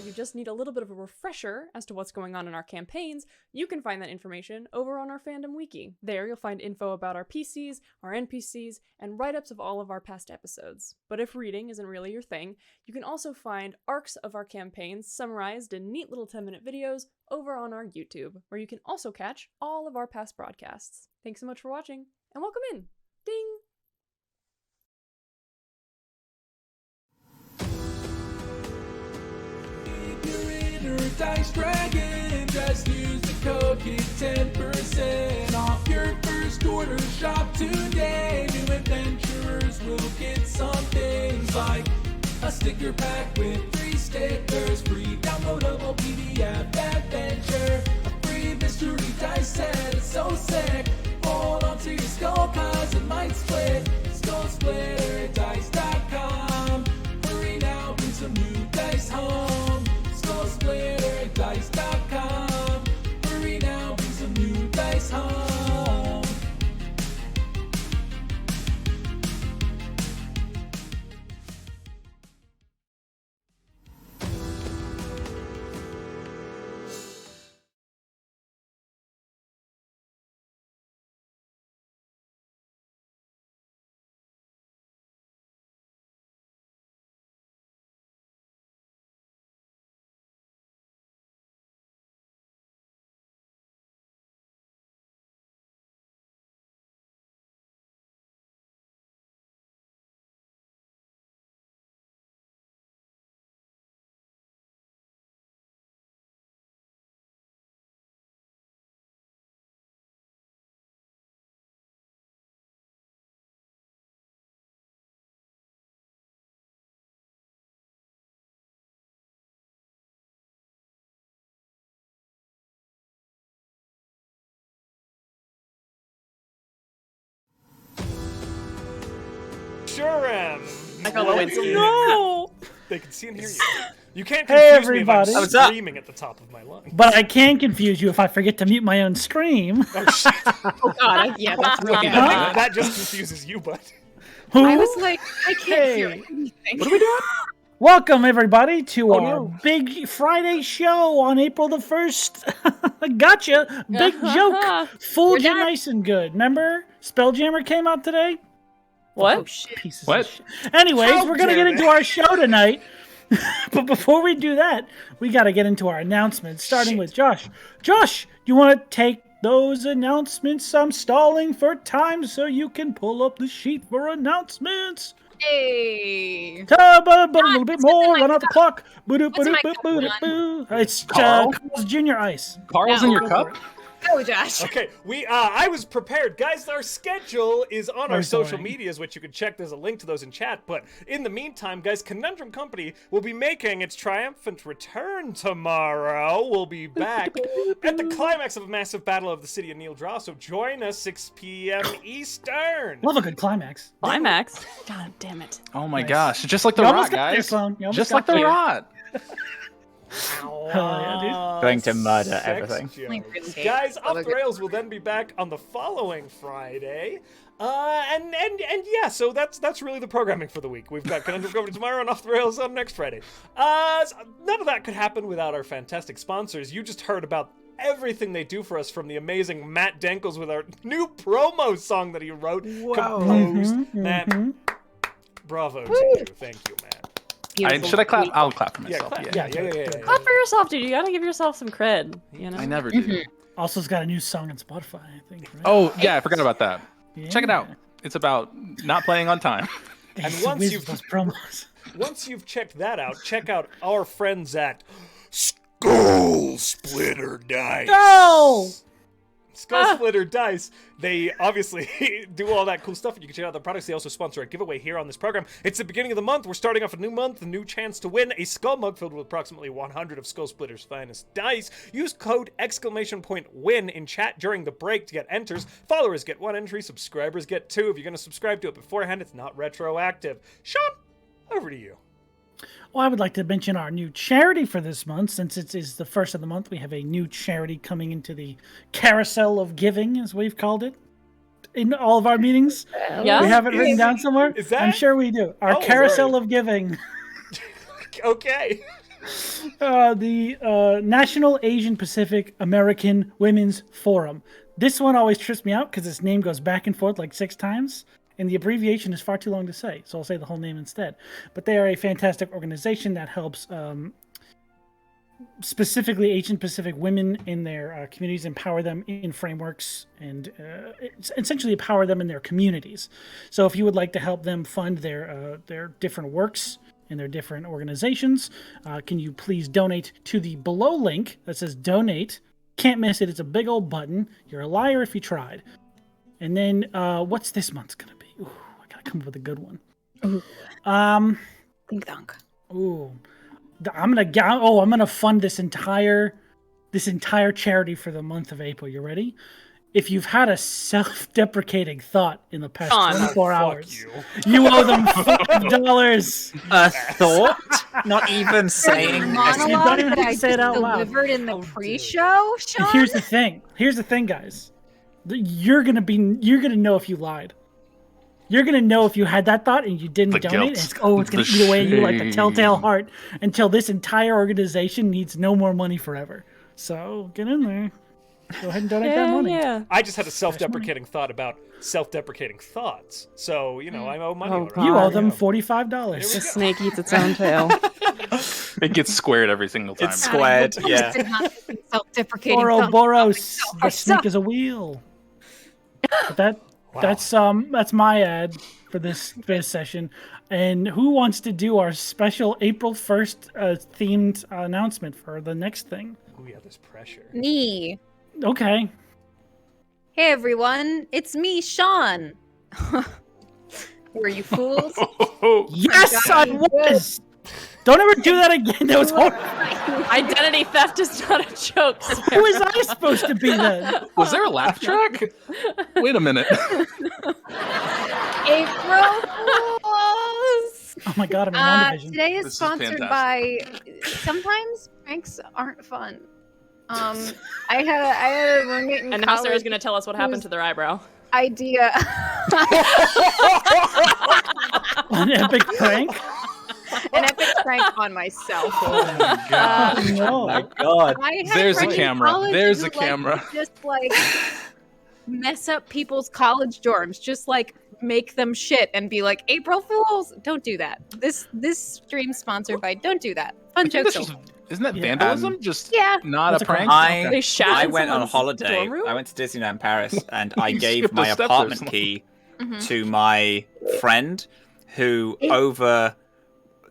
you just need a little bit of a refresher as to what's going on in our campaigns, you can find that information over on our fandom wiki. There you'll find info about our PCs, our NPCs, and write-ups of all of our past episodes. But if reading isn't really your thing, you can also find arcs of our campaigns summarized in neat little 10-minute videos over on our YouTube, where you can also catch all of our past broadcasts. Thanks so much for watching, and welcome in! Ding! Dice Dragon, just use the code, get 10% off your first order. Shop today. New adventurers will get some things like a sticker pack with 3 stickers, free downloadable PDF adventure, a free mystery dice set. It's so sick. Hold on to your skull, cause it might split. SkullSplitterDice.com. Hurry now, bring some new dice home. SkullSplitterDice.com. Hurry now, bring some new dice home. Sure am. No! They can see and hear you. You can't Hey, confuse me everybody. if I'm What's up? screaming at the top of my lungs. But I can confuse you if I forget to mute my own stream. Oh, shit. Oh god, yeah, that's really Okay, bad. that just confuses you, bud. I was like, I can't hear Hey. anything. What are we doing? Welcome, everybody, to our no. big Friday show on April the 1st. Gotcha! Big joke! Fooled you nice and good. Remember? Spelljammer came out today? What? Oh, pieces What? of shit. Anyways, How we're going to dare get into they. our show tonight. But before we do that, we got to get into our announcements, starting with Josh. Josh, you want to take those announcements? I'm stalling for time so you can pull up the sheet for announcements. Hey. But a little bit more. Run out the clock. What's my cup It's Carl? Carl's Junior Ice. Carl's in your cup? Go, Josh. Okay, I was prepared. Guys, our schedule is on our I'm social sorry. medias, which you can check. There's a link to those in chat. But in the meantime, guys, Conundrum Company will be making its triumphant return tomorrow. We'll be back at the climax of a massive battle of the city of Neil Draw, so join us 6 p.m. Eastern. Love a good climax. Climax. God damn it. Oh my Nice. gosh, just like the You rot, almost got there, guys. Sloan. You almost Just got like the there. rot. yeah, dude. Going to murder Sex everything. jokes. Like, really Guys, big. Off the Rails will then be back on the following Friday. And yeah, so that's really the programming for the week. We've got Conundrum Company tomorrow and Off the Rails on next Friday. So none of that could happen without our fantastic sponsors. You just heard about everything they do for us, from the amazing Matt Denkles with our new promo song that he wrote, composed. Man, bravo to you. Thank you, Matt. Should I clap? I'll clap for Yeah, myself. clap. Yeah. Yeah. Clap for yourself, dude. You gotta give yourself some cred, you know? I never do. Also, it's got a new song on Spotify, I think. Right? Oh, yeah, I forgot about that. Yeah. Check it out. It's about not playing on time. And These once whiz you've- those promos. Once you've checked that out, check out our friends at Skull Splitter Dice. Go! Skull Splitter Dice. They obviously do all that cool stuff, and you can check out their products. They also sponsor a giveaway here on this program. It's the beginning of the month. We're starting off a new month, a new chance to win a skull mug filled with approximately 100 of Skull Splitter's finest dice. Use code !WIN in chat during the break to get enters. Followers get 1 entry, subscribers get 2. If you're going to subscribe to it beforehand, it's not retroactive. Sean, over to you. Well, I would like to mention our new charity for this month. Since it is the first of the month, we have a new charity coming into the carousel of giving, as we've called it, in all of our meetings. Yeah? We have it written down somewhere. Is that- I'm sure we do. Our Oh, carousel right. of giving. Okay. The National Asian Pacific American Women's Forum. This one always trips me out because its name goes back and forth like 6 times, and the abbreviation is far too long to say, so I'll say the whole name instead. But they are a fantastic organization that helps specifically Asian Pacific women in their communities, empower them in frameworks, and essentially empower them in their communities. So if you would like to help them fund their different works and their different organizations, can you please donate to the below link that says donate. Can't miss it. It's a big old button. You're a liar if you tried. And then what's this month's gonna be? Ooh, I gotta come up with a good one. Ooh. Think thunk. Ooh, I'm gonna fund this entire charity for the month of April. You ready? If you've had a self-deprecating thought in the past Sean. 24 hours, you owe them $5. A thought? Not even saying. You Monologue don't that even I say it just out loud. delivered in the Oh, dear. pre-show, Sean. And here's the thing, guys. You're gonna know if you lied. You're gonna know if you had that thought and you didn't The donate. guilt. It's gonna The eat away at you like a shame. telltale heart until this entire organization needs no more money forever. So get in there. Go ahead and donate that money. Yeah. I just had a self-deprecating thought about self-deprecating thoughts. So, I owe money. Oh, already. You owe God. them Yeah. $45. The snake eats its own tail. It gets squared every single time. It's squared, yeah. Self-deprecating. Ouroboros, the Oh, snake is a wheel. But that's my ad for this session. And who wants to do our special April 1st themed announcement for the next thing? Ooh, yeah, there's pressure. Me. Okay. Hey everyone, it's me, Sean. Were you fools? Yes, I was. Don't ever do that again. That was horrible. Identity theft is not a joke. Who was I supposed to be then? Was there a laugh track? Wait a minute. April Fools! Oh my god, I'm in WandaVision. Today is This is sponsored by. Sometimes pranks aren't fun. I had a roommate in And now college Sarah's going to tell us what happened whose to their eyebrow. idea. An epic prank? An epic prank on myself. No. My God. I had There's a friends in camera. college There's who, a camera. Just like mess up people's college dorms. Just like make them shit and be like, April Fools. Don't do that. This stream's sponsored by Don't Do That. Fun jokes. Isn't that Yeah. vandalism? Just Yeah. not That's a a prank? crime. They shot I in went on someone's holiday. dorm room? I went to Disneyland Paris, and I You gave skipped my those steps or apartment something. key Mhm. to my friend, who over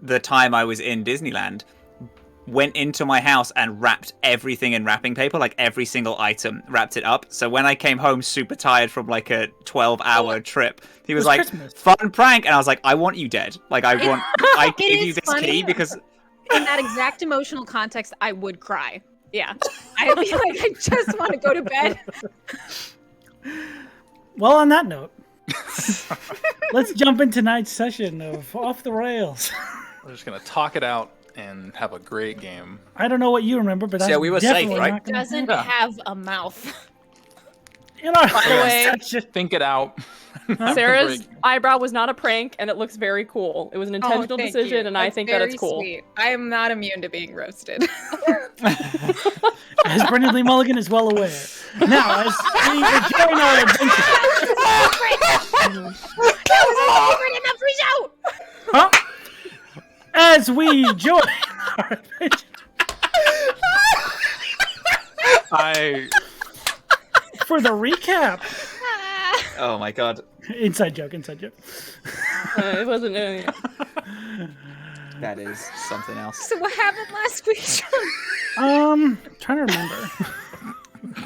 the time I was in Disneyland went into my house and wrapped everything in wrapping paper, like every single item, wrapped it up. So when I came home super tired from like a 12-hour trip, he was was like, Christmas. "Fun prank," and I was like, "I want you dead. Like I It give you is this funny. key because." In that exact emotional context, I would cry. Yeah. I'd be like, I just want to go to bed. Well, on that note, let's jump into tonight's session of Off the Rails. We're just going to talk it out and have a great game. I don't know what you remember, but that's Yeah, we were safe, definitely right? not gonna Doesn't Yeah. have a mouth. You know, By the way, Think it out. Have a Sarah's great- eyebrow was not a prank, and it looks very cool. It was an intentional thank decision, you. and I That's think that it's very cool. Sweet. I am not immune to being roasted. as Brendan Lee Mulligan is well aware. Now, as we rejoin our adventure, huh? As we join our adventure, for the recap. Oh my God, Inside joke. It wasn't. that is something else. So what happened last week, Sean? Trying to remember.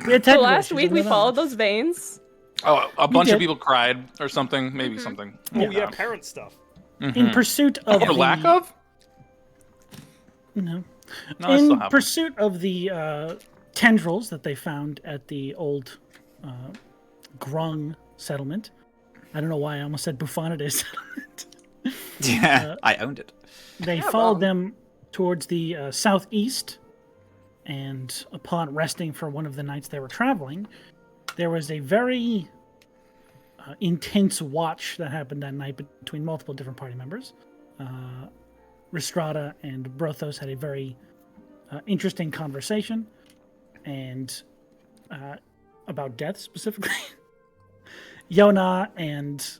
We had So technical last issues, week we I don't know. followed those veins. Oh, a bunch did. of people cried or something. Maybe something. Oh, yeah, parent stuff. in pursuit of Or the lack of? No. No, I still In have pursuit of the tendrils that they found at the old Grung settlement. I don't know why I almost said Buffonides settlement. Yeah, I owned it. They followed them towards the southeast, and upon resting for one of the nights they were traveling, there was a very intense watch that happened that night between multiple different party members. Rhystrata and Brothos had a very interesting conversation, and about death specifically. Yona and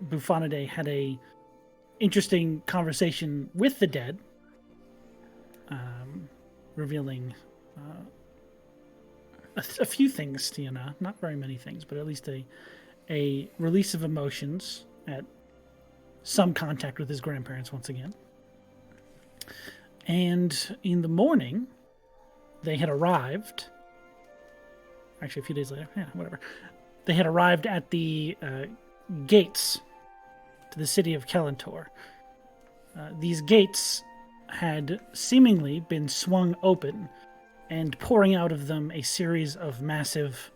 Bufonide had a interesting conversation with the dead, revealing a few things to Yona. Not very many things, but at least a release of emotions at some contact with his grandparents once again. And in the morning, they had arrived. Actually, a few days later. Yeah, whatever. They had arrived at the gates to the city of Kelentor. These gates had seemingly been swung open, and pouring out of them a series of massive,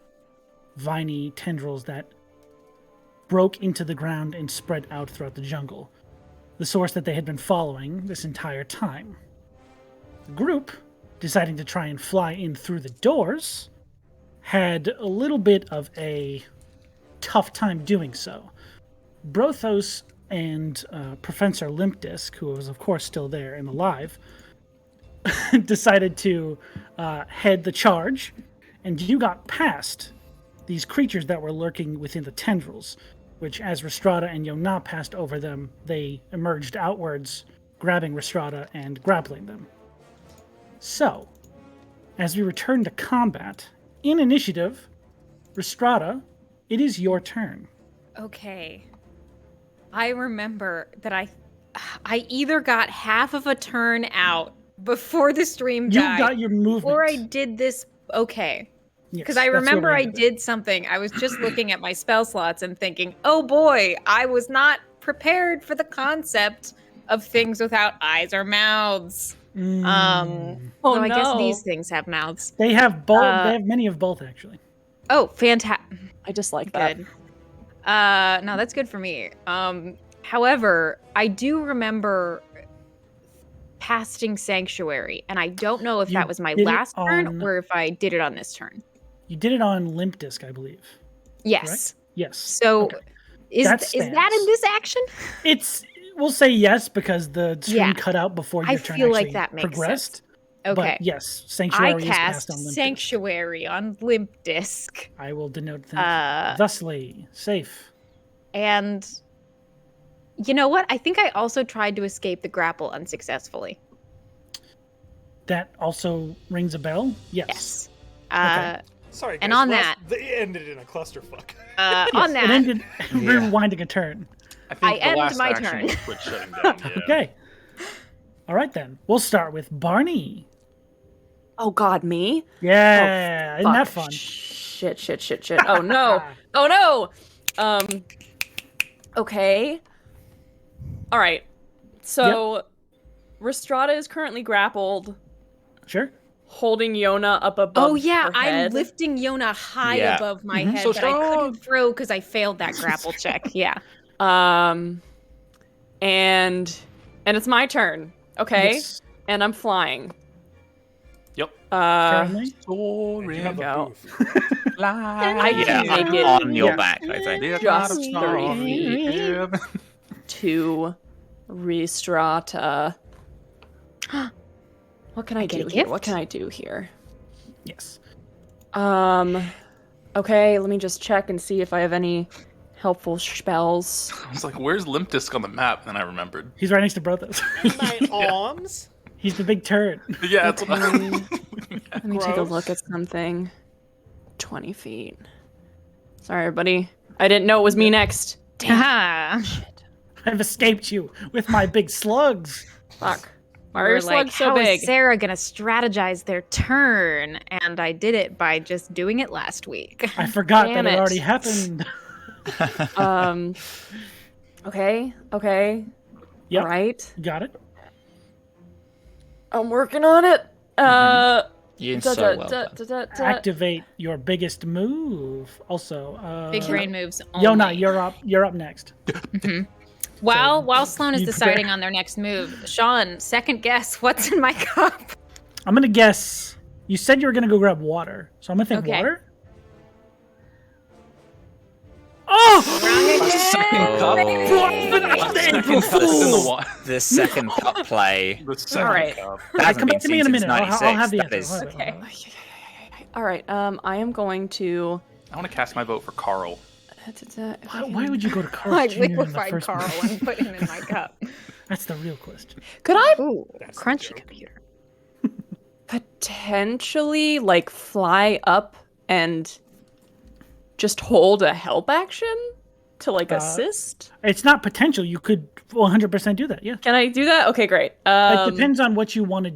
viney tendrils that broke into the ground and spread out throughout the jungle, the source that they had been following this entire time. The group, deciding to try and fly in through the doors, had a little bit of a tough time doing so. Brothos and Professor Limpdisk, who was of course still there and alive, decided to head the charge, and you got past these creatures that were lurking within the tendrils, which as Rhystrata and Yona passed over them, they emerged outwards, grabbing Rhystrata and grappling them. So, as we return to combat, in initiative, Rhystrata, it is your turn. Okay. I remember that I either got half of a turn out before the stream You died, got your movement. or I did this okay. Yes, Because I that's what remember we're I gonna do. did something. I was just looking at my spell slots and thinking, oh boy, I was not prepared for the concept of things without eyes or mouths. Oh, So I guess no. these things have mouths. They have both. They have many of both, actually. Oh, fantastic. I dislike that. Good. No, that's good for me. However, I do remember casting Sanctuary, and I don't know if You that was my did it last turn on- or if I did it on this turn. You did it on Limpdisk, I believe. Yes. Correct? Yes. So Okay. is That that stands. in this action? It's. We'll say yes because the stream Yeah. cut out before I your turn feel like actually that makes progressed. sense. Okay. But yes, I Sanctuary is cast cast on Limpdisk. Sanctuary on Limpdisk. I will denote that. Thusly, safe. And you know what? I think I also tried to escape the grapple unsuccessfully. That also rings a bell. Yes. Yes. Okay. Sorry, guys. And on it ended in a clusterfuck. On It that, ended rewinding a turn. I think I the end last my action turn. was quit shutting down. Yeah. Okay. All right then. We'll start with Barney. Oh God, me? Yeah, isn't that Fuck. fun? Shit. Oh no. Oh no. Okay. All right. So, Rhystrata is currently grappled, Sure. holding Yona up above. oh yeah, her I'm head. lifting Yona high Yeah. above my Mhm. head, So but I couldn't strong. throw because I failed that grapple check. Yeah. And it's my turn. Okay. Yes. And I'm flying. Yep. Currently. You have a go. booth. I Yeah, can make I'm it on your Yeah. back, I think. just 30 feet to Rhystrata. What can I get a do here? gift? What can I do here? Yes. Okay, let me just check and see if I have any helpful spells. I was like, "Where's Limp Disc on the map?" And then I remembered. He's right next to Brothos. My arms. He's the big turret. Yeah, that's what Okay. Let me take a Gross. look at something. 20 feet. Sorry, buddy. I didn't know it was me next. Ah. Shit. I've escaped you with my big slugs. Fuck. Why are We're your like, slugs so how big? is Sarah gonna strategize their turn? And I did it by just doing it last week. I forgot Damn that it it. already happened. Okay. Yep. All right. Got it. I'm working on it. You're Da- so da- well da- done. da- da- da. Activate your biggest move. Also, Big brain moves only. Yona, you're up. You're up next. While Sloan is you deciding prepare. on their next move, Sean, second guess, what's in my cup? I'm gonna guess. You said you were gonna go grab water, so I'm gonna think Okay. water. Oh! Wrong second cup. The second cup play. The second All right. cup. That hasn't Come been back to me seen in a since minute. I'll have the 96. answer. That is- Hold on, Okay. hold on. All right. I am going to. I want to cast my vote for Carl. Why would you go to Carl I Jr. in the liquefied first Carl place? and put him in my cup. That's the real question. Could I Ooh, That's the crunchy joke. computer. potentially like fly up and just hold a help action to like assist? It's not potential. You could 100% do that. Yeah. Can I do that? Okay, great. It depends on what you want to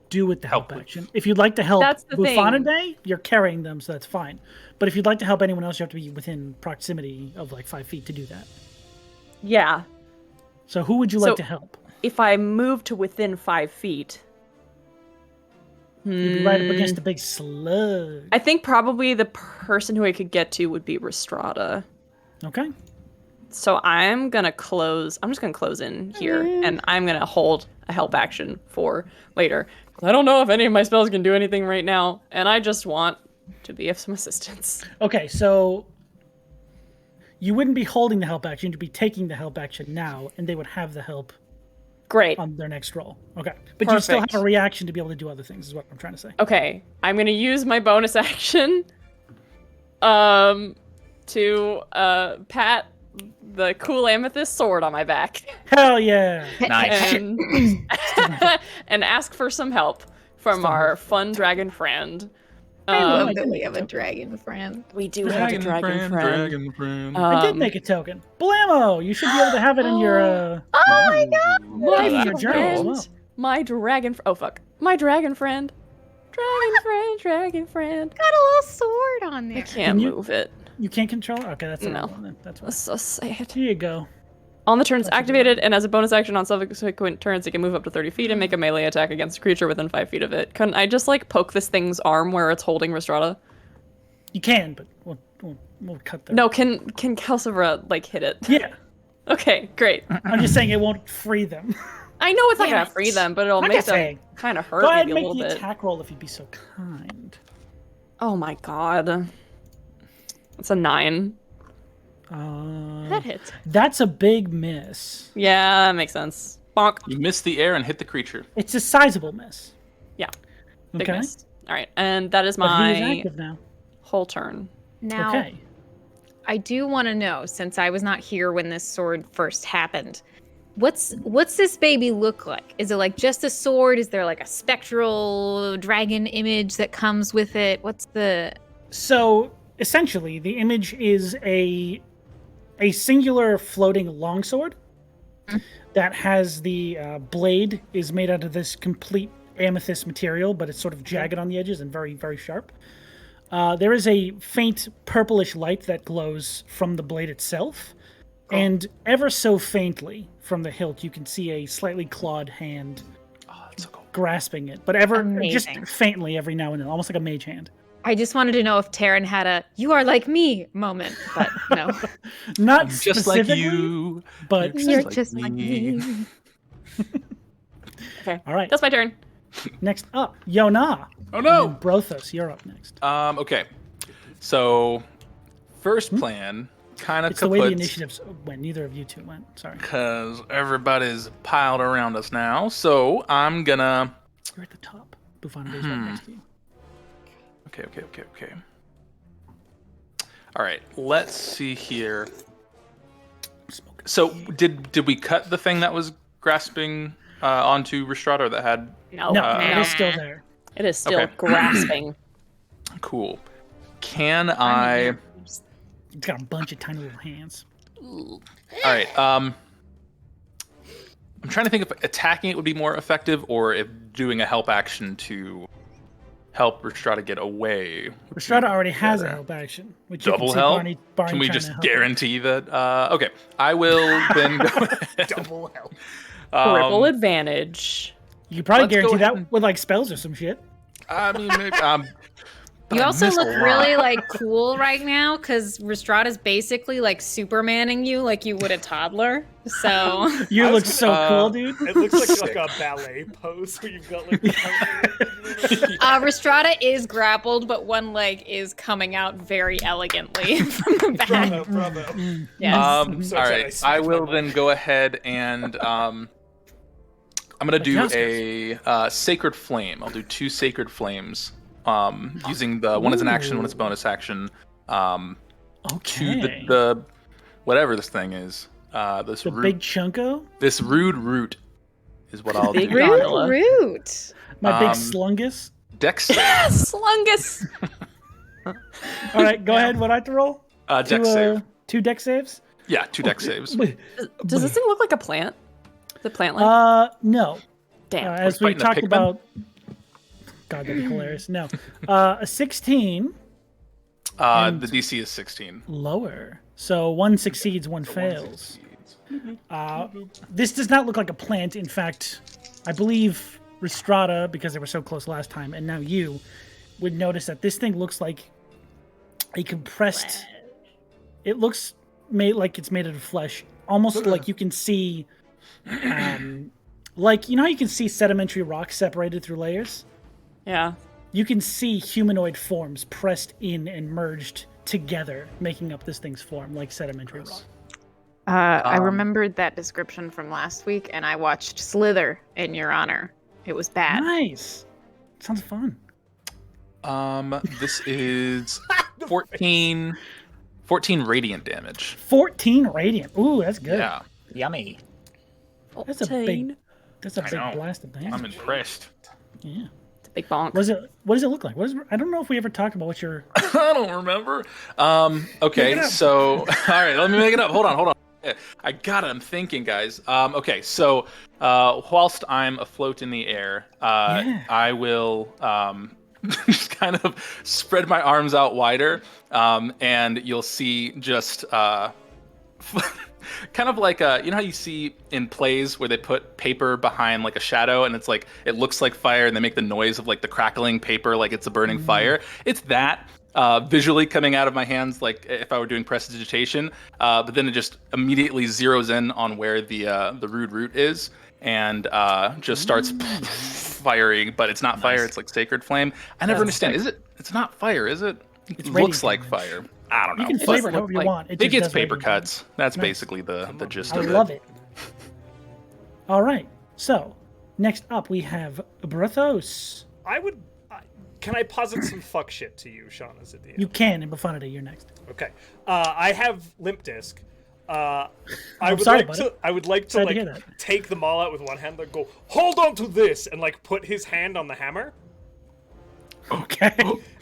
do with the help Help. action. If you'd like to help That's the thing. Bufonidae, you're carrying them, so that's fine. But if you'd like to help anyone else, you have to be within proximity of like 5 feet to do that. Yeah. So who would you like to help? If I move to within 5 feet, You'd be right up against a big slug. I think probably the person who I could get to would be Rhystrata. Okay. So I'm gonna close. I'm just gonna close in here, and I'm gonna hold a help action for later. I don't know if any of my spells can do anything right now, and I just want to be of some assistance. Okay, so you wouldn't be holding the help action, you'd be taking the help action now, and they would have the help Great. on their next roll. Okay. But you still have Perfect. a reaction to be able to do other things, is what I'm trying to say. Okay, I'm gonna use my bonus action, to pat the cool amethyst sword on my back, Hell yeah! Nice. and and ask for some help from our fun dragon friend. I love I that did we make have a a token. dragon friend. We do have a dragon friend. Dragon friend. I did make a token. Blammo! You should be able to have it in your Oh my god! My in your journal as friend, well. my dragon. Oh fuck, my dragon friend. Dragon friend. Got a little sword on there. I can't Can you- move it. You can't control it? Okay, that's the No. one then. That's fine. That's so sad. Here you go. On the turn it's activated, and as a bonus action on subsequent turns, it can move up to 30 feet and make a melee attack against a creature within 5 feet of it. Can I just like poke this thing's arm where it's holding Rhystrata? You can, but we'll cut the. No, can Calcivra like hit it? Yeah. Okay, great. I'm just saying it won't free them. I know it's not Damn gonna it. free them, but it'll Like make I say, them kind of hurt Go ahead maybe and a make little the bit. attack roll if you'd be so kind. Oh my god. It's a 9. That hits. That's a big miss. Yeah, that makes sense. Bonk. You miss the air and hit the creature. It's a sizable miss. Yeah. Big Okay. miss. All right, and that is But he is my active now. whole turn. Now, Okay. I do want to know, since I was not here when this sword first happened, what's this baby look like? Is it like just a sword? Is there like a spectral dragon image that comes with it? What's the... So essentially, the image is a singular floating longsword that has the blade is made out of this complete amethyst material, but it's sort of jagged on the edges and very, very sharp. There is a faint purplish light that glows from the blade itself, and ever so faintly from the hilt, you can see a slightly clawed hand Oh, that's so cool. grasping it, but just Amazing. faintly every now and then, almost like a mage hand. I just wanted to know if Taryn had a "you are like me" moment, but no. Not Just like specifically, you. but You're just like me. Okay. all right. That's my turn. Next up, Yona. Oh no! And then Brothos, you're up next. Okay. So, first plan kind of It's the way the kaput initiatives went. Neither of you two went. Sorry. because everybody's piled around us now. So I'm gonna. You're at the top. Bufonidae's right next to you. Okay. All right. Let's see here. So did we cut the thing that was grasping onto Rhystrata that had? No, No, no. it is still there. It is still Okay. grasping. Cool. Can I? It's got a bunch of tiny little hands. All right. I'm trying to think if attacking it would be more effective or if doing a help action to help Rhystrata get away. would be Rhystrata already has a better. help action. Which you Double can see help? Barney Can we trying just to help. guarantee that? Okay. I will then go ahead. Double help. Triple advantage. You could probably Let's go guarantee ahead that and- with like spells or some shit. I mean, maybe, You I also missed a look lot. really like cool right now because Rhystrata's basically like Supermaning you like you would a toddler. So You I was look so cool, dude. It looks like a ballet pose where you've got like the Rhystrata is grappled, but one leg is coming out very elegantly from the back. bravo. Yes. I'm so all excited. right, smacked I my will ball. then go ahead and I'm gonna do a sacred flame. I'll do 2 sacred flames. Using the one as an action, one as a bonus action. To Okay. the whatever this thing is. This The root, big chunko? this rude root is what I'll Big do. root? Root. My big Um, slungus? Dex save. Slungus. All right, go ahead. What I have to roll? Dex save. 2 deck saves? Yeah, 2 dex saves. Does this thing look like a plant? The plant like? No. Damn. As we fighting a talked pigman? about. God, that'd be hilarious. No. A 16 The DC is 16. lower. So 1 succeeds, 1 fails. This does not look like a plant. In fact, I believe Rhystrata, because they were so close last time, and now you, would notice that this thing looks like a compressed. It looks made like it's made out of flesh, almost like you can see, like you know how you can see sedimentary rock separated through layers. Yeah. You can see humanoid forms pressed in and merged together, making up this thing's form, like sedimentary rock. I remembered that description from last week, and I watched Slither in your honor. It was bad. Nice. Sounds fun. This is 14 radiant damage. 14 radiant. Ooh, that's good. Yeah, Yummy. That's a big. That's a big know. blast of damage. I'm impressed. Yeah. It's a big bonk. What does it look like? I don't know if we ever talked about what your. I don't remember. Okay, so all right, let me make it up. Hold on. I got it. I'm thinking, guys. Okay, so whilst I'm afloat in the air, I will just kind of spread my arms out wider, and you'll see just kind of like you know how you see in plays where they put paper behind like a shadow, and it's like it looks like fire, and they make the noise of like the crackling paper, like it's a burning fire. It's that. Visually coming out of my hands, like if I were doing prestidigitation, but then it just immediately zeroes in on where the rude root is, and just starts firing. But it's not fire; it's like sacred flame. I never understand. Is it? It's not fire, is it? It looks radiant like damage. fire. I don't know. You can But flavor it however you like- want. it just gets does paper radiant cuts. That's Nice. basically the gist damage. of I it. love it. All right. So next up we have Brothos. Can I posit some fuck shit to you, Sean, as a DM? You can in Profundity. You're next. Okay. I have limp disc. I would sorry, like buddy. to. I would like to Sad to hear that. take the maul out with one hand, like go hold on to this, and like put his hand on the hammer. Okay.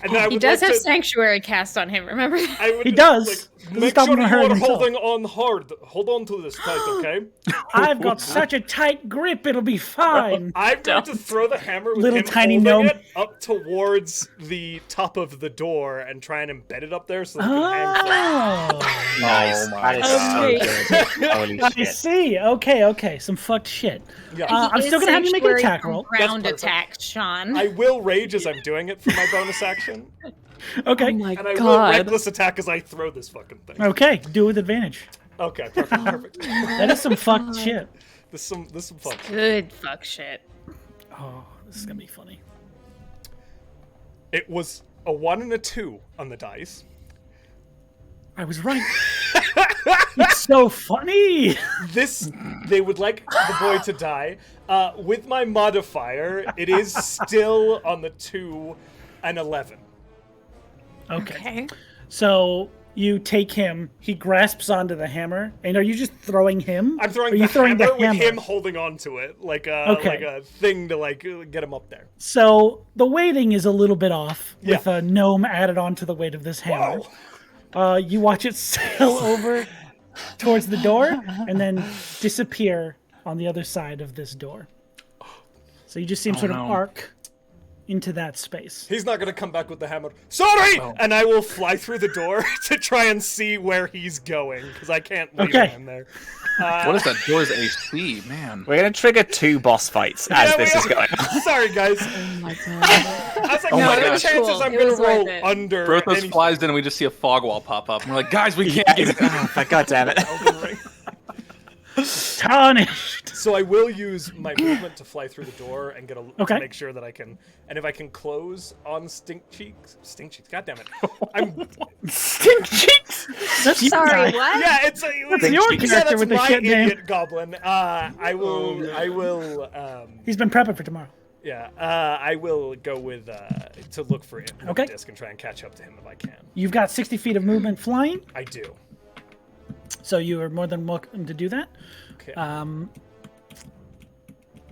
And then I would He does like have to, Sanctuary cast on him, remember that? I would He does. Like, Doesn't make stop sure him you from hurting are himself. holding on hard. Hold on to this tight, okay? I've got such a tight grip. It'll be fine. I'm going to throw the hammer with Little him tiny holding gnome. it up towards the top of the door and try and embed it up there so it can hang flat. Oh. Nice. my That is so good. Holy I shit. see. Okay. Some fucked shit. Yeah. I'm still gonna have you make an attack roll. Ground That's perfect. attack, Sean. I will rage as I'm doing it for my bonus action. Okay. Oh my And I will god. reckless attack as I throw this fucking thing. Okay. Do it with advantage. Okay, perfect. That is some fucked shit. This is some fun. Good fuck shit. Oh, this is gonna be funny. It was a 1 and a 2 on the dice. I was right. It's so funny. They would like the boy to die. With my modifier, it is still on the 2 and 11. Okay. So you take him. He grasps onto the hammer. And are you just throwing him? I'm throwing Or are the you throwing hammer the with hammer? him holding on to it, like a thing to like get him up there. So the weighting is a little bit off Yeah. with a gnome added on to the weight of this hammer. Whoa. You watch it sail over towards the door and then disappear on the other side of this door. So you just see him sort of arc into that space. He's not gonna come back with the hammer. Sorry! And I will fly through the door to try and see where he's going, because I can't leave him there. What is that door's AC, man? We're going to trigger 2 boss fights as Yeah, this we is are. going on. Sorry, guys. Oh my god. I was like, Oh what my are the gosh. chances Cool. I'm It going was to roll worth it. under Brothos anything? flies in and we just see a fog wall pop up. And we're like, guys, we can't get it. Oh, God damn it. Elden Ring. Tarnished. So I will use my movement to fly through the door and get a Okay. to make sure that I can. And if I can close on stink cheeks, God damn it! I'm Stink cheeks. That's you Sorry, guy. what? yeah, it's a, That's your yeah, character that's with the my shit name. idiot goblin. I will. He's been prepping for tomorrow. Yeah, I will go with to look for it. Okay. Disc and try and catch up to him if I can. You've got 60 feet of movement flying, I do. so you are more than welcome to do that. Okay.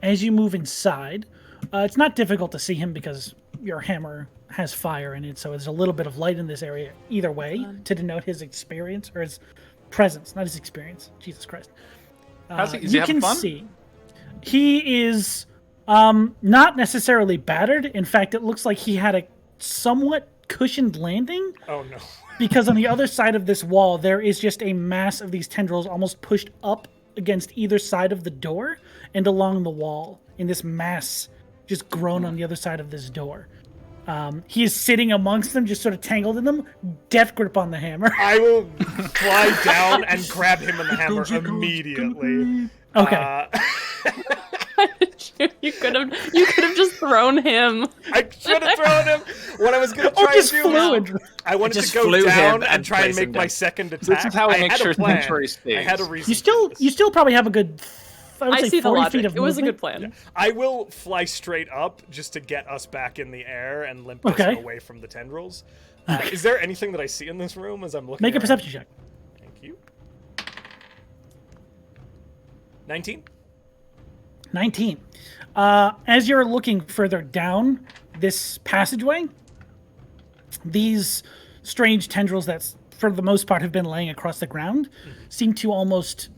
As you move inside, it's not difficult to see him because your hammer has fire in it, so there's a little bit of light in this area either way to denote his experience or his presence, not his experience. Jesus Christ. How's he? Is he You having can fun? see he is not necessarily battered. In fact, it looks like he had a somewhat cushioned landing Oh no. because on the other side of this wall, there is just a mass of these tendrils almost pushed up against either side of the door and along the wall in this mass just grown on the other side of this door. He is sitting amongst them, just sort of tangled in them, death grip on the hammer. I will fly down and grab him in the hammer immediately. Okay. You could have just thrown him. I should have thrown him. What I was going to Or try just and do flew was and... I wanted Just to go flew down him and and try and place make him my down. second attack. This is how we I make had sure a plan. Sanctuary stays. I had a reason. You still probably have a good, I would I say, see the 40 logic. feet of It was a movement. good plan. I will fly straight up just to get us back in the air and limp Okay. us away from the tendrils. Is there anything that I see in this room as I'm looking? Make a around? perception check. Thank you. 19. 19. As you're looking further down this passageway, these strange tendrils that, for the most part, have been laying across the ground seem to almost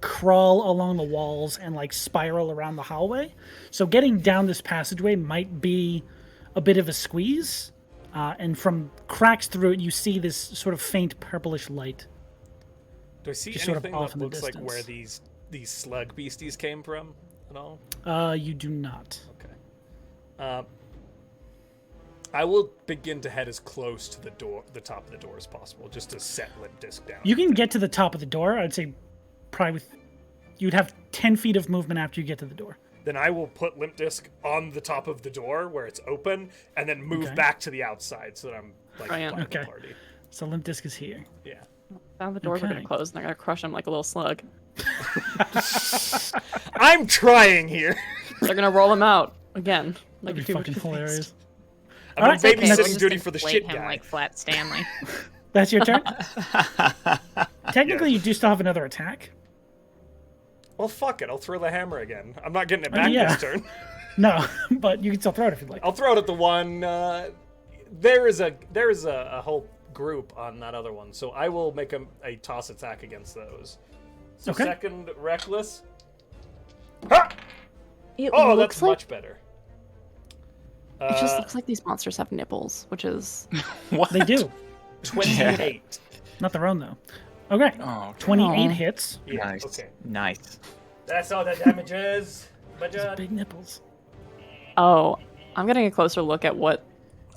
crawl along the walls and like spiral around the hallway. So getting down this passageway might be a bit of a squeeze. And from cracks through it, you see this sort of faint purplish light. Do I see Just sort of anything off that in the looks like distance. where these slug beasties came from at all? You do not. Okay. I will begin to head as close to the top of the door as possible, just to set Limp Disc down. You can get to the top of the door. I'd say probably you'd have 10 feet of movement after you get to the door. Then I will put Limp Disc on the top of the door where it's open, and then move Okay. back to the outside so that I'm like Brilliant. behind the Okay. party. So Limp Disc is here. Yeah. Now the doors are Okay. gonna close and they're gonna crush him like a little slug. I'm trying here. They're gonna roll him out again. Like That'd a be few fucking hilarious. I'm on Alright, okay, babysitting we'll just duty for the inflate shit him guy. like Flat Stanley. That's your turn? Technically, you do still have another attack. Well, fuck it. I'll throw the hammer again. I'm not getting it back yeah. this turn. No, but you can still throw it if you'd like. I'll throw it at the one. There is a whole group on that other one, so I will make a toss attack against those. So Okay. second reckless. Ha! It Oh, looks that's like much better. it just looks like these monsters have nipples, which is What? They do. 28. Not their own, though. Okay. Oh, 28 Aw. hits. Yeah, Nice. okay. Nice. That's all the damage is. But, Big nipples. oh, I'm getting a closer look at what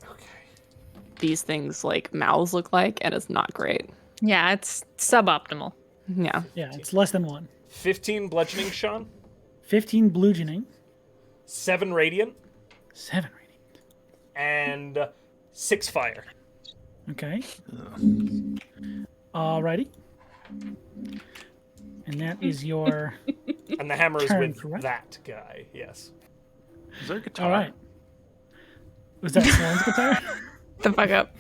okay. these things like mouths look like, and it's not great. Yeah, it's suboptimal. Yeah. Yeah, it's less than 1. 15 bludgeoning, Sean. 15 bludgeoning. 7 radiant. 7 radiant. And 6 fire. Okay. Alrighty. And that is your... And the hammer is Turn, with correct? that guy. Yes. Is there a guitar? All right. Was that Sloan's guitar? The fuck up.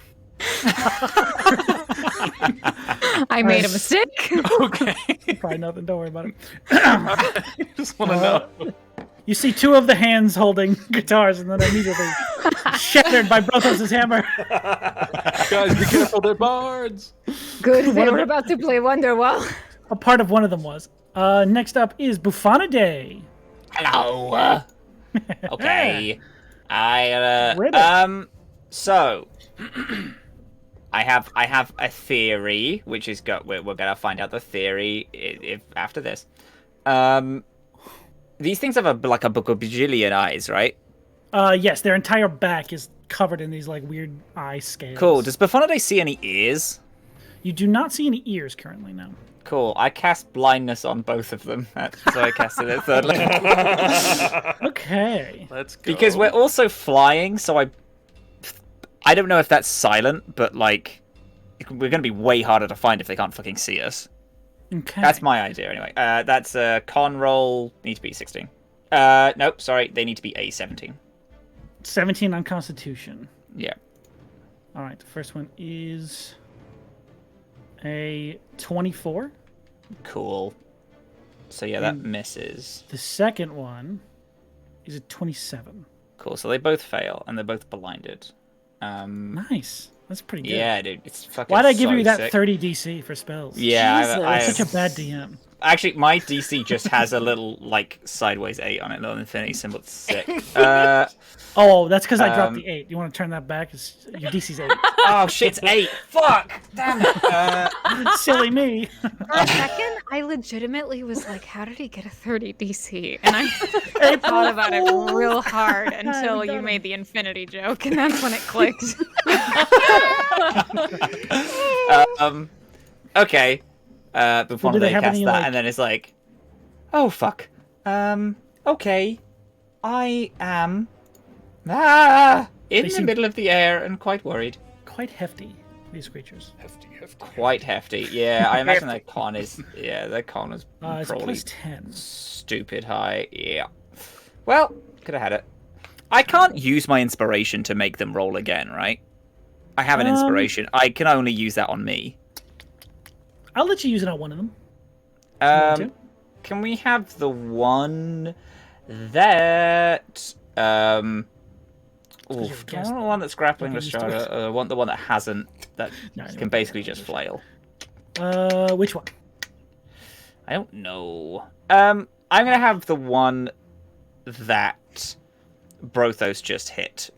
I made a mistake. Okay. Probably nothing. Don't worry about it. I just want to know. You see 2 of the hands holding guitars and then immediately shattered by Brothos' hammer. Guys, be careful, they're bards. Good, they One of were the- about to play Wonderwall. A part of one of them was. Next up is Buffonidae. Hello. Okay. Ribbit. So I have a theory, which is we're gonna find out the theory if after this. These things have like a bajillion eyes, right? Yes, their entire back is covered in these like weird eye scales. Cool. Does Bufonidae see any ears? You do not see any ears currently, no. Cool. I cast blindness on both of them, so I cast it at third level. Okay. Let's go. Because we're also flying, so I don't know if that's silent, but like we're gonna be way harder to find if they can't fucking see us. Okay. That's my idea anyway. That's a con roll. Need to be 16. Nope. Sorry, they need to be a 17. 17 on Constitution. Yeah. All right, the first one is a 24. Cool. So yeah, that misses. The second one is a 27. Cool. So they both fail, and they're both blinded. Nice. That's pretty good. Yeah, dude. It's fucking. Why'd I give so you that sick. 30 DC for spells? Yeah, I Such a bad DM. Actually, my DC just has a little like sideways 8 on it, little infinity symbol. It's sick. Oh, that's because I dropped the 8. You want to turn that back? Your DC's 8. Oh shit, it's 8. Fuck. Damn it. Silly me. For a second, I legitimately was like, how did he get a 30 DC? And I thought about it real hard until you made the infinity joke, and that's when it clicked. Okay. Before do they they have cast any, that, like- and then it's like, oh fuck. Okay. I am in the seem- middle of the air and quite worried. Quite hefty, these creatures. Hefty. Quite hefty. Yeah, I imagine their con is. Yeah, their con is It's probably plus 10. stupid high. Yeah. Well, could have had it. I can't use my inspiration to make them roll again, right? I have an inspiration. I can only use that on me. I'll let you use it on one of them. want to? Can we have the one that oof, do I want the one that's grappling Okay, you start. Rhystrata? I want the one that hasn't, that No, can basically just flail. Which one? I don't know. I'm gonna have the one that Brothos just hit.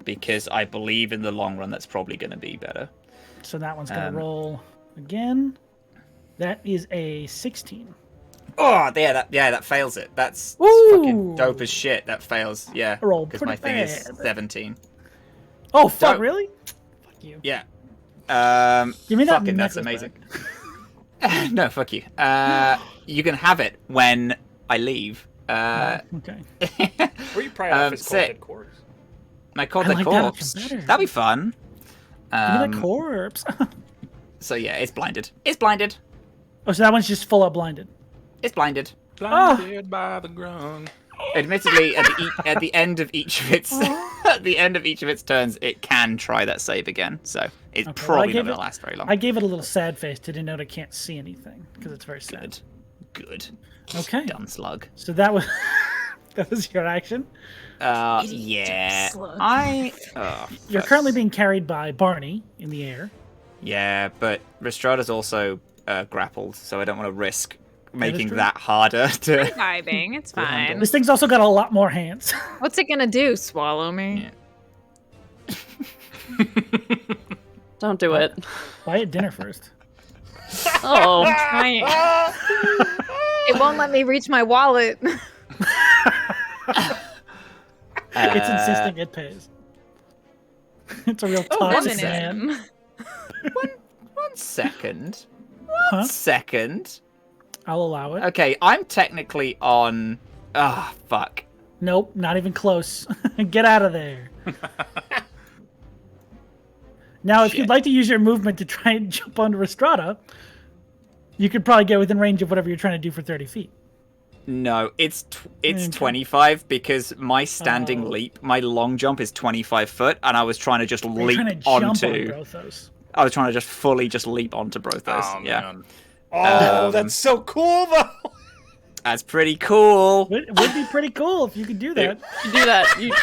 Because I believe in the long run that's probably gonna be better. So that one's going to roll again. That is a 16. Oh, that fails it. That's Ooh. fucking dope as shit. That fails, yeah. I rolled Because my pretty thing is bad. 17. Oh, fuck, Dope. really? Fuck you. Yeah. Give me that Fucking, that's necklace amazing. No, fuck you. You can have it when I leave. back. Okay. Or you probably have his sick. cold corpse. I called I the like that corpse. option better. That'd be fun. Give me that corpse. So yeah, it's blinded. It's blinded. Oh, so that one's just full up blinded. It's blinded. Blinded by the ground. Admittedly, at the end of each of its at the end of each of its turns, it can try that save again. So it's Okay, well, I probably not gave going it- to last very long. I gave it a little sad face to denote it can't see anything because it's very sad. Good. Okay. Dumb slug. So that was that was your action. Yeah. slug. You're currently being carried by Barney in the air. Yeah, but Rhystrata's also grappled, so I don't want to risk making true. that harder to. Vibing, it's fine. This thing's also got a lot more hands. What's it gonna do? Swallow me? Yeah. Don't do it. Buy it dinner first. Oh. It won't let me reach my wallet. It's insisting it pays. It's a real toxic Feminism. man. One second. Huh? Second. I'll allow it. Okay, I'm technically on. Ah, fuck. Nope, not even close. Get out of there. Now, if Shit. you'd like to use your movement to try and jump onto Rhystrata, you could probably get within range of whatever you're trying to do for 30 feet. No, it's Okay. 25 because my standing Oh. leap, my long jump is 25 foot, and I was trying to just You're leap trying to jump onto. on Brothos. I was trying to just fully just leap onto Brothos. Oh, yeah, man. Oh, that's so cool, though. that's pretty cool. Would be pretty cool if you could do that. You do that. You...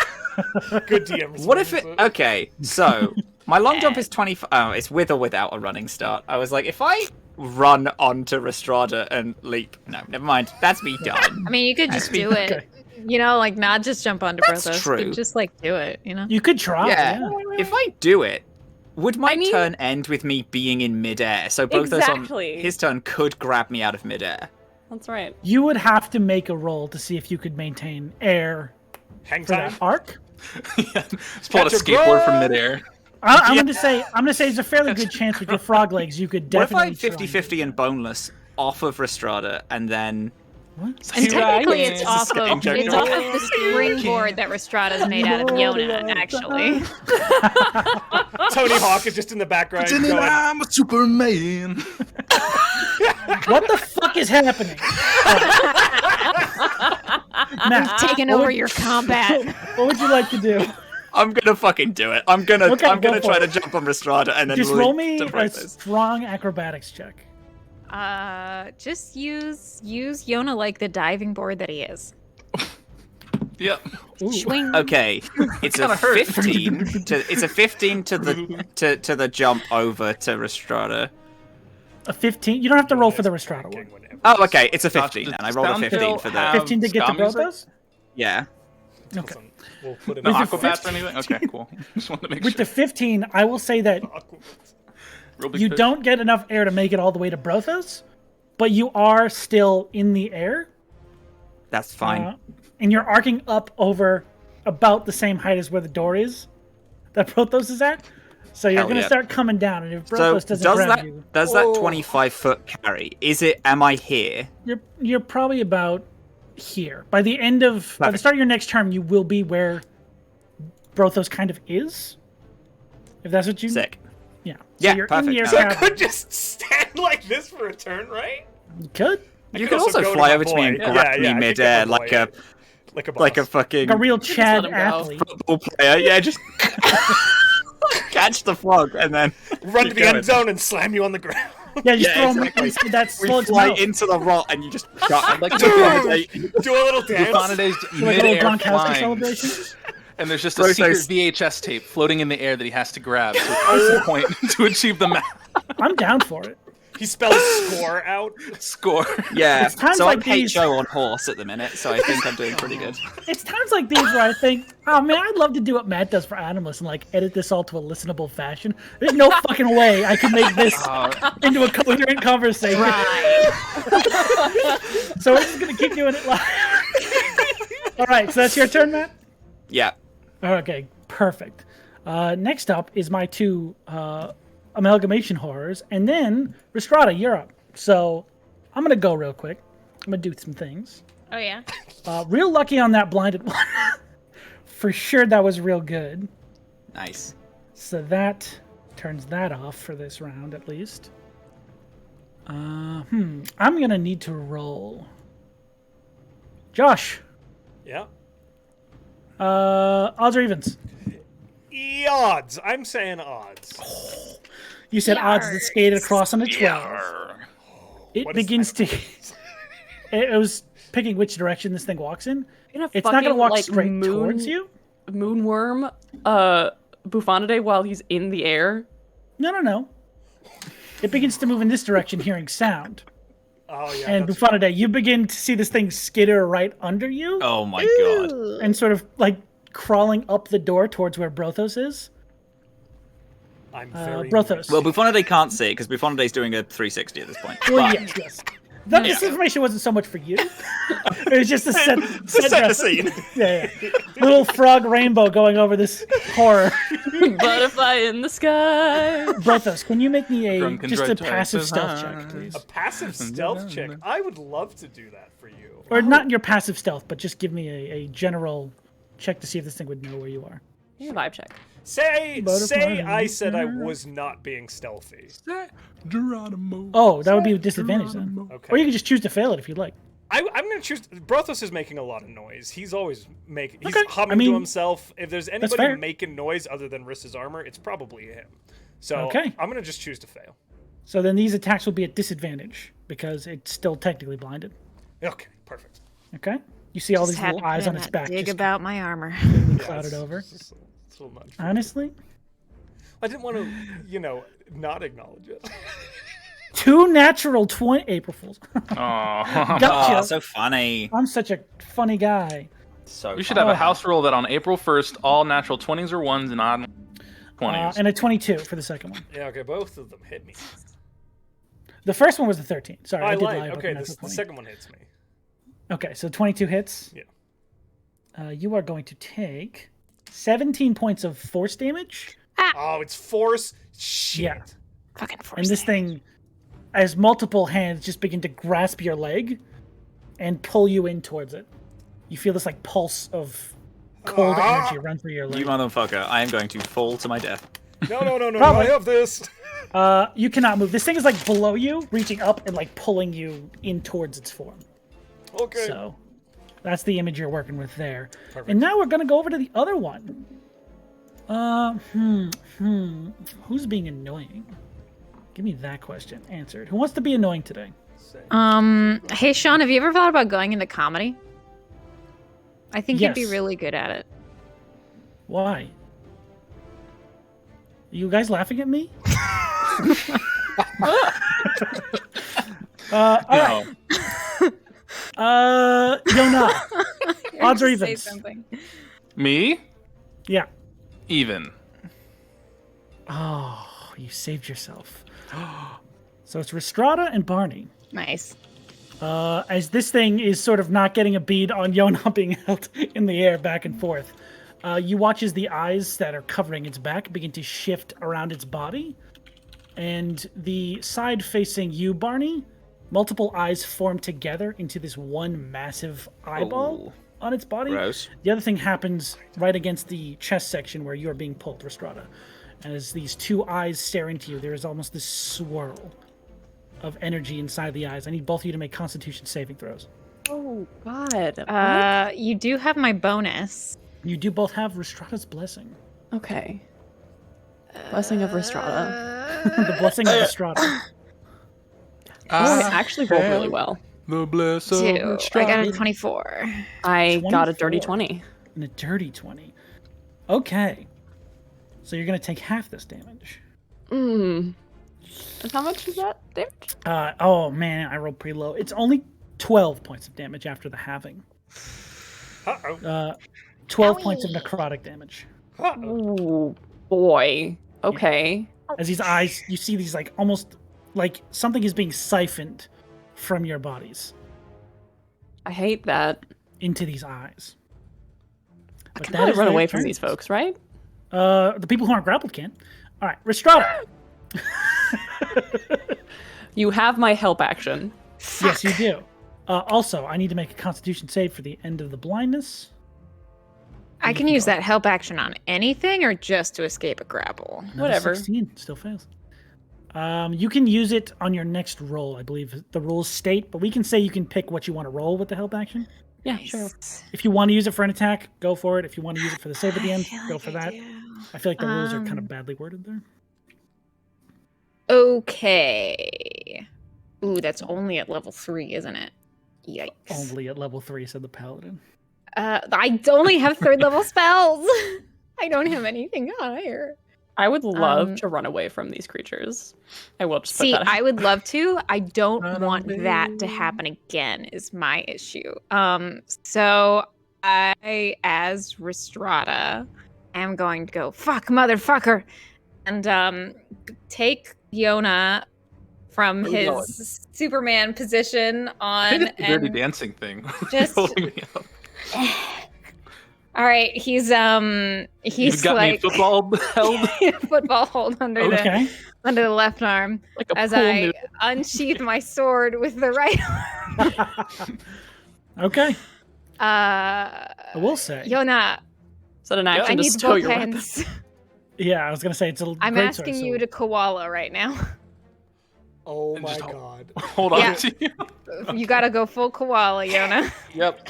Good DM. What if it? Okay, so my long jump is 25. Oh, it's with or without a running start. I was like, if I run onto Rhystrata and leap, no, never mind. That's me done. I mean, you could just do it. Okay. You know, like not just jump onto That's Brothos. true. You could just like do it. You know. You could try. Yeah. Yeah. If I do it, would my I mean- turn end with me being in midair? So Brothos Exactly. on his turn could grab me out of midair. That's right. You would have to make a roll to see if you could maintain air Hang for time. that arc. Yeah, just pull out a Catch a skateboard from grub. midair. I'm gonna say it's a fairly good chance with your frog legs you could What if definitely I 50-50 and boneless off of Rhystrata and then And technically, it's It's a off of skipping joke. the springboard that Rhystrata's made out of Yona. Actually, Tony Hawk is just in the background Pretending going, I'm a Superman. What the fuck is happening? Matt, taking over your combat. what would you like to do? I'm gonna fucking do it. I'm gonna Okay, I'm go gonna for try it. to jump on Rhystrata and then Just leap roll me to a Brothos. strong acrobatics check. Just use Yona like the diving board that he is. Yep. Swing. Okay, it's a kinda hurt. 15 to the jump over to Rhystrata. A 15. You don't have to roll for the Rhystrata one. Oh, okay, it's a Josh, 15 does and I rolled a Soundhill 15 for the have 15 to get ska to music? Brothos? yeah. Okay. Listen, we'll put it No on With the aquabats or anything? Okay, cool. Just wanted to make With sure. the 15, I will say that Real big you fish. don't get enough air to make it all the way to Brothos, but you are still in the air. That's fine. And you're arcing up over about the same height as where the door is that Brothos is at. So you're Hell going to yeah. start coming down, and if So Brothos doesn't grab you, does that 25-foot carry? Am I here? you're probably about here. By the Perfect. start of your next term, you will be where Brothos kind of is. If that's what you Sick. Yeah. So Yeah, you're perfect. in the air So I traveling. could just stand like this for a turn, right? You could. You could could also go fly my over to me boy. and Yeah, grab yeah, I me could midair get my like boy. a Like a boss. fucking Like a real Chad let him go. athlete. football player. Yeah, just catch the frog and then Run to keep the going. end zone and slam you on the ground. Yeah, just Yeah, throw him exactly. inside that We slug's fly mouth. into the rot and you just I'd like to Dude! Do a little dance. Buffonaday's Like a little mid-air Gronkowski flying, celebration. and there's just a Brothos. secret VHS tape floating in the air that he has to grab to a point to achieve the map I'm down for it. He spells score out. score. Yeah, times so like I'm these- HO on horse at the minute, so I think I'm doing pretty good. It's times like these where I think, oh man, I'd love to do what Matt does for Animalist and like edit this all to a listenable fashion. There's no fucking way I can make this into a coherent conversation. So we're just gonna keep doing it live. All right, so that's your turn, Matt. Yeah. Okay, perfect. Next up is my two amalgamation horrors, and then Rhystrata, you're up. So I'm gonna go real quick. I'm gonna do some things. Oh yeah. Real lucky on that blinded one. For sure, that was real good. Nice. So that turns that off for this round, at least. I'm gonna need to roll. Josh, Yeah. odds or evens? Odds. I'm saying odds. You said odds that skated across on a 12. Yarr. It What is begins that? to. It was picking which direction this thing walks in. You're gonna It's not gonna fucking, walk like, straight towards you. Moonworm, Buffonidae while he's in the air. No. It begins to move in this direction, hearing sound. Oh yeah. And that's- Buffonidae, you begin to see this thing skitter right under you, Oh my god. and sort of like crawling up the door towards where Brothos is. I'm very Brothos. Well, Buffonidae can't see it because Buffonidae's doing a 360 at this point. Well, But yes. This information wasn't so much for you. It was just to set set the dress- scene. Yeah. Little frog rainbow going over this horror. Butterfly in the sky. Brothos, can you make me Drunken just a dread passive types stealth of check, please? A passive stealth check. I would love to do that for you. Or not your passive stealth, but just give me a general check to see if this thing would know where you are. Yeah, vibe check. Say Butterfly. I said I was not being stealthy. Geronimo. Oh, that would be a disadvantage then. Okay. Or you can just choose to fail it if you'd like. I'm gonna choose. Brothos is making a lot of noise. He's always making. He's Okay, humming I mean, to himself. If there's fair. anybody making noise other than Riss's armor, it's probably him. So Okay. I'm gonna just choose to fail. So then these attacks will be at disadvantage because it's still technically blinded. Okay, perfect. Okay? You see all Just these had little to eyes put on in its that back dig just about my armor. clouded over. It's a little much. Honestly? I didn't want to, not acknowledge it. 2 natural 20 April Fools. Oh. Gotcha. Oh, so funny. I'm such a funny guy. So We should funny. have a house rule that on April 1st, all natural 20s or 1s and odd 20s. And a 22 for the second one. Yeah, okay, both of them hit me. The first one was the 13. Sorry, I I did lie lied. about Okay, the natural the 20. second one hits me. Okay, so 22 hits. Yeah. You are going to take 17 points of force damage. Oh, it's force. Shit. Yeah. Fucking force. And this thing, as multiple hands just begin to grasp your leg and pull you in towards it. You feel this like pulse of cold energy run through your leg. You motherfucker, I am going to fall to my death. No, I Probably. have this. You cannot move. This thing is like below you, reaching up and like pulling you in towards its form. Okay. So that's the image you're working with there. Perfect. And now we're gonna go over to the other one. Who's being annoying? Give me that question answered. Who wants to be annoying today? Hey Sean, have you ever thought about going into comedy? I think you'd be Yes. really good at it. Why? You guys laughing at me? All right. Yona. Odds or Just say evens? something. Me? Yeah. Even. Oh, you saved yourself. So it's Rhystrata and Barney. Nice. As this thing is sort of not getting a bead on Yona being held in the air back and forth, you watch as the eyes that are covering its back begin to shift around its body. And the side facing you, Barney, multiple eyes form together into this one massive eyeball on its body. Gross. The other thing happens right against the chest section where you are being pulled, Rhystrata. As these two eyes stare into you, there is almost this swirl of energy inside the eyes. I need both of you to make Constitution saving throws. Oh, God. You do have my bonus. You do both have Rhystrata's blessing. Okay. Blessing of Rhystrata. The blessing of Rhystrata. I actually rolled really well. The bliss of Two. I got a 24. I got a 24. dirty 20. And a dirty 20. Okay. So you're going to take half this damage. And how much is that damage? Oh, man, I rolled pretty low. It's only 12 points of damage after the halving. Uh-oh. 12 points of necrotic damage. Oh, boy. Okay. As these eyes, you see these like almost like something is being siphoned from your bodies I hate that. into these eyes. I But can that probably is run their away from turns. these folks, right? The people who aren't grappled can. All right, Rhystrata. You have my help action. Yes, you do. Also, I need to make a Constitution save for the end of the blindness. I can use that help action on anything or just to escape a grapple. Another Whatever. 16 still fails. You can use it on your next roll, I believe the rules state, but we can say you can pick what you want to roll with the help action. Yeah, sure. If you want to use it for an attack, go for it. If you want to use it for the save at the end, go for that. I feel like the rules are kind of badly worded there. Okay. Ooh, that's only at level 3, isn't it? Yikes. Only at level 3, said the paladin. I only have 3rd level spells. I don't have anything higher. I would love to run away from these creatures. I will just See, put that out. I would love to. I don't want that to happen again is my issue. So I, as Rhystrata, am going to go, fuck, motherfucker, and take Yona from his Superman position I on think it's the dirty and dancing thing. just- Holding me up. all right, he's You've got like me football held. football hold under Okay. the left arm Like a as pool I noodle. unsheath my sword with the right arm. Okay. I will say. Yona, Is that an I action to need stow both your weapon? hands. Yeah, I was going to say it's a I'm great asking sword, you so- to koala right now. Oh And my just god. Hold on Yeah. to you. You gotta go full koala, Yona. Yep.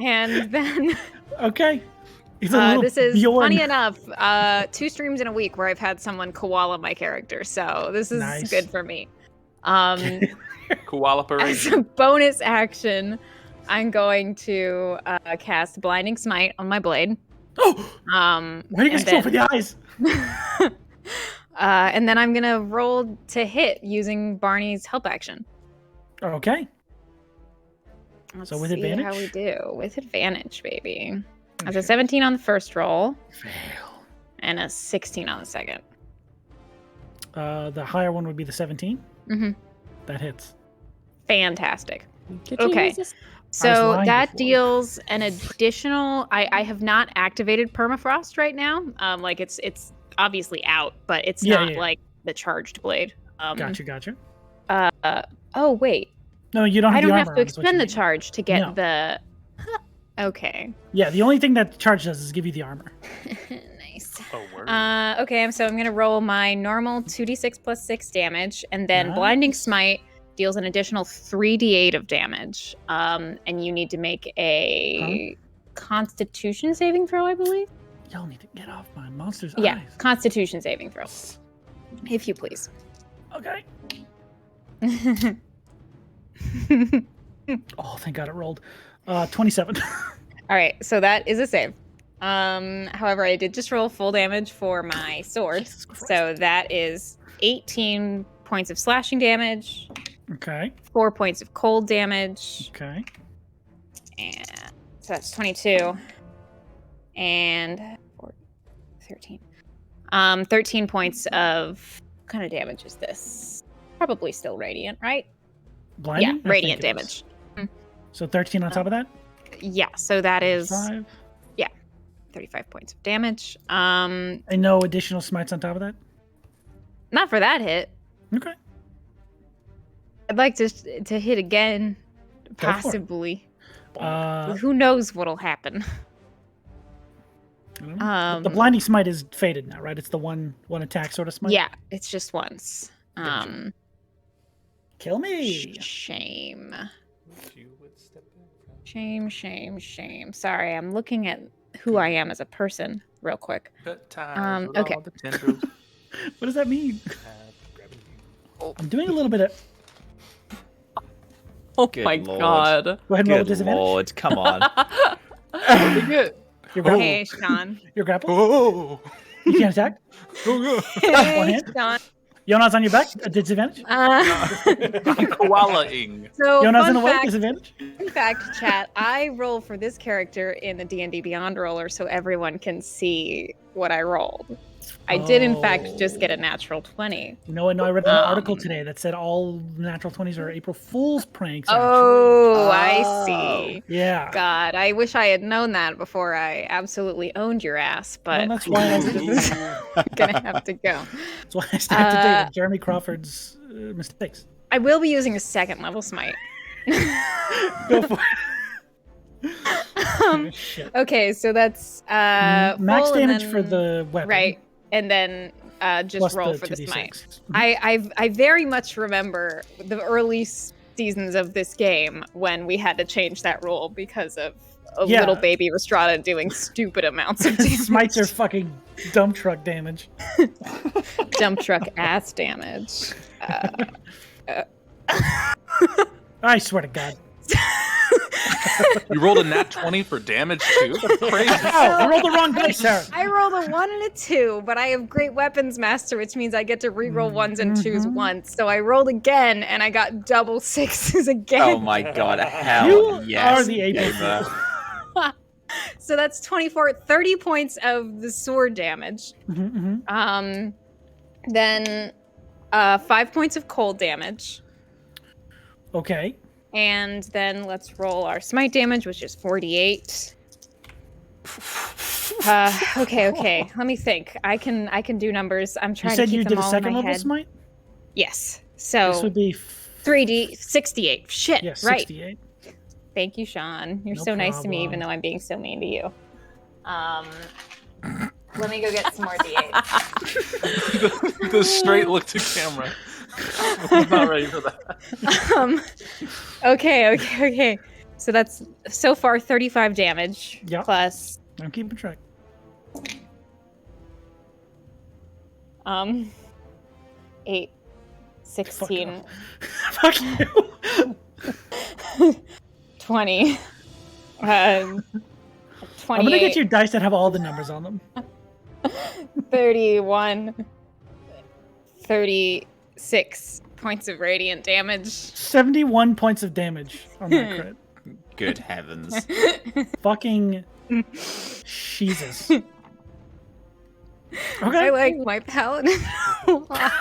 And then Okay. He's a little this is Bjorn. funny enough. 2 streams in a week where I've had someone koala my character, so this is Nice. good for me. Koala As parade. a bonus action, I'm going to cast Blinding Smite on my blade. Oh! Why do you guys and go for the eyes? and then I'm gonna roll to hit using Barney's help action. Okay. Let's So with see advantage? how we do. With advantage, baby. As a 17 on the first roll Fail. and a 16 on the second. The higher one would be the 17. Mm-hmm. That hits. Fantastic. Could you Okay. use this? So lying that before. deals an additional. I have not activated permafrost right now. Like it's obviously out, but it's Yeah, not yeah. like the charged blade. Gotcha. Oh wait, No, you don't I have don't the have armor to on, is what you expend the mean. charge to get No. the. Okay. Yeah, the only thing that charge does is give you the armor. Nice. Oh, word. Okay, so I'm gonna roll my normal 2d6 plus 6 damage, and then Nice. Blinding Smite deals an additional 3d8 of damage. And you need to make a Constitution saving throw, I believe. Y'all need to get off my monster's Yeah, eyes. Constitution saving throw, if you please. Okay. Oh, thank God it rolled. 27. All right, so that is a save. However, I did just roll full damage for my sword, Jesus Christ. so that is 18 points of slashing damage, Okay. 4 points of cold damage, Okay. and so that's 22, and 13. 13 points of what kind of damage is this? Probably still radiant, right? Blinding? Yeah, radiant damage. So 13 on top of that? Yeah, so that is 5. 35 points of damage. And no additional smites on top of that? Not for that hit. Okay. I'd like to hit again, Go for it. possibly. Uh, Who knows what'll happen? I don't know. The blinding smite is faded now, right? It's the one attack sort of smite? Yeah, it's just once. Gotcha. Kill me! Shame. If you would step back. Shame. Sorry, I'm looking at who I am as a person real quick. Cut ties with okay. all the tendrils. What does that mean? Grabbing you. I'm doing a little bit of... Oh Good my lord. god. Go ahead and roll a Good disadvantage. lord, come on. You're grappled. Hey, Sean. You're grappled. Oh, You can't attack. Hey, hand? Sean. Yona's on your back. A disadvantage. Koala-ing. So, Yona's in fun the way. fact, Disadvantage. fun fact, chat, I roll for this character in the D&D Beyond roller so everyone can see what I rolled. I did, in fact, just get a natural 20. No, I read an article today that said all natural 20s are April Fool's pranks. Oh, I see. Yeah. God, I wish I had known that before I absolutely owned your ass, but Well, that's why I this is gonna have to go. That's why I stay up to date with Jeremy Crawford's mistakes. I will be using a second level smite. Go for it. Shit. Okay, so that's Max full and damage then- for the weapon. right, and then just Plus roll the for the 2d6. smite. I very much remember the early seasons of this game when we had to change that rule because of a Yeah. little baby Rhystrata doing stupid amounts of damage. Smites are fucking dump truck damage. Dump truck ass damage. I swear to God. You rolled a nat 20 for damage too? That's crazy. Oh, I rolled the wrong dice, Sarah. I rolled a 1 and a 2, but I have Great Weapons Master, which means I get to reroll 1s and 2s once. So I rolled again, and I got double 6s again. Oh my god, hell You yes. are the April gamer. Fool. So that's 30 points of the sword damage. Mhm. Then 5 points of cold damage. Okay. And then let's roll our smite damage, which is 48. Okay. Let me think. I can do numbers. I'm You trying said to keep you them did a all second in my level head. smite? Yes. So This would be 3D 68. Shit. yeah, Right. 68. Thank you, Sean. You're No so nice to me, even problem. though I'm being so mean to you. Let me go get some more D8s. The straight look to camera. I'm not ready for that. Okay. So that's so far 35 damage Yep. plus I'm keeping track. 8, 16, Fuck you. 20. 28. I'm gonna get you dice that have all the numbers on them. 31, 36 points of radiant damage. 71 points of damage on that crit. Good heavens. Fucking Jesus. Okay. I like my paladin a lot.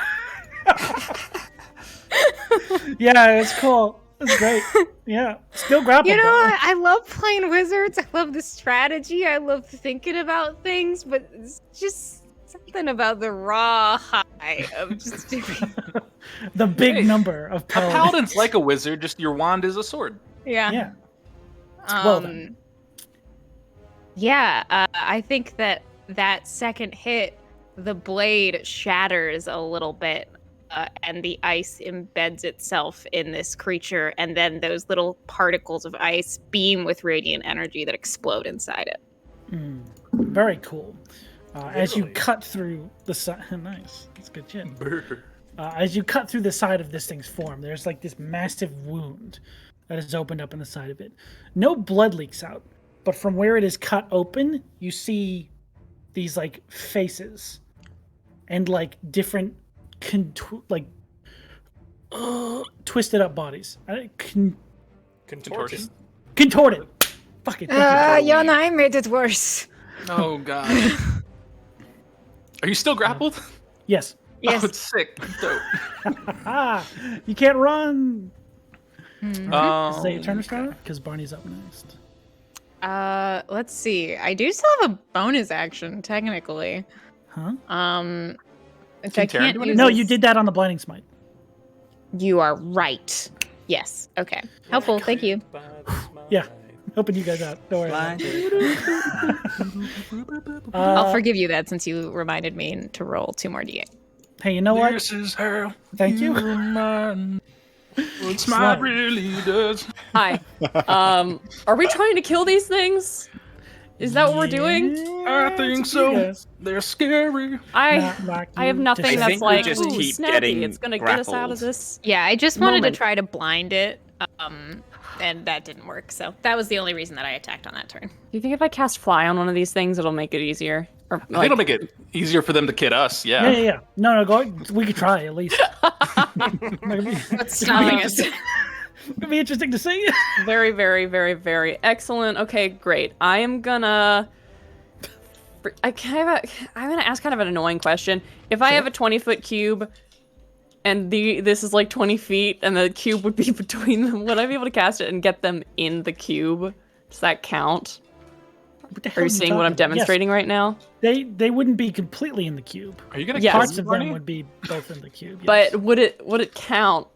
Yeah, it's cool. That's great. Yeah. Still grappled. You know though. what? I love playing wizards. I love the strategy. I love thinking about things, but it's just something about the raw high of just doing. The big Hey, number of A paladins. paladin's like a wizard, just your wand is a sword. Yeah. Yeah. Well then. Yeah, I think that second hit, the blade shatters a little bit, and the ice embeds itself in this creature, and then those little particles of ice beam with radiant energy that explode inside it. Very cool. As you cut through the side, nice. That's good shit. As you cut through the side of this thing's form, there's like this massive wound that is opened up in the side of it. No blood leaks out, but from where it is cut open, you see these like faces and like different twisted up bodies. Contorted. Contorted. Fuck it. thank you. Yona, I made it worse. Oh god. Are you still grappled? Yes. Yes. Oh, it's sick. Dope. You can't run. Is that Oh, your turn, Rhystrata? Because Barney's up next. Let's see. I do still have a bonus action, technically. Huh? Which Can I Taryn can't do use. anything? No, you did that on the blinding smite. You are right. Yes. Okay. Helpful. Thank you. Yeah. Helping you guys out. Don't worry. About it. I'll forgive you that since you reminded me to roll 2 more d8. Hey, you know what? this is how Thank you. mine. It's my Slide. really does. Hi. Are we trying to kill these things? Is that what we're doing? I think so. Yes. They're scary. I Not I have you. nothing I that's think we like just ooh, keep snappy. getting It's gonna get us out grappled. of this. Yeah, I just wanted Moment. to try to blind it, and that didn't work. So that was the only reason that I attacked on that turn. Do you think if I cast fly on one of these things, it'll make it easier? Or I think like, it'll make it easier for them to kid us. Yeah. No, go. We could try at least. What's stopping us? It'll be interesting to see. very, very, very, very excellent. Okay, great. I am gonna. I'm gonna ask kind of an annoying question. If I have a 20-foot cube, and this is like 20 feet, and the cube would be between them, would I be able to cast it and get them in the cube? Does that count? What the Are hell you seeing what I'm talking about? demonstrating right now? Yes, they wouldn't be completely in the cube. Are you gonna Yes. kill Parts me, of Barney? them would be both in the cube. Yes. But would it count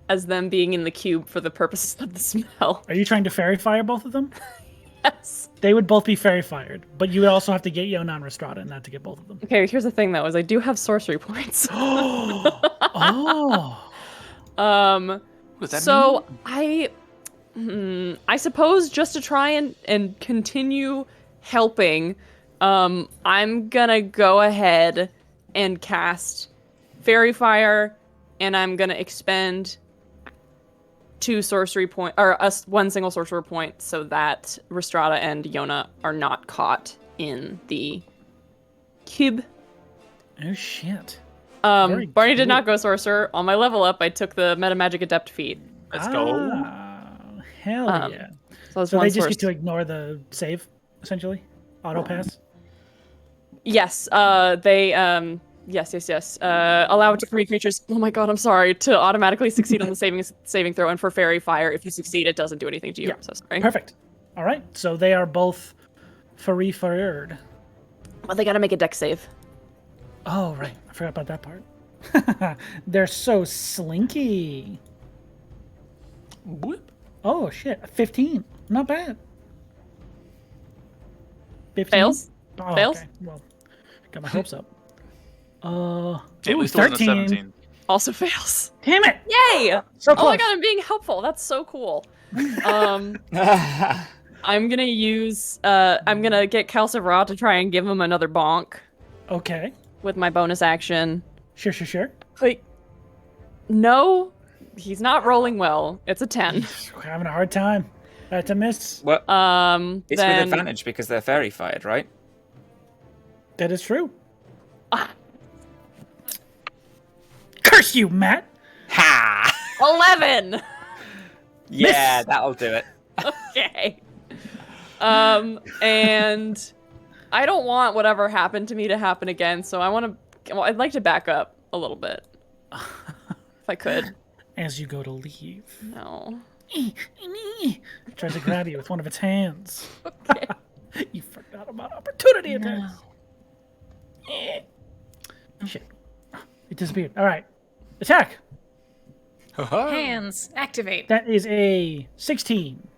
as them being in the cube for the purposes of the spell? Are you trying to fairy fire both of them? Yes. They would both be fairy fired, but you would also have to get Yona and Rhystrata not to get both of them. Okay, here's the thing though, is I do have sorcery points. Oh. What does that So mean? I suppose just to try and continue helping, I'm gonna go ahead and cast Fairy Fire, and I'm gonna expend 2 sorcery point or one single sorcerer point so that Rhystrata and Yona are not caught in the cube. Oh shit. Very Barney did cool. not go sorcerer. On my level up, I took the Meta Magic Adept feat. Let's go. Hell yeah. So that's So one they just source. get to ignore the save, essentially? Auto pass? Yes, yes. Allow it to 3 creatures. Oh my god, I'm sorry. To automatically succeed on the saving throw, and for Fairy Fire, if you succeed, it doesn't do anything to you. Yeah. I'm so sorry. Perfect. All right. So they are both fairy fired. Well, they gotta make a deck save. Oh, right. I forgot about that part. They're so slinky. Whoop. Oh, shit. 15. Not bad. 15? Fails. Oh, Fails. Okay. Well, got my hopes up. At ooh, least it wasn't a 17. Also fails. Damn it! Yay! So Oh my close. god, I'm being helpful. That's so cool. I'm gonna use. I'm gonna get Calcivra to try and give him another bonk Okay. with my bonus action. Sure. Like, no, he's not rolling well. It's a 10. We're having a hard time. That's a miss. Well, it's Then with advantage because they're fairy fired, right? That is true. Curse you, Matt! Ha! 11. Yeah, that'll do it. Okay. And I don't want whatever happened to me to happen again, so I want to. Well, I'd like to back up a little bit, if I could. as you go to leave. No. Tries to grab you with one of its hands. Okay. You forgot about opportunity attacks. Shit. It disappeared. All right. Attack. Hands activate. That is a 16.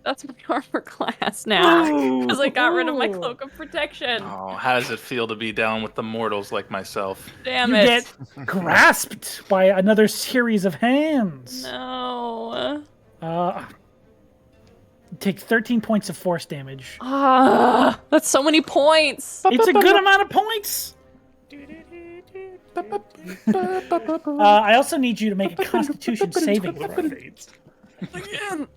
That's my armor class now. Because I got rid of my cloak of protection. Oh, how does it feel to be down with the mortals like myself? Damn You it. get grasped by another series of hands. No. Take 13 points of force damage. Ah, that's so many points. It's a good amount of points. I also need you to make a Constitution saving throw. Again.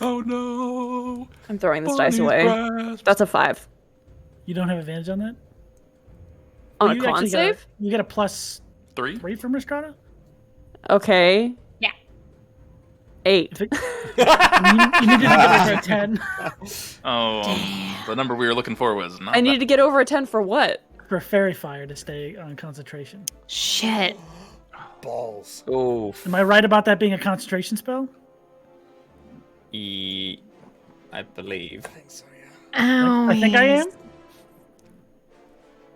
Oh no. I'm throwing this dice away. That's a 5. You don't have advantage on that? On Well, a con save? You get a plus 3? 3 from Rhystrata? Okay. Yeah. 8. You needed to get over a 10 Oh, the number we were looking for was not. I needed to get over a 10 for what? for Fairy Fire to stay on concentration. Shit. Balls. Oh, Am I right about that being a concentration spell? I believe. I think so, yeah. Oh, I think I am.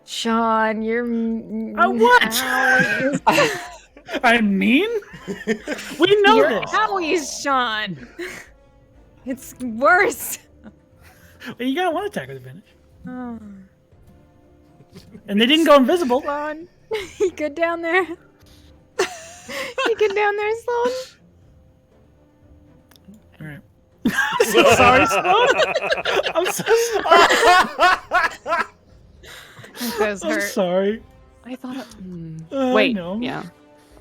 Sean, you're. What? I'm mean? We know You're this. owies, Sean. It's worse. You got one attack with advantage. And they didn't go invisible. Sloan, you good down there? You good down there, Sloan? All right. So sorry, Sloan. I'm so sorry. It does I'm hurt. sorry. I thought. Wait. Wait. Yeah.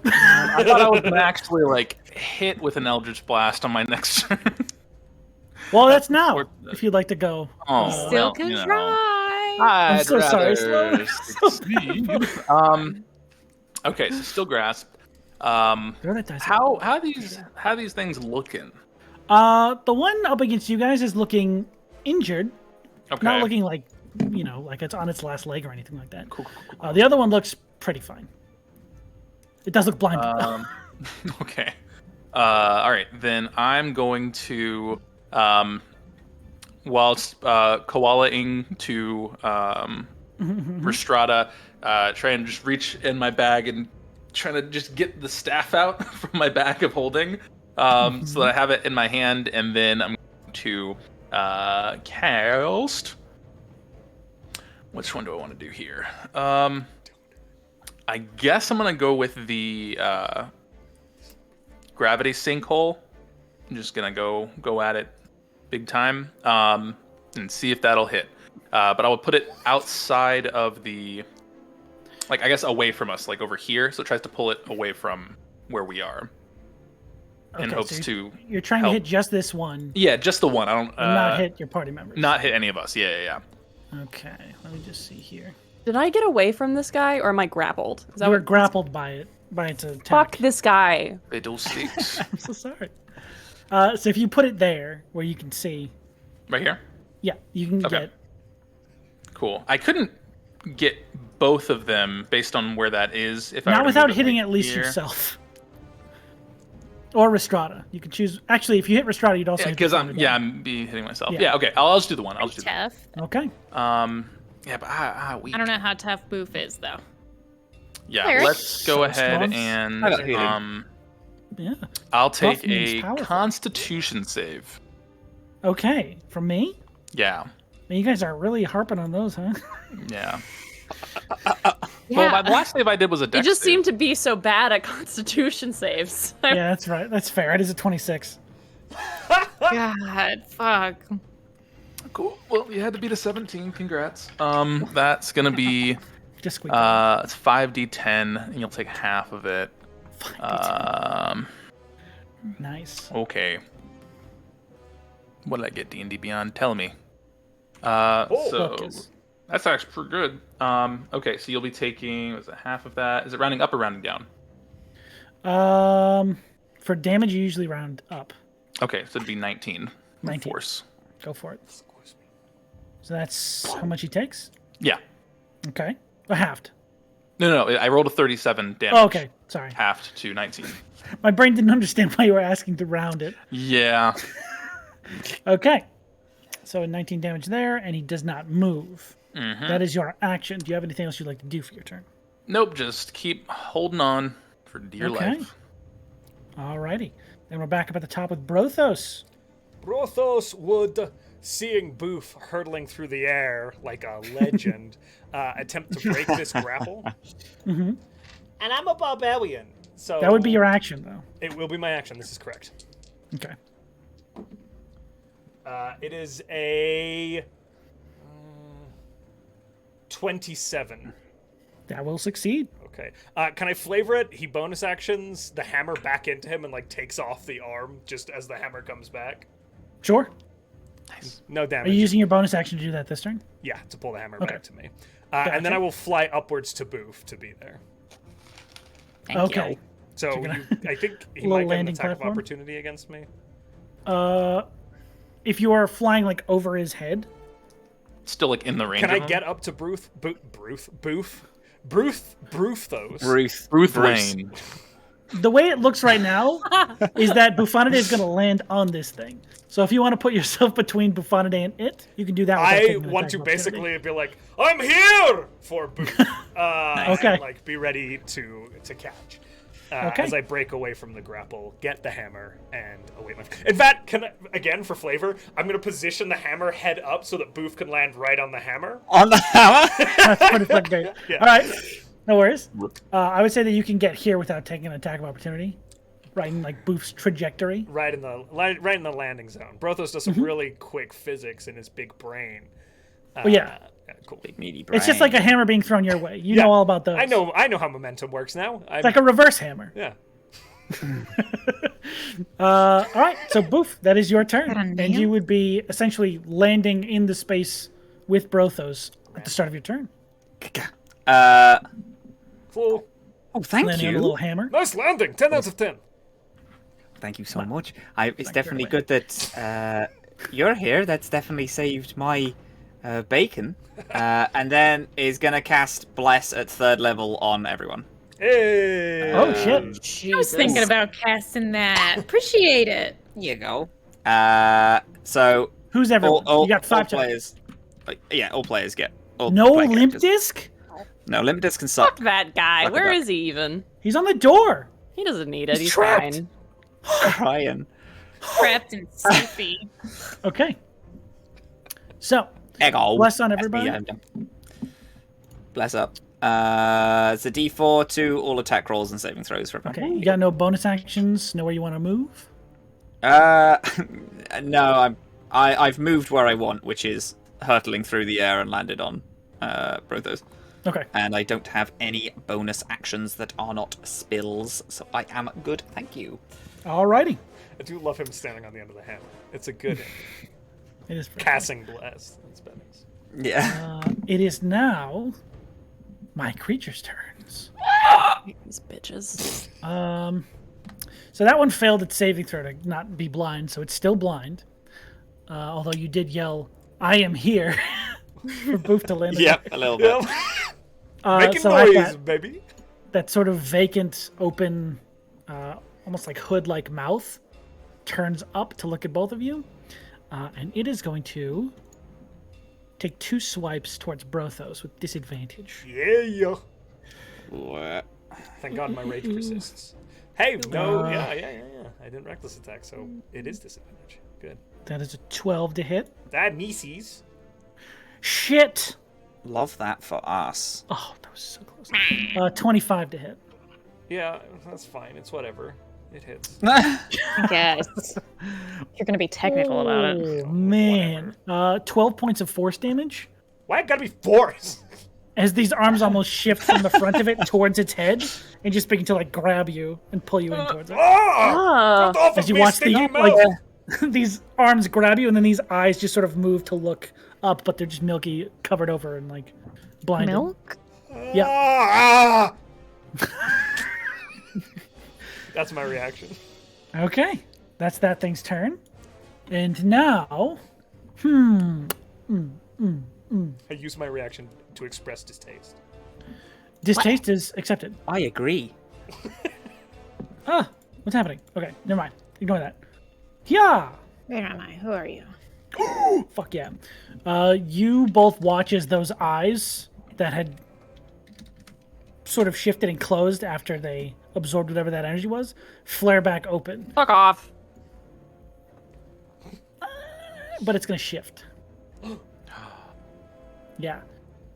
I thought I was gonna actually like hit with an Eldritch Blast on my next turn. Well, that's now. Or- If you'd like to go. Oh, Still well, can you know. try. I'd so sorry, rather Sloan. succeed. Okay, so still grasp. Throw that dice. How these things looking? The one up against you guys is looking injured. Okay. Not looking like, like it's on its last leg or anything like that. Cool. The other one looks pretty fine. It does look blinded. Okay. All right, then I'm going to, whilst koala-ing to Rhystrata, try and just reach in my bag and trying to just get the staff out from my bag of holding, so that I have it in my hand, and then I'm going to cast. Which one do I want to do here? I guess I'm gonna go with the gravity sinkhole. I'm just gonna go at it big time and see if that'll hit. But I will put it outside of the, I guess away from us, like over here. So it tries to pull it away from where we are, in Okay, hopes so to. You're trying help. to hit just this one, Yeah, just the one. I don't. and not hit your party members. Not hit any of us. Yeah. Okay, let me just see here. Did I get away from this guy, or am I grappled? Is that You were what? grappled by its attack. Fuck this guy. Fiddlesticks. I'm so sorry. So if you put it there where you can see, Right here. yeah, you can Okay. get. Cool. I couldn't get both of them based on where that is. If I Not were to without move it, hitting like, at least here. yourself. Or Rhystrata. You can choose. Actually, if you hit Rhystrata, you'd also. Yeah, hit because the other I'm be hitting myself. Yeah. Yeah. Okay. I'll just do the one. I'll just do the Tough. one. Okay. one. Yeah, but weak. I don't know how tough Boof is though. Yeah. Cleric. Let's go So ahead strong. and I got healing. Yeah. I'll take Buff means a powerful. Constitution save. Okay. From me. Yeah. Man, you guys are really harping on those, huh? Yeah. Yeah. Well, the last save I did was a You dex just save. seem to be so bad at Constitution saves. Yeah, that's right. That's fair. It is a 26. God, fuck. Cool. Well, you had to beat a 17. Congrats. That's gonna be Just squeak. it's 5d10, and you'll take half of it. Nice. Okay. What did I get, D&D Beyond? Tell me. Oh, So focus. that's actually pretty good. Okay, so you'll be taking, was it half of that? Is it rounding up or rounding down? For damage, you usually round up. Okay, so it'd be 19. 19. Force. Go for it. So that's how much he takes. Yeah. Okay. Halved. No, I rolled a 37 damage. Oh, okay, sorry. Halved to 19. My brain didn't understand why you were asking to round it. Yeah. Okay. So 19 damage there, and he does not move. Mm-hmm. That is your action. Do you have anything else you'd like to do for your turn? Nope, just keep holding on for dear life. Alrighty. Then we're back up at the top with Brothos. Brothos would, seeing Boof hurtling through the air like a legend, attempt to break this grapple. Mm-hmm. And I'm a barbarian, so... That would be your action, though. It will be my action, this is correct. Okay. It is a... 27. That will succeed. Okay. Can I flavor it? He bonus actions the hammer back into him and, like, takes off the arm just as the hammer comes back. Sure. Nice. No damage. Are you using your bonus action to do that this turn? Yeah, to pull the hammer Okay. back to me. And then I will fly upwards to Boof to be there. Okay. So gonna- I think he Little might get an landing attack platform? of opportunity against me. If you are flying like over his head, Still like in the range Can of I him? get up to Boof? Boof those. Ruth Lane. the way it looks right now is that Buffonidae is going to land on this thing. So if you want to put yourself between Buffonidae and it, you can do that. without I taking an want attack to of opportunity. basically be like, I'm here for Boof. Okay. And, like, be ready to catch. Okay. As I break away from the grapple, get the hammer, and await my... In fact, again, for flavor, I'm going to position the hammer head up so that Boof can land right on the hammer. On the hammer? That's pretty fucking great. Yeah. All right, no worries. I would say that you can get here without taking an attack of opportunity, right in like Boof's trajectory. Right in the landing zone. Brothos does some really quick physics in his big brain. Well, yeah. Cool. Big meaty brain. It's just like a hammer being thrown your way. You Yeah. know all about those. I know how momentum works now. It's like a reverse hammer. Yeah. All right, so Boof, that is your turn, Got a and nail? you would be essentially landing in the space with Brothos at the start of your turn. Cool. Oh, thank Landing on a you. little hammer. Nice landing. 10 out of 10. Thank you so much. It's Thank you definitely very good that you're here. That's definitely saved my bacon. And then is going to cast Bless at 3rd level on everyone. Hey. Oh shit! I was thinking about casting that. Appreciate it. Here you go. So Who's everyone? You got 5 players. All players get. All No player limp characters. disc. No, limp disc can suck. Fuck that guy. Fuck Where that. is he even? He's on the door. He doesn't need it. He's He's trapped. fine. Ryan. Trapped and safety. Okay. So Eggo. Bless on That's everybody. me, I'm done. Bless up. It's a D4 to all attack rolls and saving throws for everyone. okay, you got no bonus actions. Know where you want to move. No, I've moved where I want, which is hurtling through the air and landed on Brothos. Okay. And I don't have any bonus actions that are not spills, so I am good. Thank you. Alrighty. I do love him standing on the end of the hammer. It's a good It is. pretty casting bless. That's badass. Yeah. It is now my creature's turns. These bitches. So that one failed its saving throw to not be blind, so it's still blind. Although you did yell, "I am here," for Boof to land. Yep, a little bit. Making so I noise, got baby. that sort of vacant, open, almost like hood-like mouth turns up to look at both of you, and it is going to take 2 swipes towards Brothos with disadvantage. Yeah. What? Thank God my rage persists. Hey, no, yeah. I didn't reckless attack, so it is disadvantage. Good. That is a 12 to hit. That Nieces. Shit! Love that for us. Oh, that was so close. 25 to hit. Yeah, that's fine. It's whatever. It hits. I guess. You're gonna be technical about it. Oh, man. 12 points of force damage Why it gotta be force? as these arms almost shift from the front of it towards its head and just begin to like grab you and pull you in towards it. Oh! Get off As of you me, watch stinky the mouth! these arms grab you and then these eyes just sort of move to look up, but they're just milky, covered over and like blinded. Milk? Yeah. Ah! That's my reaction. Okay. That's that thing's turn. And now, I use my reaction to express distaste. Distaste is accepted. I agree. Ah, what's happening? Okay, never mind. Ignore that. Yeah. Where am I? Who are you? Fuck yeah. You both watch as those eyes that had sort of shifted and closed after they absorbed whatever that energy was, flare back open. Fuck off. But it's going to shift. Yeah.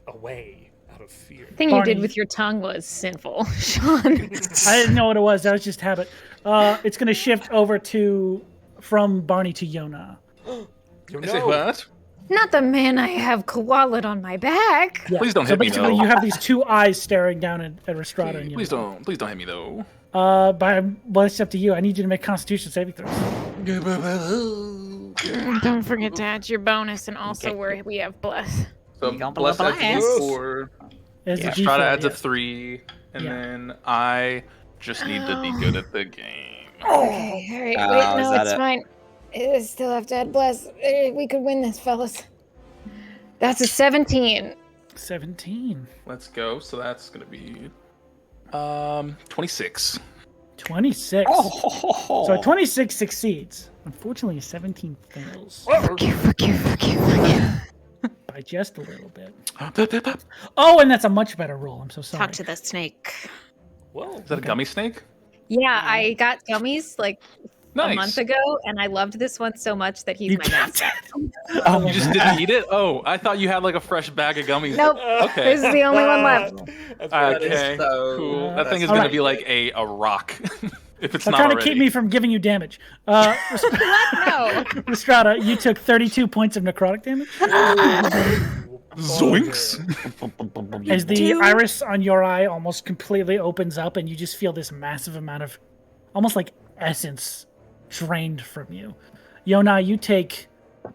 Away out of fear. The thing you Barney. did with your tongue was sinful, Sean. I didn't know what it was. That was just habit. It's going to shift over from Barney to Yona. Say what? Not the man I have koala'd on my back. Yeah. Please don't So hit me, basically, though. you have these two eyes staring down at Rhystrata and Yona. Please don't hit me though. Well, it's up to you. I need you to make Constitution saving throws. Don't forget to add your bonus, and also where we have bless. So You got bless adds a bless. D4. As a Yeah. D4, Strata adds a yes. 3, and Yeah. then I just need to be good at the game. Okay, all right. Oh, Wait, is no, that it's it? fine. I still have to add bless. We could win this, fellas. That's a 17. 17. Let's go. So that's gonna be 26. 26. Oh. So 26 succeeds. Unfortunately, 17 fails Fuck you. by just a little bit. Oh, and that's a much better roll. I'm so sorry. Talk to the snake. Whoa. Is that a gummy snake? Yeah, I got gummies like Nice. a month ago, and I loved this one so much that he's You my got mascot. You just didn't eat it? Oh, I thought you had like a fresh bag of gummies. Nope. Okay. This is the only one left. That's Okay. right. so- Cool. That thing is All gonna right. be like a rock. If it's I'm not trying already. to keep me from giving you damage. No. Rhystrata, you took 32 points of necrotic damage Zoinks. as the iris on your eye almost completely opens up, and you just feel this massive amount of almost like essence drained from you. Yona, you take, what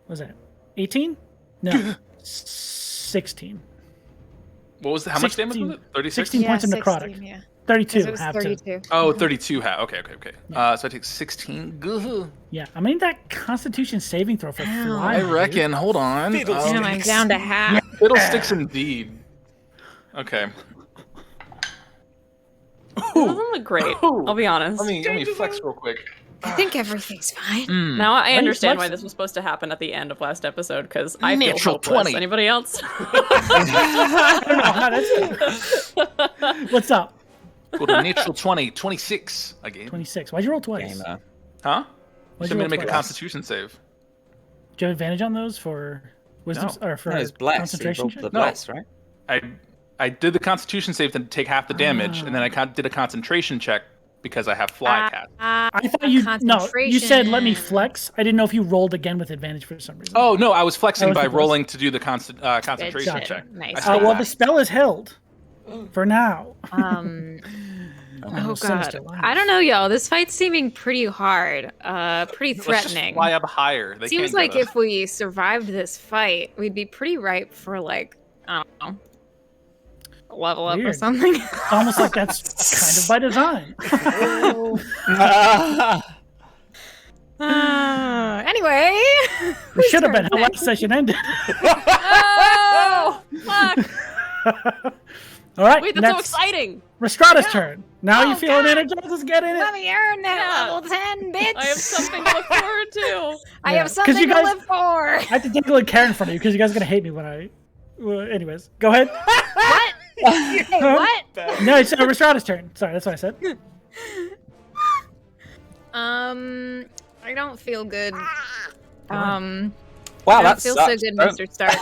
was that, 18? No, 16. What was the, how much damage was it? 36? 16 points of necrotic. 16, yeah. 32. It was half to- 32. Oh, 32. Okay. So I take 16. Gah. Yeah, I mean that Constitution saving throw for Ow. flying. I reckon. Hold on. Fiddlesticks. Now I'm down to half. Fiddlesticks indeed. Okay. It doesn't look great. I'll be honest. Let me flex real quick. I think everything's fine. Now I understand let's- why this was supposed to happen at the end of last episode, because I feel Natural hopeless. 20. Anybody else? I don't know how that's What's up? Go to natural 20, 26 again. 26. Why'd you roll twice? Gamer. Huh? Why'd So you I'm roll gonna make a twice? Constitution save. Do you have advantage on those for wisdom or for No, it's bless. You concentration rolled check? the bless, right? I did the Constitution save to take half the damage, and then I did a concentration check because I have fly cat. I thought you you said let me flex. I didn't know if you rolled again with advantage for some reason. Oh no, I was flexing was by the bless. rolling to do the concentration Good check. shit. Nice. I still well, the laughed. spell is held for now. Oh Sinister god. lines. I don't know, y'all. This fight's seeming pretty hard. Pretty Let's just threatening. fly up higher. They Seems can't like get us. if we survived this fight, we'd be pretty ripe for like, I don't know, a level up or Weird. something. It's almost like that's kind of by design. Anyway. It should have been how last session ended. Oh, fuck! All right, Wait, that's so next exciting! Rhystrata's turn. Now you Oh, feeling God. energized? Let's get in Let it. me earn that Yeah. level 10, bitch. I have something to look forward to. I Yeah. have 'Cause something you guys- to live for. I have to Dinkle and Karen in front of you because you guys are gonna hate me when I. Well, anyways, go ahead. What? Hey, what? No, it's Rhystrata's turn. Sorry, that's what I said. I don't feel good. Wow, I that don't feel so sucks. good, Don't- Mr. Stark.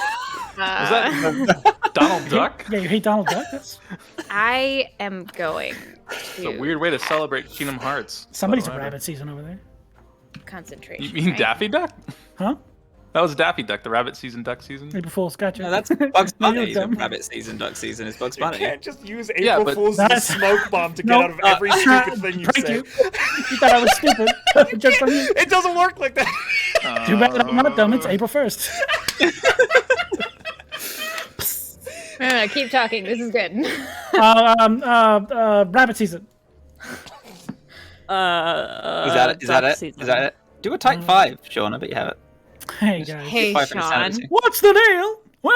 Was that Donald Duck? Yeah, you hate Donald Duck? That's... I am going It's a to weird way to celebrate Kingdom Hearts. Somebody's a Whatever. rabbit season over there. concentration. You mean right? Daffy Duck? Huh? That was Daffy Duck, the rabbit season, duck season. April Fool's, gotcha. No, that's Bugs No, Bunny. you're The dumb. rabbit season, duck season is Bugs You Bunny. can't just use Yeah, April but- Fool's as a That's- smoke bomb to get Nope. out of every stupid thing you Prank say. you. You thought I was stupid. Just on you. It doesn't work like that. Too bad I'm not dumb. It's April 1st. No, keep talking. This is good. Rabbit season. Is that it? Is that duck it? season. Is that it? Do a type 5, Sean. I bet you have it. Hey guys. Hey, 5 for Sean. insanity. What's the deal? Well,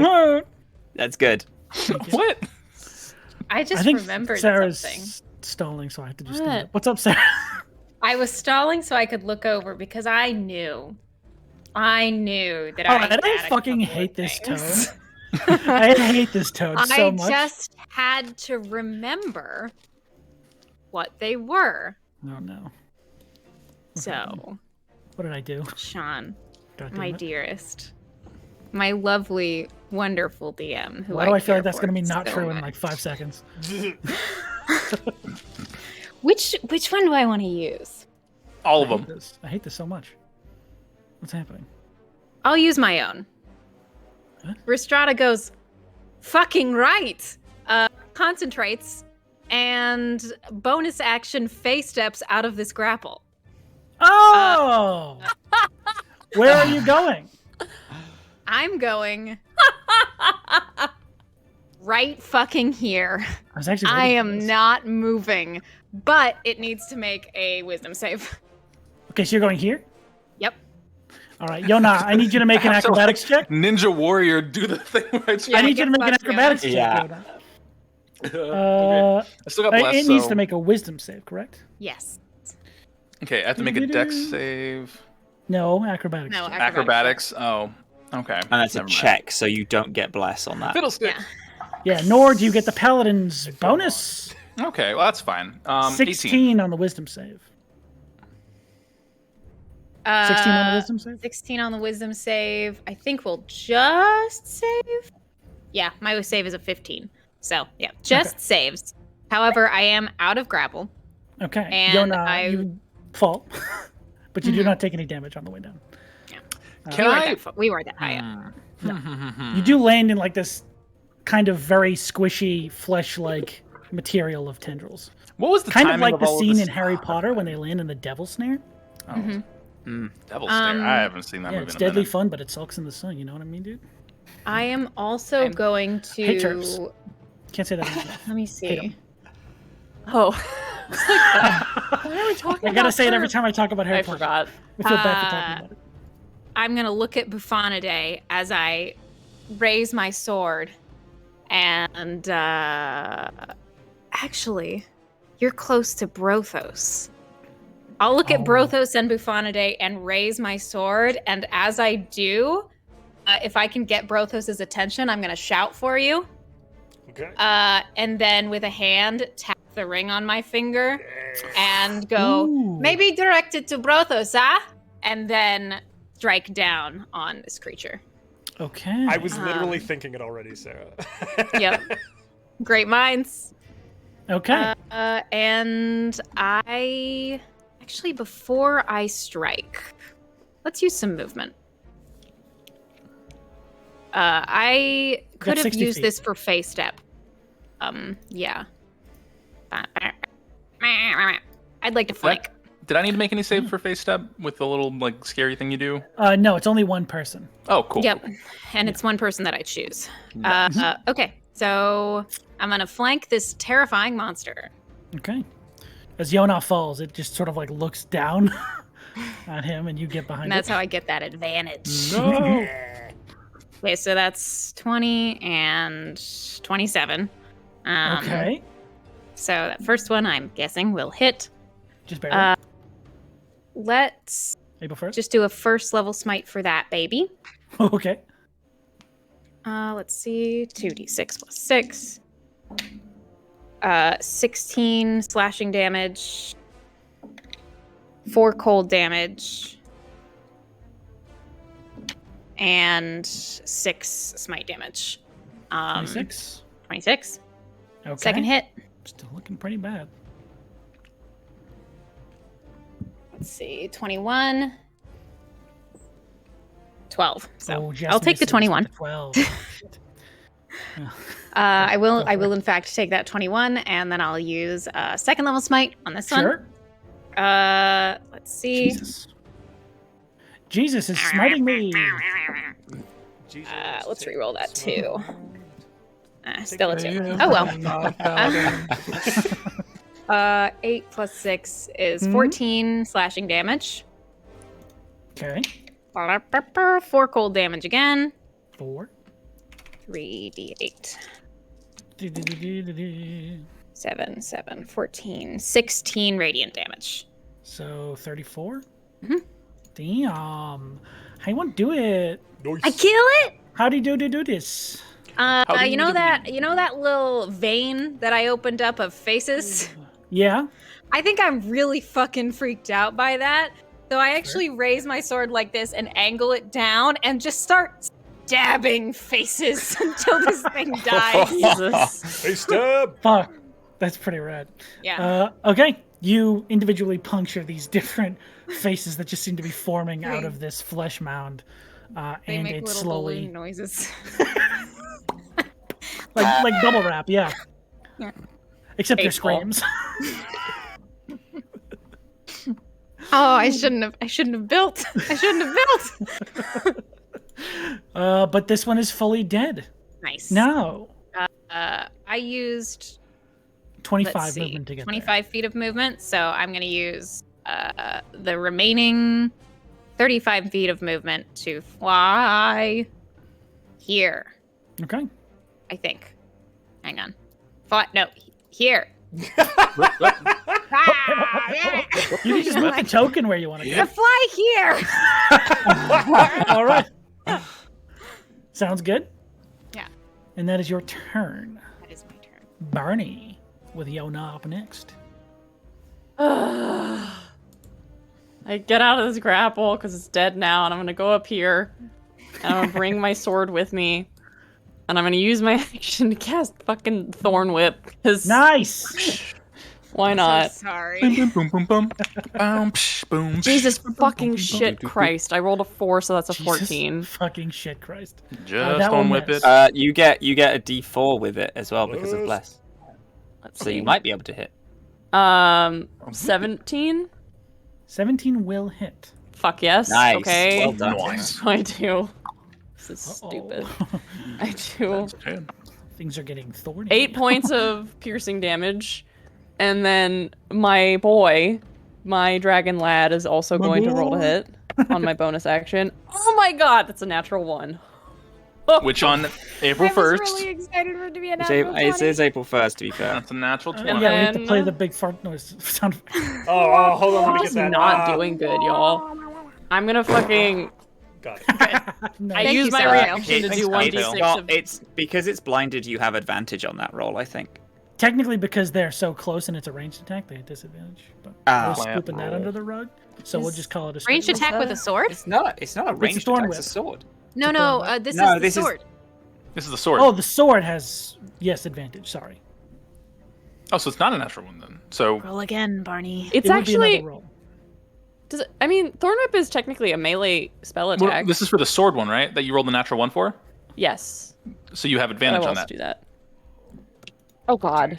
yeah, That's good. What? I just think remembered Sarah's something. stalling, so I have to just What? stand up. What's up, Sarah? I was stalling so I could look over because I knew that Oh, I and I had a fucking couple of hate this things. toad. I hate this toad so much. I just had to remember what they were. Oh no. So, What did I do? Sean, God damn my it. dearest, my lovely, wonderful DM, who Why do I feel care like that's for going to be not so true in much. like 5 seconds? Which one do I want to use? All of them. I hate this so much. What's happening? I'll use my own. Huh? Rhystrata goes, fucking right. Concentrates and bonus action face steps out of this grapple. Oh! Where are you going? I'm going right fucking here. I was actually I waiting for am this. not moving, but it needs to make a wisdom save. Okay, so you're going here? Yep. All right, Yona, I need you to make an I have to, acrobatics like, check. Ninja Warrior, do the thing where I Yeah, I need you to get make an fucked, Yona. acrobatics check, Yeah. Yona. Okay. I still got blessed, It needs so- to make a wisdom save, correct? Yes. Okay, I have to make a dex save. No, acrobatics. No, check. Acrobatics. Oh, okay. And that's a Never mind. check, so you don't get bless on that. Fiddlestick. Yeah. Yeah, nor do you get the paladin's bonus. Okay, well that's fine. 16 18. on the wisdom save. 16 on the wisdom save? 16 on the wisdom save. I think we'll just save. Yeah, my save is a 15. So, yeah, just Okay. saves. However, I am out of grapple. Okay, And Yona, you fall, but you do not take any damage on the way down. We weren't that high up. You do land in like this kind of very squishy, flesh-like material of tendrils. What was the Kind of timing like the all scene this? in Harry Potter when they land in the devil snare. Devil Stare. I haven't seen that Yeah, movie it's in a deadly minute. fun, but it sulks in the sun. You know what I mean, dude? I am also going Hate terps. to. Can't say that enough. Let me Hate see. 'em. Oh. Why are we talking I gotta about say it every terps? time I talk about Harry I Potter. forgot. I feel bad for talking about it. I'm going to look at Buffonidae as I raise my sword. And actually, you're close to Brothos. I'll look at Brothos and Buffonidae and raise my sword. And as I do, if I can get Brothos' attention, I'm going to shout for you. Okay. And then with a hand, tap the ring on my finger and go, Ooh. maybe direct it to Brothos, huh? And then strike down on this creature. Okay. I was literally thinking it already, Sarah. Yep. Great minds. Okay. And I actually, before I strike, let's use some movement. I could got have 60 used feet. this for face step. Yeah. I'd like to flank. Did I need to make any save for face step with the little like scary thing you do? No, it's only one person. Oh, cool. Yep. And it's one person that I choose. Okay. So I'm going to flank this terrifying monster. Okay. As Yona falls, it just sort of like looks down at him, and you get behind And that's it. how I get that advantage. No. Okay, so that's 20 and 27. Okay. So that first one, I'm guessing, will hit. Just barely. Let's You go first. just do a first level smite for that baby. Okay. Let's see. 2d6 plus 6. 16 slashing damage. 4 cold damage. And 6 smite damage. 26. 26. Okay. Second hit. Still looking pretty bad. Let's see. 21. 12. So Oh, just I'll take the misses 21. with the 12. Shit. I will Go for it. in fact take that 21 and then I'll use second level smite on this Sure. one. Let's see. Jesus is smiting me. Jesus, Let's take re-roll that this too. one. Still a 2. Oh well. 8 plus 6 is 14 slashing damage. Okay. 4 cold damage again. 4. 3d8. 7, 7, 14, 16 radiant damage. So 34? Mhm. Damn. How you want to do it? Nice. I kill it. How do you do this? do You know that little vein that I opened up of faces? Yeah. I think I'm really fucking freaked out by that. So I actually raise my sword like this and angle it down and just start stabbing faces until this thing dies. Jesus. Hey, stab! Fuck. That's pretty rad. Yeah. Okay. You individually puncture these different faces that just seem to be forming out of this flesh mound. They And make it little slowly, balloon noises. like bubble wrap, yeah. Yeah. Except they're Hateful. screams. Oh, I shouldn't have built. I shouldn't have built. But this one is fully dead. Nice. No. I used 25 let's see, movement to get 25 feet of movement, so I'm going to use the remaining 35 feet of movement to fly here, there. Okay. I think. Hang on. No, here. You can just put the token where you want to To go. fly here. All right. Sounds good. Yeah. And that is your turn. That is my turn. Barney with Yona up next. I get out of this grapple because it's dead now, and I'm gonna go up here, and I'm gonna bring my sword with me, and I'm gonna use my action to cast fucking Thorn Whip. Cause Nice. why not? So sorry. Boom, boom, boom, boom. Boom, psh, boom, Jesus psh. fucking shit Christ! I rolled a 4, so that's a Jesus 14. fucking shit Christ. Just that don't one whip missed. it. You get a D4 with it as well because of bless. Let's So see. you might be able to hit. 17. 17 will hit. Fuck yes. Nice. Okay. Well done. Nice. I do. This is Uh-oh. stupid. I do. Things are getting thorny. 8 points of piercing damage, and then my boy, my dragon lad, is also going to roll to hit on my bonus action. Oh my god, that's a natural 1. Which on April I was 1st, really excited for it to be an It natural 20. is April 1st, to be fair. that's a natural 20. And Yeah, we have to then- play the big fart noise sound effect. Oh, hold on, let me This get is that. not doing good, y'all. I'm gonna fucking. Got it. I Thank use you, my Sarah. reaction to It's- do Thanks, 1d6 Well, of. it's because it's blinded. You have advantage on that roll, I think. Technically, because they're so close and it's a ranged attack, they have disadvantage. But Ah. we're scooping that Roll. under the rug, so we'll just call it a straight Ranged roll. attack with a sword? It's not a ranged thorn attack. whip. It's a sword. No, this No, is this the is- sword. This is the sword. Oh, the sword has advantage. Sorry. Oh, so it's not a natural one then. So Roll again, Barney. It's It would be actually. another roll. Does it, I mean, Thorn Whip is technically a melee spell well, attack. this is for the sword one, right? That you rolled the natural 1 for. Yes. So you have I advantage will on also that. do that. Oh god.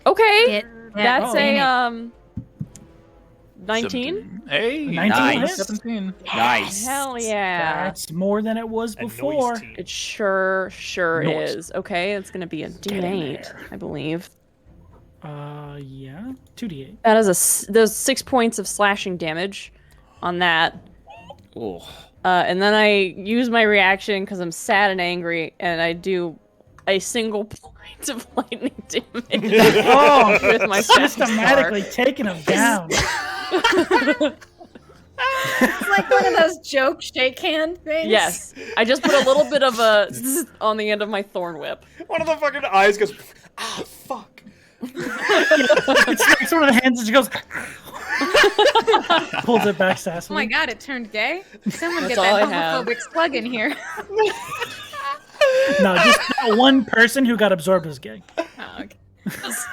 Okay. That's a 19. Hey, 19 Nice. hits. 17. Nice. Hell yeah. That's more than it was A noise before. team. It sure Noise. is. Okay, it's gonna be a D8, I believe. Yeah, 2d8. That is there's 6 points of slashing damage on that. Oh. And then I use my reaction because I'm sad and angry, and I do a single point of lightning damage Oh, with my staff systematically taking them down. It's like one of those joke shake hand things. Yes, I just put a little bit of a zzz on the end of my thorn whip. One of the fucking eyes goes, ah, fuck. It's one of the hands that goes. Pulls it back Oh my sassily. god, it turned gay. Someone That's get all that I have. homophobic slug in here. No, just that one person who got absorbed as gay. Oh, okay.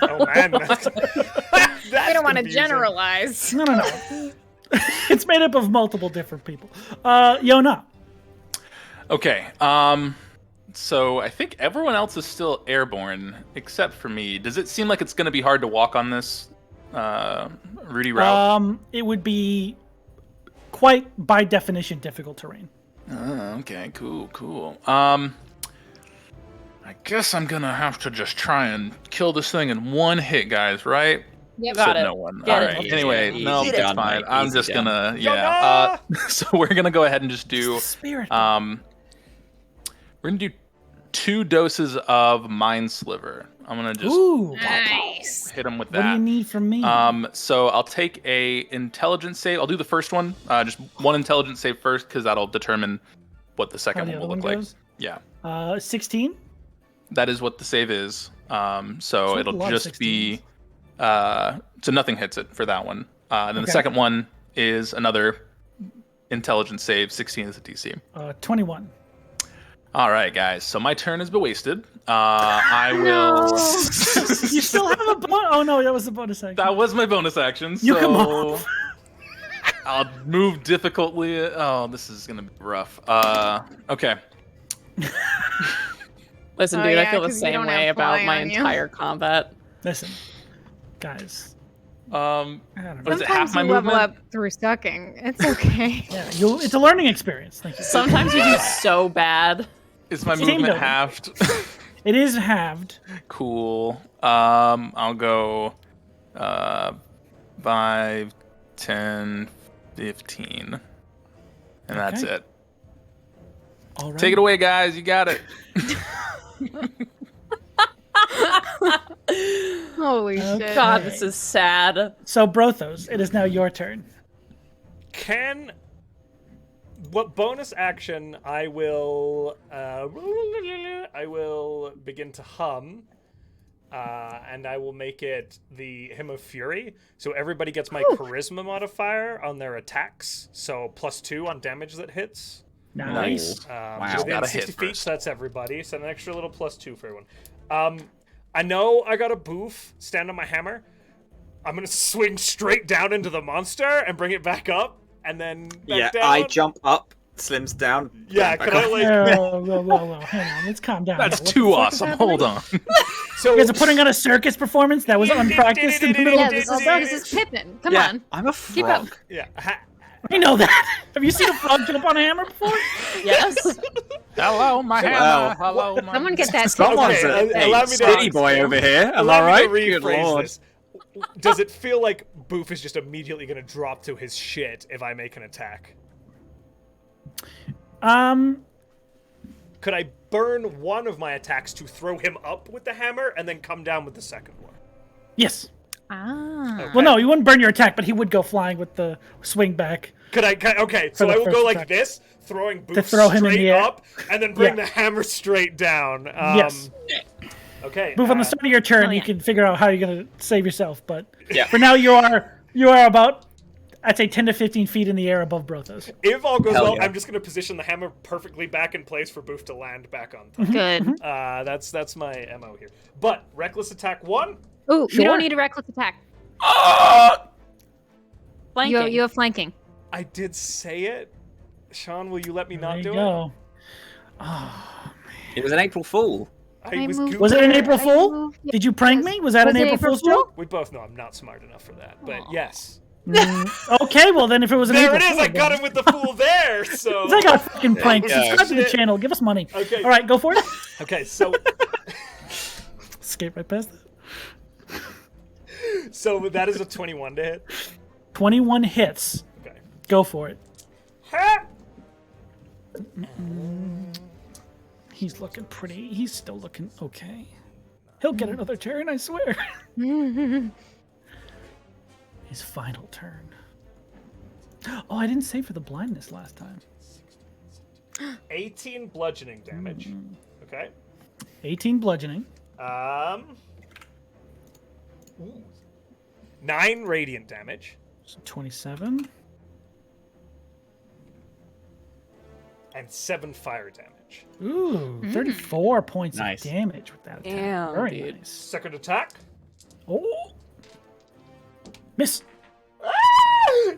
Oh, man. That's We don't want to confusing. generalize. No. It's made up of multiple different people. Yona. Okay. So I think everyone else is still airborne except for me. Does it seem like it's going to be hard to walk on this Rudy route? It would be quite, by definition, difficult terrain. Okay, cool. I guess I'm gonna have to just try and kill this thing in one hit, guys. Right? Yep. Got Said it. no one. Get All it. right. Easy, Anyway, easy no, that's done, fine. mate. I'm Easy just done. gonna, Yona! So we're gonna go ahead and just do. Spirit. We're gonna do 2 doses of Mind Sliver. I'm gonna just Ooh. Nice. hit him with What do you that. need from me? So I'll take a intelligence save. I'll do the first one. Just one intelligence save first, because that'll determine what the second How the one will other look one like. goes? Yeah. 16. That is what the save is. So a it'll lot of just be so nothing hits it for that one. Then the Okay. second one is another intelligence save. 16 is the DC. 21. All right, guys. So my turn has been wasted. I will. You still have a bonus. Oh no, that was the bonus action. That was my bonus action. You so come off. I'll move difficultly. Oh, this is gonna be rough. Okay. Listen, Oh, dude, I yeah, feel the 'cause you same don't way have about fly my on you. entire combat. Listen, guys. Was I don't know. it half Sometimes my you level movement? up through sucking. It's okay. Yeah, it's a learning experience. Thank you. Sometimes you do so bad. Is my Team movement building. halved? It is halved. Cool. I'll go 5, 10, 15. And that's Okay. it. All right. Take it away, guys. You got it. Holy Okay. shit. God, this is sad. So Brothos, it is now your turn. What bonus action I will begin to hum, and I will make it the Hymn of Fury. So everybody gets my charisma modifier on their attacks. So +2 on damage that hits. Nice. Wow. Within Gotta 60 hit feet, first. so that's everybody. So an extra little +2 for everyone. I know I got a boof. Stand on my hammer. I'm gonna swing straight down into the monster and bring it back up, and then back down. I jump up, Slim's down. Yeah, back can I up. like? Whoa. Hang on. Let's calm down. That's here. What too the fuck is awesome. happening? Hold on. So You guys are putting on a circus performance that was unpracticed in the middle Yeah, of this combat? is Pippin. Come Yeah, on. I'm a Keep up. frog. yeah. I know that. Have you seen a frog jump on a hammer before? Yes. Hello, my Wow. hammer. Hello, my. Someone get that Someone's Okay, a allow me to- city boy over here. Am Allow I me right? to Good rephrase lord. this. Does it feel like Boof is just immediately going to drop to his shit if I make an attack? Could I burn one of my attacks to throw him up with the hammer and then come down with the second one? Yes. Ah. Well, no, you wouldn't burn your attack, but he would go flying with the swing back. Okay, so the I will first go like attack. this, throwing Boof throw him in straight the air. up, and then bring Yeah. the hammer straight down. Yes. Okay. Move on the start of your turn. Oh, You yeah. can figure out how you're gonna save yourself. But Yeah. for now, you are about, I'd say, 10 to 15 feet in the air above Brothos. If all goes Hell well, yeah. I'm just going to position the hammer perfectly back in place for Boof to land back on top. Good. That's my MO here. But reckless attack 1. Ooh, you Sure. don't need a reckless attack. Flanking. You have flanking. I did say it. Sean, will you let me There not you do go. It was an April Fool. it? I was moved- goofing. Was it an I April Fool? moved- Did you prank me? Was that Was an it April April Fool's Fool? joke? We both know I'm not smart enough for that, but yes. Okay, well then, if it was an There April it is. Fool, I got him with the fool there. So. I got fucking pranked. Yeah. Subscribe to the Shit. channel. Give us money. Okay. All right, go for it. Okay, so Skate right past that. that is a 21 to hit. 21 hits. Okay. Go for it. Ha! He's looking pretty. He's still looking okay. He'll get another turn, I swear. His final turn. Oh, I didn't save for the blindness last time. 18 bludgeoning damage. Okay. 18 bludgeoning. 9 radiant damage. So 27. And 7 fire damage. Ooh, 34 points Nice. of damage with that attack. Damn, Very dude. nice. Second attack. Oh. Miss.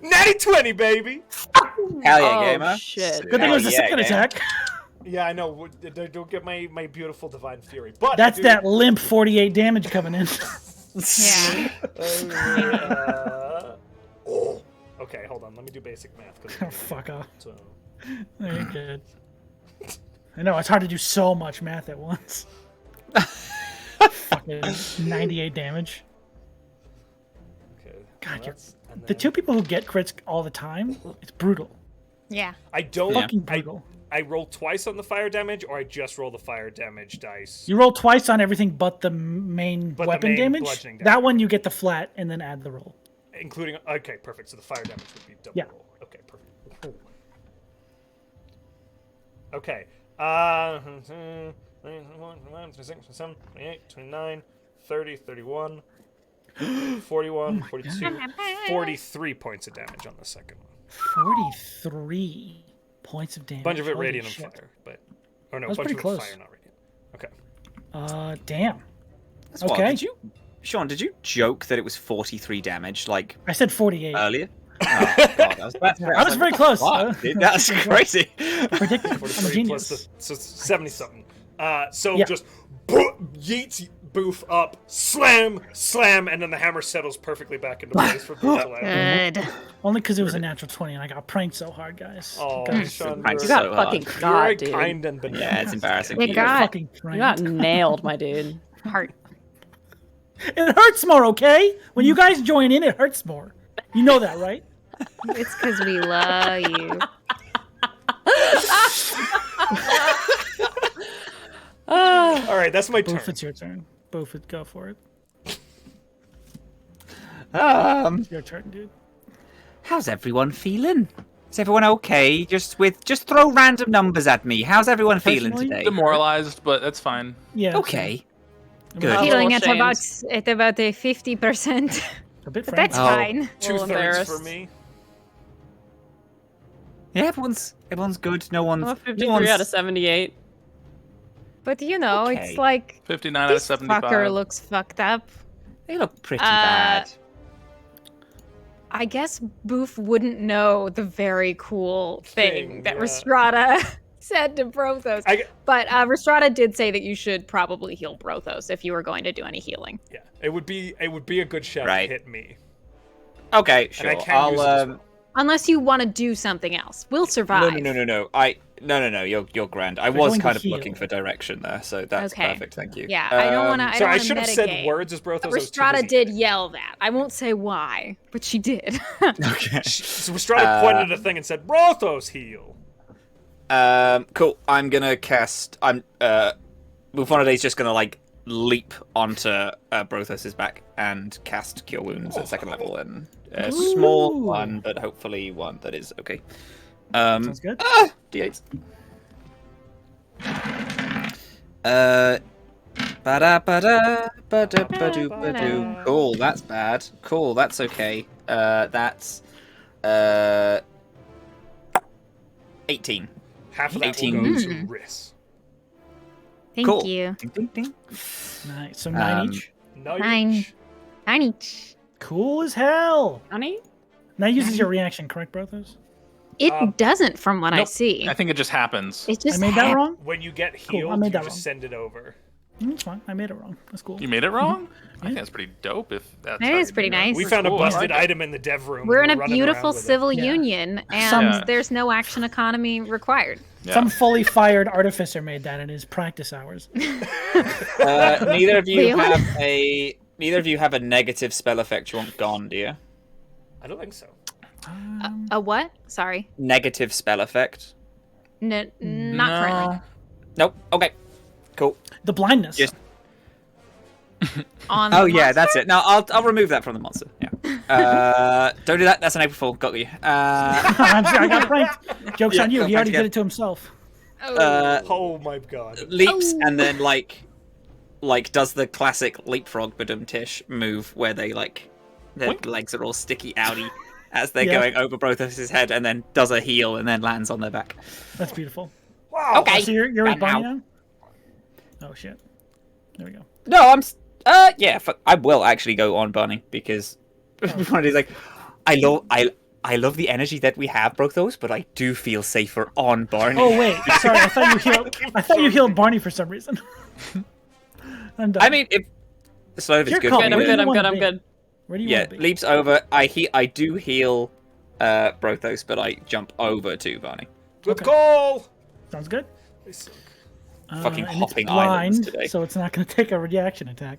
Natty 20, baby! Hell yeah, Oh, gamer. shit. Good thing it was the yeah, second gamer. attack. Yeah, I know. Don't get my beautiful divine fury. But That's I do- that limp 48 damage coming in. Yeah. Oh. Okay, hold on. Let me do basic math. 'cause Oh, fuck off. so, Very good. I know, it's hard to do so much math at once. Fucking 98 damage. okay. God, and the then- two people who get crits all the time, it's brutal. Yeah. I don't. Fucking I, brutal. I roll twice on the fire damage, or I just roll the fire damage dice? You roll twice on everything but the main But the weapon main damage. bludgeoning That damage. one you get the flat and then add the roll. Including, okay, perfect. So the fire damage would be double Yeah. roll. Okay, perfect. Okay. 27, 28, 29, 30, 31, 41, 42, 43 points of damage on the second one. 43 points of damage. Bunch of it Holy radiant shit. and fire, but or no, That's bunch of pretty it close. fire, not radiant. Okay. Damn. That's wild. Okay. Did you, Sean? Did you joke that it was 43 damage like I said 48. earlier? Oh, God, I was very close. Fuck, dude, that's crazy. Predicted. I'm a 43 genius. plus so 70 something. So Yeah. just yeets Boof up, slam, and then the hammer settles perfectly back into place for Boof to land. Good. Only because it was a natural 20 and I got pranked so hard, guys. Oh, Guys, Sean, pranked You you're, got so hard. fucking you're got, a dude. kind and banana. Yeah, it's embarrassing. It for you. got fucking You pranked. got nailed, my dude. Heart. It hurts more, okay? When you guys join in, it hurts more. You know that, right? It's because we love you. All right, that's my turn. Boof, it's your turn. Boof, go for it. Um, Your turn, dude. how's everyone feeling? Is everyone okay? Just throw random numbers at me. How's everyone feeling Personally, today? Demoralized, but that's fine. Yeah. Okay. I'm Good. a Feeling little at about a 50%. A bit But frantic. that's Oh. fine. 2/3 embarrassed. for me. Yeah, everyone's good. No one's. I'm a no 53 one's- out of 78. But you know, Okay. it's like 59 out of this 75. fucker looks fucked up. They look pretty bad. I guess Boof wouldn't know the very cool thing Thing, that yeah. Rhystrata said to Brothos. I- But Rhystrata did say that you should probably heal Brothos if you were going to do any healing. Yeah, it would be a good shot Right. to hit me. Okay, And sure. I can use it as well. Unless you want to do something else. We'll survive. No. No. You're grand. I We're was going to kind of heal. looking for direction there, so that's Okay. perfect. Thank you. Yeah, I don't want to. Sorry, I I don't should want have to said words as Brothos. I was too Rhystrata busy did hitting. yell that. I won't say why, but she did. Okay. So Rhystrata pointed at a thing and said, "Brothos, heal." Cool. I'm gonna cast. With one of these, just gonna like leap onto Brothos's back and cast Cure Wounds at second level, and a small Ooh. one, but hopefully one that is okay. Sounds good. D8s. Ba-da-ba-da-ba-da-ba-do-ba-do. Cool, that's bad. Cool, that's okay. That's 18. Half of that 18. will go to Rhys. Thank Cool. you. Ding, ding, ding. Nice. So 9 Um, each. No, Nine. 9 each. Cool as hell. Honey? That uses your reaction, correct, Brothos? It doesn't, from what I Nope. see. I think it just happens. It just I made that wrong? When you get Cool, I healed, made you that just wrong. send it over. It's fine. I made it wrong. That's cool. You made it wrong? I think that's pretty dope. If that's That how is you pretty do that. nice. We It's found a cool, I busted like it. item in the dev room. We're and in a running beautiful around with it. civil Yeah. union, and Some- there's no action economy required. Yeah. Some fully fired artificer made that in his practice hours. Neither of you Really? Neither of you have a negative spell effect you want gone, do you? I don't think so. A what? Sorry. Negative spell effect. Not currently. Nope. Okay. Cool. The blindness. Just- On Oh the yeah, monster? that's it. No, I'll remove that from the monster. Yeah. Don't do that. That's an April Fool. Got you. I got pranked. Joke's Yeah, on you. got He already pranked did it to himself. Oh my god. Leaps Oh. and then like does the classic leapfrog tish move where they their Boink. legs are all sticky outy as they're Yeah. going over Brothos' head, and then does a heel and then lands on their back. That's beautiful. Wow. Okay. So you're with Done Barney now. now? Oh shit. There we go. No, yeah, I will actually go on Barney because one of these I love the energy that we have, Brothos, but I do feel safer on Barney. Oh wait, sorry. I thought you healed Barney for some reason. I'm done. I mean, if Slova's Your good call. for Good, I'm Where do you. you good, I'm wanna good, I'm be? good. Where do you Yeah, want to be? leaps over. I do heal Brothos, but I jump over to Barney. Good Okay. call. Sounds good. They suck. Fucking and it's hopping islands blind, today. so it's not going to take a reaction attack.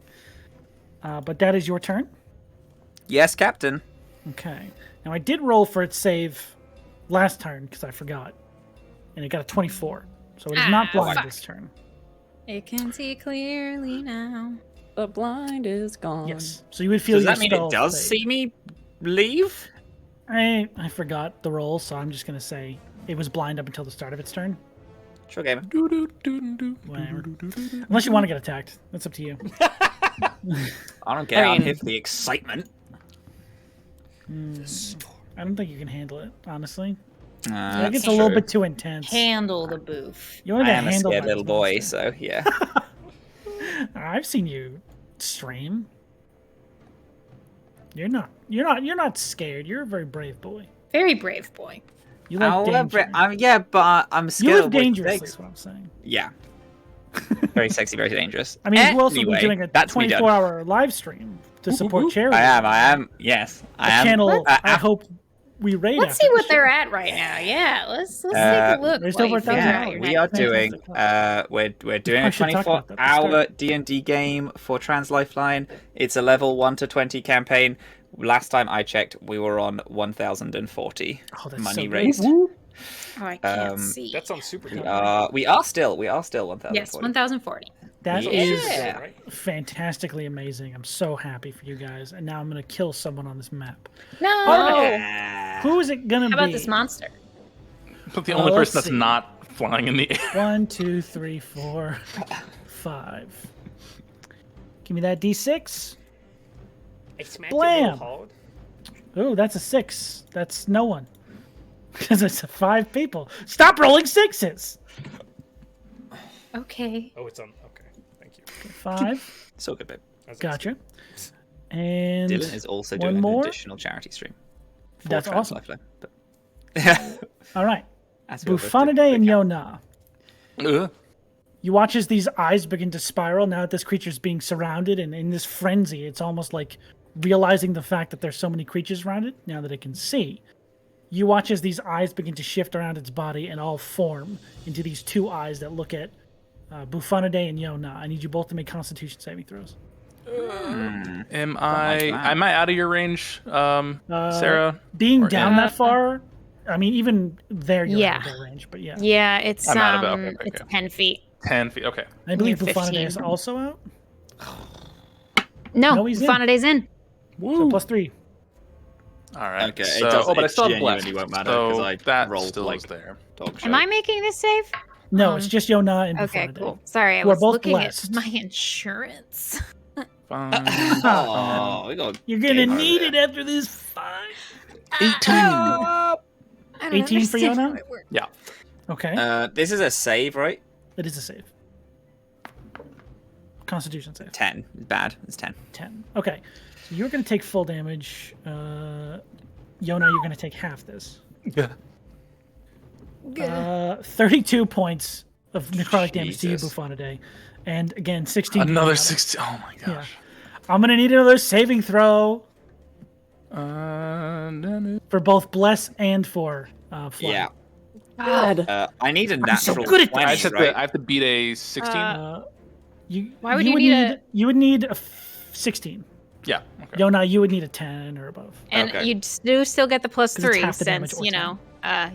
But that is your turn. Yes, Captain. Okay. Now I did roll for its save last turn because I forgot. and it got a 24. So it is not blind fuck. this turn. It can see clearly now. The blind is gone. Yes. So you would feel Does your that mean spell it does fade. see me leave? I forgot the roll, so I'm just gonna say it was blind up until the start of its turn. Sure, gamer. Whatever. Unless you want to get attacked, that's up to you. I don't care. I'm mean- here for the excitement. I don't think you can handle it, honestly. I That's think it's a little true. bit too intense. Handle the boof. You want I to get am a handled scared by little this boy, monster. so yeah. I've seen you stream. You're not scared. You're a very brave boy. Very brave boy. You like danger. Yeah, but I'm You scared live of what it dangerously, takes. is what I'm saying. Yeah. Very sexy, very dangerous. I mean, you also be Anyway, doing a that's me done. 24-hour live stream to support charity. I am. Yes, I am. Channel. I hope we raid. Let's after see the what show. they're at right now. Yeah, let's take a look. There's while over you figure 1,000 out hours. your We next- are doing. Fantastic. We're doing I a should talk about that. 24-hour D&D game for Trans Lifeline. It's a level 1 to 20 campaign. Last time I checked, we were on 1,040 Oh, that's money so raised. good. Oh, I can't Um, see. That sounds super good. We are still 1,040. Yes, 1,040. That Yeah. is Yeah. Right? fantastically amazing. I'm so happy for you guys. And now I'm gonna kill someone on this map. No. Who is it gonna How be? about this monster? The only let's person that's see. not flying in the air. 1, 2, 3, 4, 5. Give me that D6. I smacked Blam! it real hard. Ooh, that's a 6. That's no one. Because it's 5 people. Stop rolling 6s. Okay. Oh, it's on. Okay, thank you. 5. So good, babe. That's Gotcha. And Dylan is also one doing more? an additional charity stream. For That's Trans awesome. Lifeline, but... all right. As we were both Bufonidae doing and the Yona. Ugh. You watch as these eyes begin to spiral now that this creature's being surrounded, and in this frenzy, it's almost like realizing the fact that there's so many creatures around it now that it can see. You watch as these eyes begin to shift around its body and all form into these 2 eyes that look at Bufonidae and Yona. I need you both to make Constitution saving throws. Am I out of your range, Sarah? Being Or- down that far, I mean, even there you're Yeah. out of their range, but yeah. Yeah, it's I'm out of it. Okay, it's okay. 10 feet. 10 feet. Okay. I believe You're Bufonidae 15. is also out. No, No, he's in. Fonaday's in. So +3. All right. Okay, it So, does- but I it still have genuinely blessed. won't matter, 'cause So I that rolled still like is there. Dog Am I making this save? No, it's just Yona and Okay, Bufonidae. cool. Sorry, I We're was both looking blessed. at my insurance. Fine. Oh, we got. You're gonna game over need there. it after this fight. 18. I don't 18 for understand Yona? how it works. Yeah. Okay, This is a save, right? it is a save. Constitution save. 10. Bad. It's 10. 10. Okay, so you're gonna take full damage. Yona, you're gonna take half this. Yeah. 32 points of necrotic damage to you, Jesus. Bufonidae, and again 16. to Another Yona. 60. Oh my Yeah. gosh. I'm gonna need another saving throw No. for both bless and for fly. Yeah. God. I need a so natural good at 20, I just have right? to. I have to beat a 16. Why would you need a- You would need a 16. Yeah. Okay. Yona, you would need a 10 or above. And Okay. you do still get the 'Cause it's +3 half the damage since, or you know,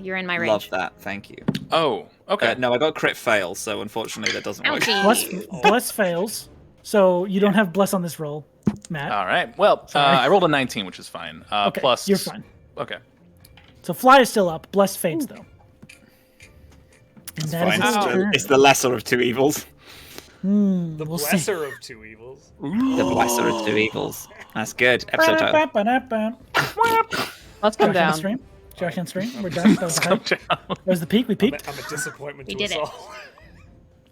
you're in my range. Love that. Thank you. Oh. Okay. No, I got crit fail, so unfortunately that doesn't work. Ouchie. Bless fails, so you don't have bless on this roll, Matt. All right. Well, I rolled a 19, which is fine. Okay, Plus. you're fine. Okay. So fly is still up. Bless fades though. And that is Fine, its turn. it's the lesser of 2 evils. The We'll see. lesser of 2 evils. The lesser of 2 evils. That's good. Episode title. Let's come Josh on down. stream. Josh on stream. We're done. That was the hype. That was the peak. We peaked. I'm a disappointment We to did us it. all.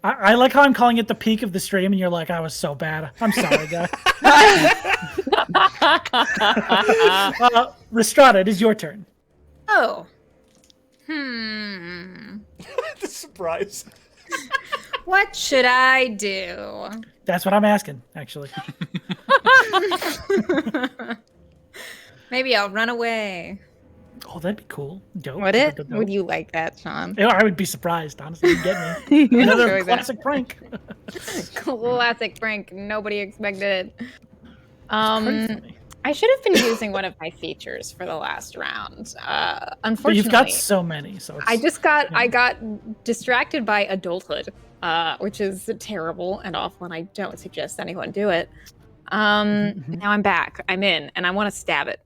I like how I'm calling it the peak of the stream, and you're like, I was so bad. I'm sorry, guys. Rhystrata, it is your turn. Oh. The surprise. What should I do? That's what I'm asking, actually. Maybe I'll run away. Oh, that'd be cool. Dope. Would it? Dope, dope. Would you like that, Sean? Yeah, I would be surprised, honestly. You get me. Another Enjoy that. classic prank. Classic prank. Nobody expected it. Pretty funny. I should have been using one of my features for the last round. Unfortunately, But you've got so many, so it's, I got distracted by adulthood, which is terrible and awful, and I don't suggest anyone do it. Now I'm back. I'm in, and I want to stab it.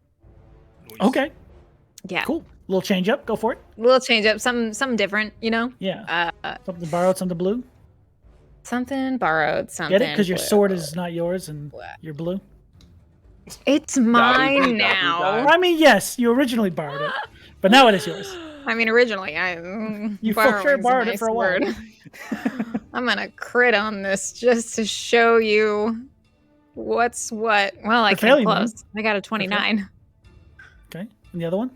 Okay, Yeah, cool. Little change up. Go for it. we'll change up something different. You know, Yeah. Something borrowed, something blue. something borrowed, something. Get it? Because your blue. sword is not yours and you're blue. It's mine now. I mean, yes, you originally borrowed it, but now it is yours. I mean, originally, You for sure borrowed it for a while. I'm gonna crit on this just to show you what's what. Well, I For came failing, close. I got a 29. Okay, and the other one?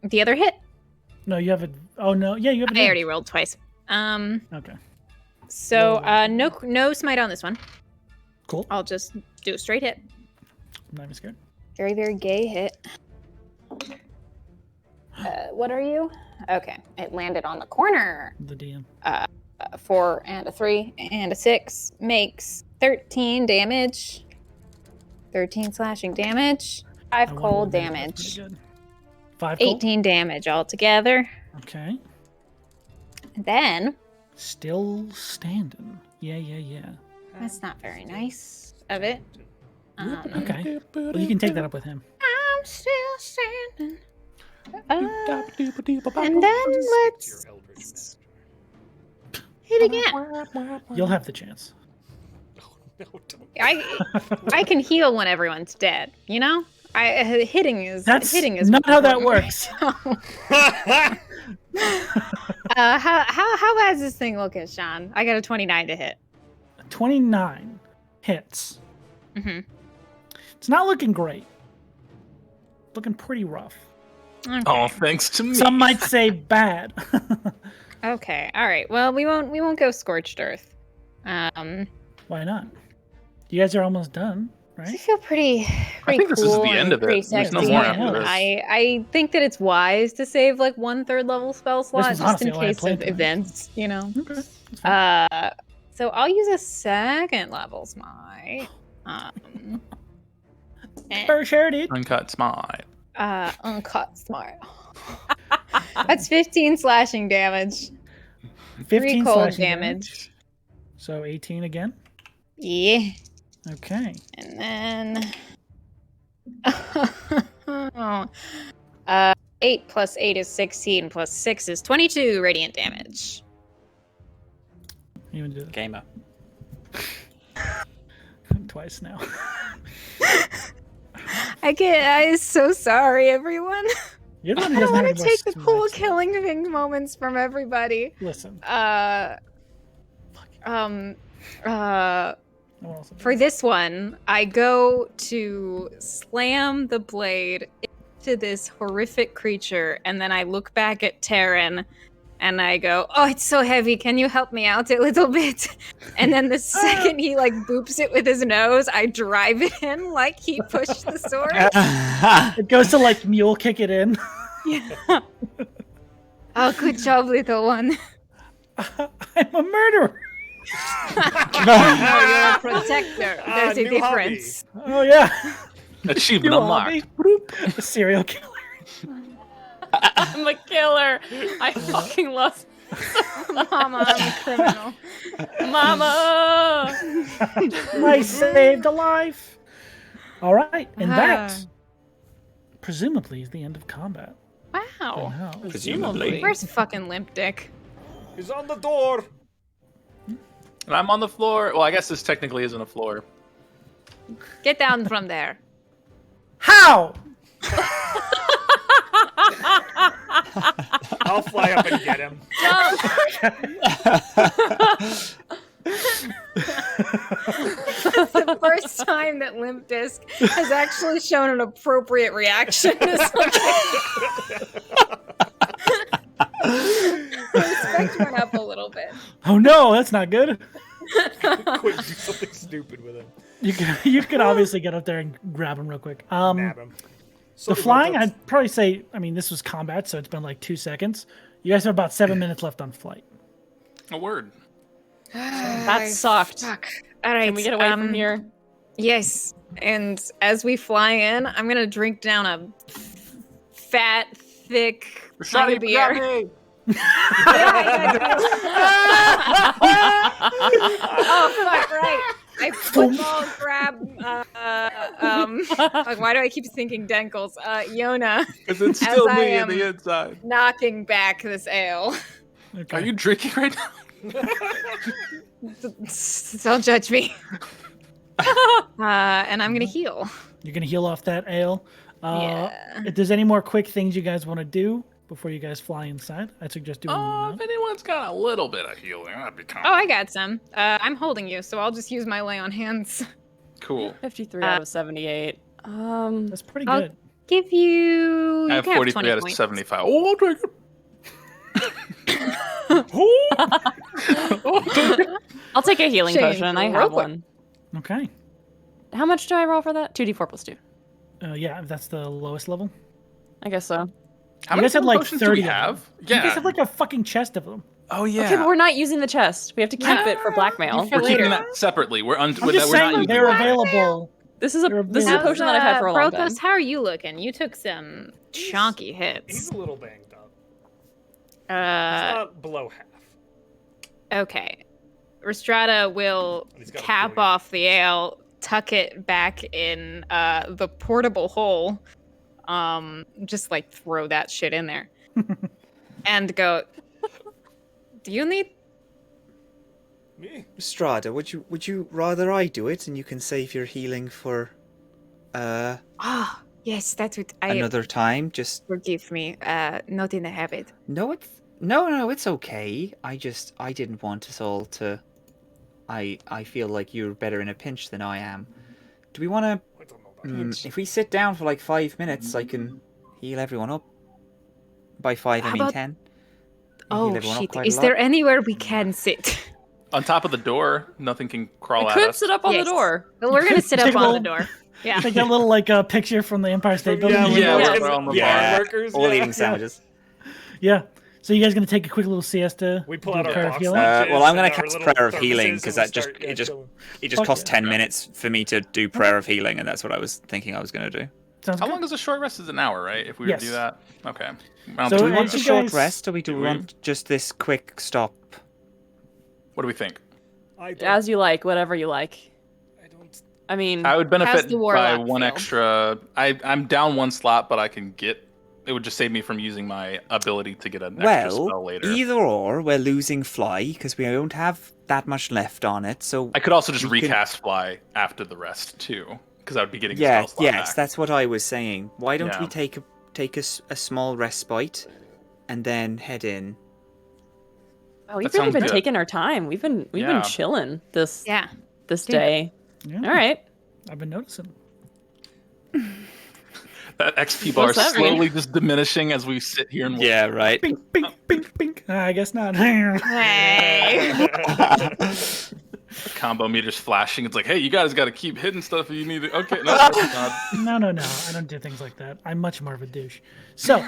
The other hit. No, you have it. Oh no, yeah, you have it. I already rolled twice. Okay, So no smite on this one. cool. I'll just do a straight hit. I'm not even scared. Very, very gay hit. What are you? Okay, it landed on the corner. The DM. 4 and a 3 and a 6 makes 13 damage. 13 slashing damage. 5 cold damage. 5 cold? 18 damage altogether. Okay. And then Still standing. Yeah. that's not very nice of it. Okay. Well, you can take that up with him. I'm still standing. And then let's hit again. You'll have the chance. No, don't. I can heal when everyone's dead. You know, hitting is That's more not how that important. works. How bad is this thing looking, Sean? I got a 29 to hit. 29 hits. Mm-hmm. It's not looking great. Looking pretty rough. Okay. Oh, thanks to me. Some might say bad. Okay. All right. Well, we won't go scorched earth. Why not? You guys are almost done, I right? feel pretty I think this is cool the end and of it. pretty There's no sexy. more after this. I think that it's wise to save like 1/3 level spell slot was just honestly in why I case played of tonight. events, you know. Okay. That's fine. So I'll use a second level smite. For sure, dude. Uncut smite. Uncut smite. That's 15 slashing damage. 3 cold slashing damage. So 18 again. Yeah. Okay. And then 8 plus 8 is 16 plus 6 is 22 radiant damage. You want to do that Gamer. twice now. I'm so sorry, everyone. You're the one I who don't doesn't want have to the take most the cool smites. killing things moments from everybody. Listen. No one else. For this one, I go to slam the blade into this horrific creature, and then I look back at Terran, and I go, "Oh, it's so heavy. Can you help me out a little bit?" And then the second he like boops it with his nose, I drive it in like he pushed the sword. It goes to like mule kick it in. Yeah. Oh, good job, little one. I'm a murderer. No, you're a protector. There's a new hobby. difference. Oh yeah. Achievement You unlocked. hobby. Bloop. A serial killer. I'm a killer. I fucking love Mama, I'm a criminal. Mama. I saved a life. All right, and that Ah. presumably is the end of combat. Wow. Wow. Presumably. Where's fucking Limp Dick? He's on the door. And I'm on the floor. Well, I guess this technically isn't a floor. Get down from there. How? I'll fly up and get him. That's the first time that Limp Disc has actually shown an appropriate reaction to something. Respect went up a little bit. Oh no, that's not good. Quit do something stupid with him. You can obviously get up there and grab him real quick. Nab him. So The flying, I'd probably say. I mean, this was combat, so it's been like 2 seconds. You guys have about 7 minutes left on flight. A word. That sucked. Fuck. All right. Can we get away from here? Yes, and as we fly in, I'm gonna drink down a fat, thick pint of beer. Oh fuck! Right. I football grab. Like, why do I keep thinking Denkles? Yona. Because it's As still I me am in the inside. knocking back this ale. Okay. Are you drinking right now? Don't judge me. And I'm gonna heal. You're gonna heal off that ale. Yeah. If there's any more quick things you guys want to do before you guys fly inside, I suggest doing them now. If anyone's got a little bit of healing, that'd be kind Oh, I got some. I'm holding you, so I'll just use my lay on hands. cool. 53 out of 78. That's pretty I'll good. give you. I have can 43 20 out of points. 75. Oh, I'll take it. I'll take a healing Shane, potion. I real have quick. one. Okay. How much do I roll for that? 2d4 plus 2. Yeah, that's the lowest level. I guess so. How You many guys have, like, potions do 30 we of them. have? You Yeah. guys have like a fucking chest of them. Oh, yeah. Okay, but we're not using the chest. We have to keep it for blackmail. For We're keeping later. that separately. We're I'm just we're not saying using they're that. available. This is a They're this is a available. potion that I've had for a long time. Brothos, how are you looking? You took some chonky hits. He's a little banged up. He's Uh, not below half. okay. Rhystrata will He's got a cap 40. off the ale, tuck it back in the portable hole, just like throw that shit in there, and go. Do you need? Me? Strada, would you rather I do it and you can save your healing for Ah, yes, that's what I. another time? Just Forgive me. Not in the habit. no, it's okay. I didn't want us all to. I feel like you're better in a pinch than I am. Do we want I don't know about to? If we sit down for like 5 minutes, I can heal everyone up. By 5, I How mean about- 10. Heal Oh everyone up shit! quite a Is lot. there anywhere we can sit? On top of the door, nothing can crawl I at could us. sit up on Yes. the door. Well, we're gonna sit Take up a on the little- door. Yeah. Like that little picture from the Empire State Building. Yeah, we're we're on the Yeah, farm workers. all yeah. eating sandwiches. Yeah. So you guys gonna take a quick little siesta? We pull do out a our prayer of box healing? lunches Well, I'm gonna and our cast little Prayer of Healing, thermoses 'cause and that just- start, it just- chilling. It just Fuck costs yeah. 10 minutes for me to do Prayer of Healing, and that's what I was thinking I was going to do. Sounds How good. long is a short rest? Is an hour, right? If we were to do Yes. that. Okay. So Do we as want a you short guys- rest, or do Do we we? want just this quick stop? What do we think? I don't. As you like, whatever you like. I don't. I mean, I would benefit the by Warlock one feel? extra. I'm down one slot, but I can get. It would just save me from using my ability to get an extra spell Well, later. either or, we're losing Fly, because we don't have that much left on it, so... I could also just we can- recast Fly after the rest, too. Because I would be getting a Yeah, spell slot yes, back. that's what I was saying. Why don't Yeah. we take a small respite, and then head in? oh, we've that really sounds been good. taking our time. We've been Yeah. chilling this Yeah. day. Yeah, All right. I've been noticing. That XP bar What's that mean? slowly just diminishing as we sit here and watch. Yeah, right. Bink, bink, bink, bink. I guess not. Hey. The combo meter's flashing. It's like, hey, you guys got to keep hitting stuff if you need it. Okay, no, that's not. No. I don't do things like that. I'm much more of a douche. So,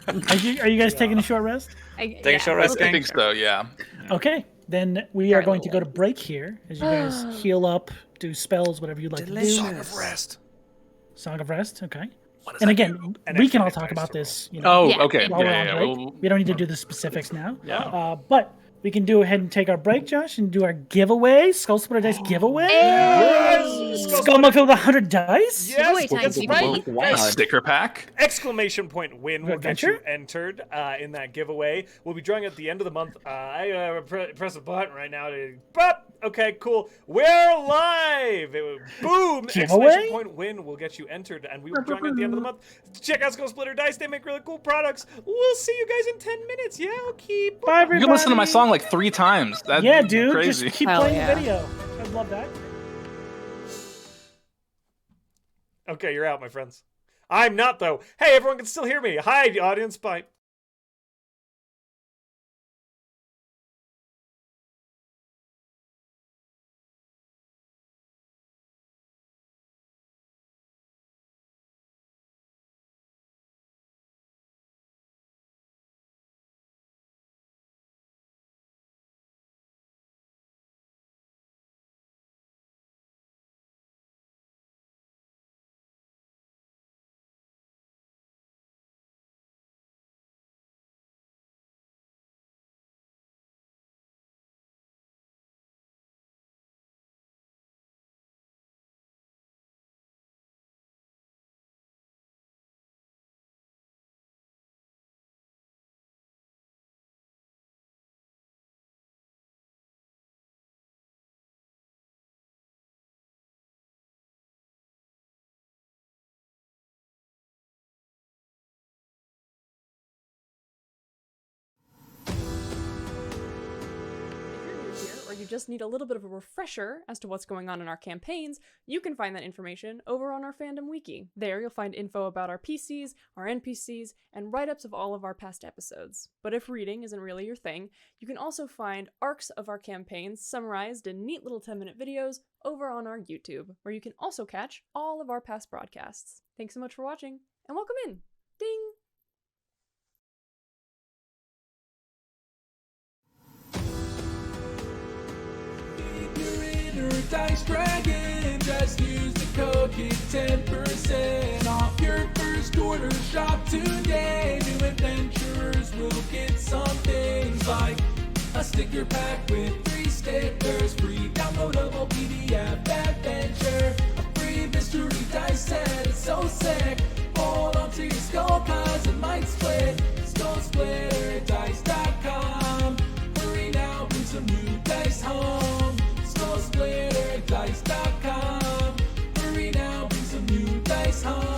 are you guys taking a short rest? Take a short rest, I gang. think so, yeah. Okay, then we are going to go to break here as you guys heal up, do spells, whatever you'd like to do. Song of Rest. Song of Rest. Okay. What does And that again, do? An we can extra all hit talk dice about to roll. this. Oh, Yeah. okay. While we're Yeah, on yeah, break. well, We don't need to do the specifics now. Yeah. But we can do ahead and take our break, Josh, and do our giveaway, Skull Splitter Dice giveaway. Skull Mug filled with 100 dice. Yes, Giveaway time, that's people. right. Wow. sticker pack. Exclamation point win will get you Adventure? entered in that giveaway. We'll be drawing at the end of the month. I press a button right now to. But okay, cool. We're live. Boom! Giveaway? Exclamation point win will get you entered, and we will be drawing at the end of the month. Check out Skull Splitter Dice. They make really cool products. We'll see you guys in 10 minutes. Yeah, okay. Bye, everybody. You can listen to my song like 3 times. That's Yeah, dude. crazy. Just keep Hell playing yeah. the video. I'd love that. Okay, you're out, my friends. I'm not, though. Hey, everyone can still hear me. Hi, audience. Bye. you just need a little bit of a refresher as to what's going on in our campaigns, you can find that information over on our fandom wiki. There you'll find info about our PCs, our NPCs, and write-ups of all of our past episodes. But if reading isn't really your thing, you can also find arcs of our campaigns summarized in neat little 10-minute videos over on our YouTube, where you can also catch all of our past broadcasts. Thanks so much for watching, and welcome in! Ding! Dice Dragon, just use the code, get 10% off your first order. Shop today. New adventurers will get some things like a sticker pack with 3 stickers, free downloadable PDF adventure, a free mystery dice set. It's so sick. Hold on to your skull, cause it might split. SkullSplitterDice.com. Hurry now, bring some new dice home. SkullSplitterDice.com. Hurry now, bring some new dice home.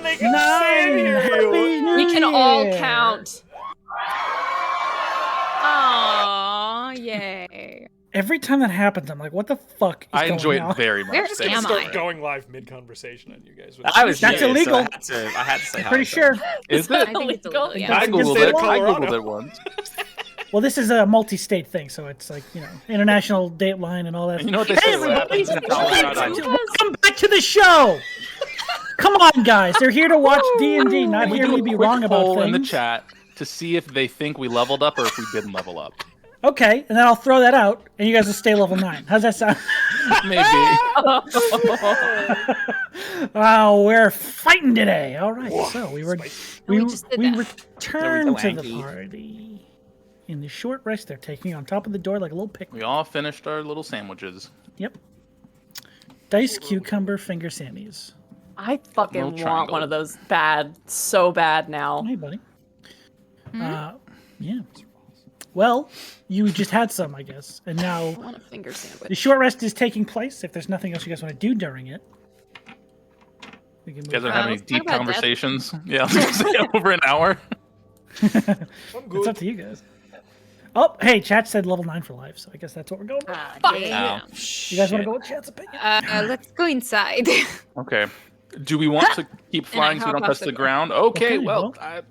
they can stand hear Happy you. New We can all Year. count. Aw, yay. Every time that happens, I'm like, what the fuck is I going enjoy on? it very much. Where Thank you. am Start I? going live mid-conversation on you guys. I was That's muted, so illegal. I had to say hi. Pretty sure. Is I it? think it's illegal, yeah. I It's googled state it. of I Colorado. googled it once. Well, this is a multi-state thing, so it's like, international date line and all that. You know what they Hey, say? everybody! Welcome Welcome back to the show! Come on, guys. They're here to watch D&D, not we hear do me a be quick wrong about poll in the things. chat to see if they think we leveled up or if we didn't level up. Okay, and then I'll throw that out, and you guys will stay level 9. How's that sound? Maybe. Oh, we're fighting today. All right, so we just did that. return to the wanky. party. In the short rest they're taking on top of the door like a little picnic. We all finished our little sandwiches. Yep. Dice cucumber finger sammies. I fucking No want triangle. one of those bad, so bad now. Hey, buddy. Yeah. Well, you just had some, I guess, and I now want a finger sandwich. the short rest is taking place. If there's nothing else you guys want to do during it, we can You guys move. don't have any let's talk deep about death. conversations? Yeah, I was gonna say over an hour. I'm It's good. up to you guys. Oh, hey, chat said level 9 for life, so I guess that's what we're going with. Yeah. You guys want to go with chat's opinion? Let's go inside. Okay. Do we want to keep flying so we hop don't off touch the the ground? Okay, Okay, well, I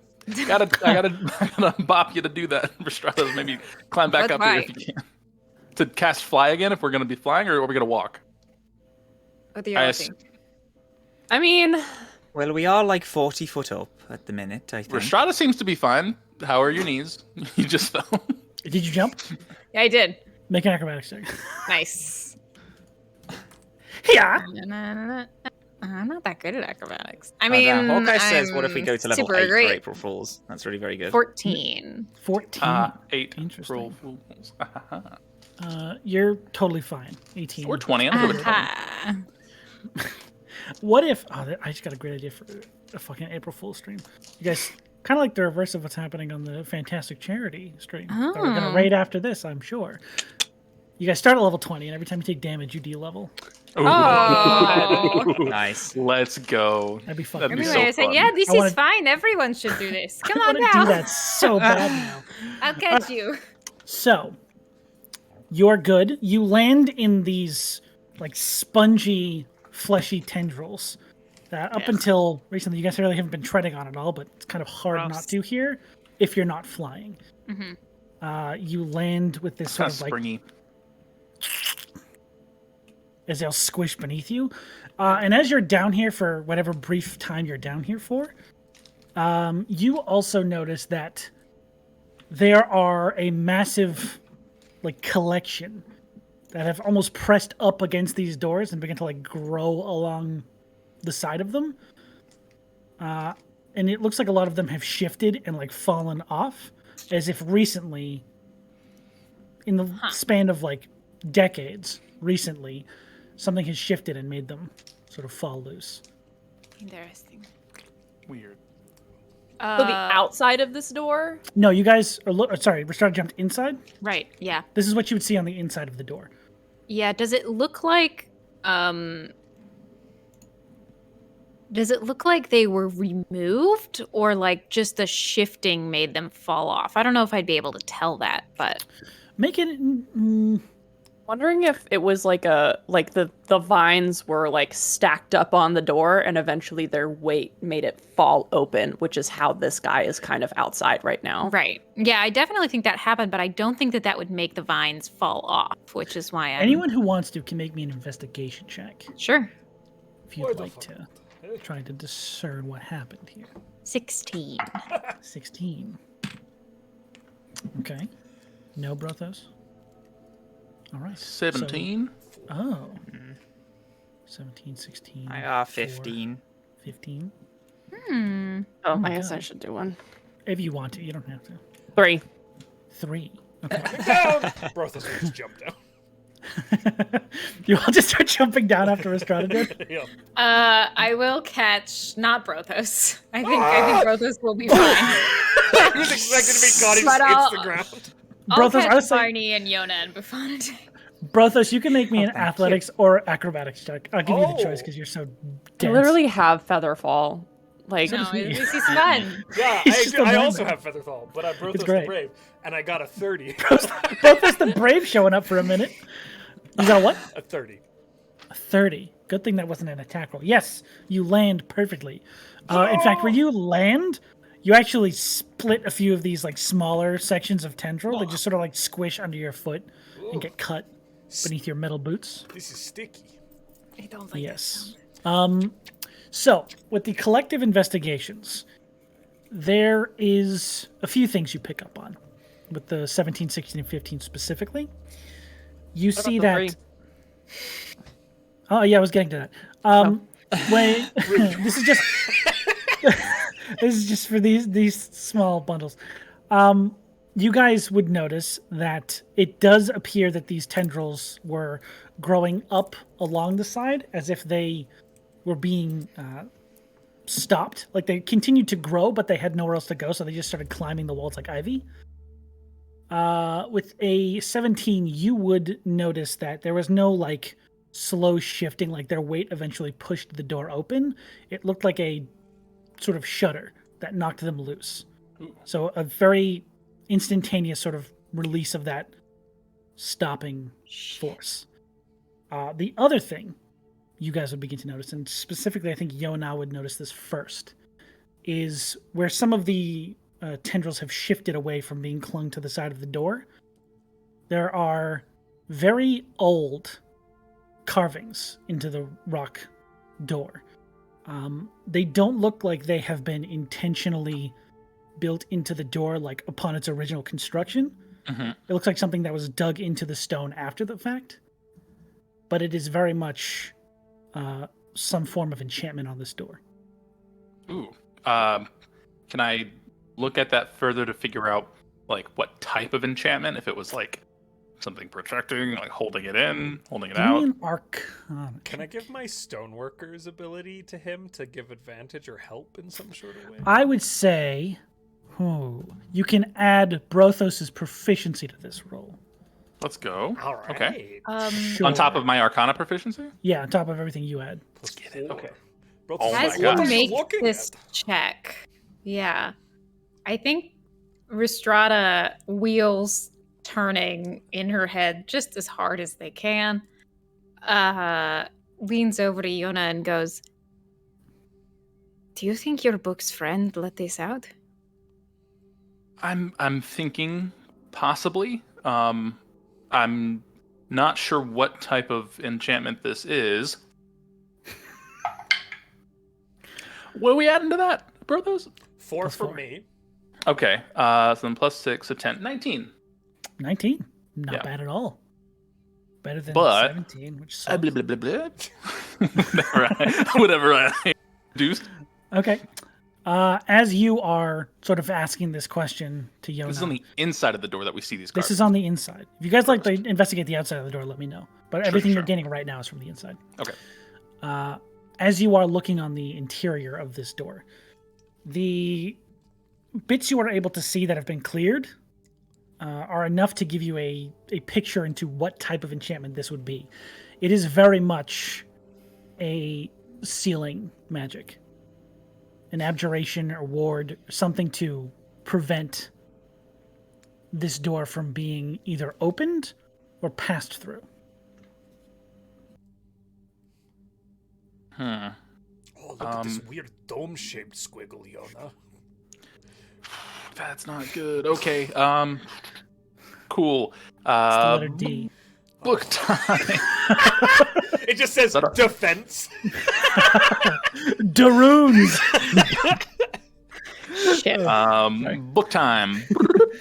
gotta bop you to do that. Rhystrata, maybe climb back That's up here if you can. To cast fly again if we're gonna be flying, or are we gonna walk? What are you I asking? I mean, Well, we are like 40 foot up at the minute, I think. Rhystrata seems to be fine. How are your knees? You just fell. Did you jump? Yeah, I did. Make an acrobatics check. Nice. Yeah. I'm not that good at acrobatics. I Oh, mean, damn. Hawkeye says, what if we I'm go to level super 8 great. for April Fools? That's really very good. 14. 14. 8. Interesting. Roll fools. You're totally fine. 18. Or 20. I'm good with 20. Ah. What if... Oh, I just got a great idea for a fucking April Fool's stream. You guys... Kind of like the reverse of what's happening on the Fantastic Charity stream. That we're going to raid after this, I'm sure. You guys start at level 20, and every time you take damage, you de-level. Oh. Nice. Let's go. That'd be fun. That'd be Everybody so was saying, fun. yeah, this I is wanna- fine. Everyone should do this. Come I on want to now. do that so bad now. I'll catch you. So, you're good. You land in these, like, spongy, fleshy tendrils that up until recently, you guys really haven't been treading on at all, but it's kind of hard Gross. not to here if you're not flying. You land with this sort Kind of of, like, springy. as they'll squish beneath you. And as you're down here for whatever brief time you're down here for, you also notice that there are a massive, like, collection that have almost pressed up against these doors and begin to, like, grow along the side of them. And it looks like a lot of them have shifted and, like, fallen off, as if recently, in the span of, like, decades, recently, something has shifted and made them sort of fall loose. Interesting. Weird. so the outside of this door. No, you guys are sorry, Rhystrata jumped inside. Right. Yeah. This is what you would see on the inside of the door. Yeah. Does it look like they were removed, or like just the shifting made them fall off? I don't know if I'd be able to tell that, but Make it. Wondering if it was like the vines were like stacked up on the door and eventually their weight made it fall open, which is how this guy is kind of outside right now. right. Yeah, I definitely think that happened, but I don't think that would make the vines fall off, which is why Anyone who wants to can make me an investigation check Sure. if you'd like to try to discern what happened here. 16. 16. Okay. No Brothos. All right. 17. So, oh. 17, 16. I are 4, 15. 15. Oh, my I guess God. I should do one. If you want to, you don't have to. 3. 3. Okay. Down! Brothos will just jump down. You all just start jumping down after Rhystrata did? Yeah. I will catch not Brothos. I think Brothos will be fine. He was expected to be caught. He But just I'll- hits the ground. I'll Brothos, I catch was saying- Barney and Yona and Buffon. Brothos, you can make me an athletics or acrobatics check. I'll give you the choice Oh. because you're so I dense. literally have Featherfall. Like, No, at least he's fun. Yeah, He's just a I man. also have Featherfall, but I'm Brothos the great. Brave, and I got a 30. Brothos the Brave showing up for a minute. You got what? A 30. A 30. Good thing that wasn't an attack roll. Yes, you land perfectly. In fact, where you land, you actually split a few of these like smaller sections of tendril that just sort of like squish under your foot and get cut beneath your metal boots. This is sticky. I don't like Yes. So, with the collective investigations, there is a few things you pick up on. With the 17, 16, and 15 specifically. You see about the that... Oh, yeah, I was getting to that. When... this is just... this is just for these small bundles. You guys would notice that it does appear that these tendrils were growing up along the side as if they were being stopped. Like they continued to grow, but they had nowhere else to go, so they just started climbing the walls like ivy. With a 17, you would notice that there was no like slow shifting, like their weight eventually pushed the door open. It looked like a sort of shutter that knocked them loose. So a very instantaneous sort of release of that stopping force. The other thing you guys would begin to notice, and specifically I think Yona would notice this first, is where some of the tendrils have shifted away from being clung to the side of the door. There are very old carvings into the rock door. They don't look like they have been intentionally built into the door like upon its original construction. Mm-hmm. It looks like something that was dug into the stone after the fact. But it is very much some form of enchantment on this door. Ooh. Can I look at that further to figure out like what type of enchantment? If it was like something protecting, like holding it in, holding it Give me out. an arc. Can I give my Stoneworker's ability to him to give advantage or help in some sort of way? I would say you can add Brothos' proficiency to this roll. Let's go. All right. Okay. Sure. On top of my Arcana proficiency? Yeah, on top of everything you add. Let's get it. Okay. Bro, Oh my As God. you What are make looking this at? check, yeah, I think Rhystrata wheels turning in her head just as hard as they can, leans over to Yona and goes, "Do you think your book's friend let this out?" I'm thinking possibly. I'm not sure what type of enchantment this is. What are we adding to that, Brothos? 4 for me. Okay, so then plus 6, so 10. 19. 19. Not Yeah. bad at all. Better than But- 17, which Blah, sucks. blah, blah, blah. whatever I reduced. Okay. As you are sort of asking this question to Yona, This is on the inside of the door that we see these cards. this is on the inside. If you guys like to investigate the outside of the door, let me know. But everything sure. you're getting right now is from the inside. Okay. As you are looking on the interior of this door, the bits you are able to see that have been cleared are enough to give you a picture into what type of enchantment this would be. It is very much a sealing magic. An abjuration or ward, something to prevent this door from being either opened or passed through. Oh, look at this weird dome-shaped squiggle, Yona. That's not good. Okay. Cool. It's the letter D. Book time. It just says that a- defense. Daroons! Shit. Book time.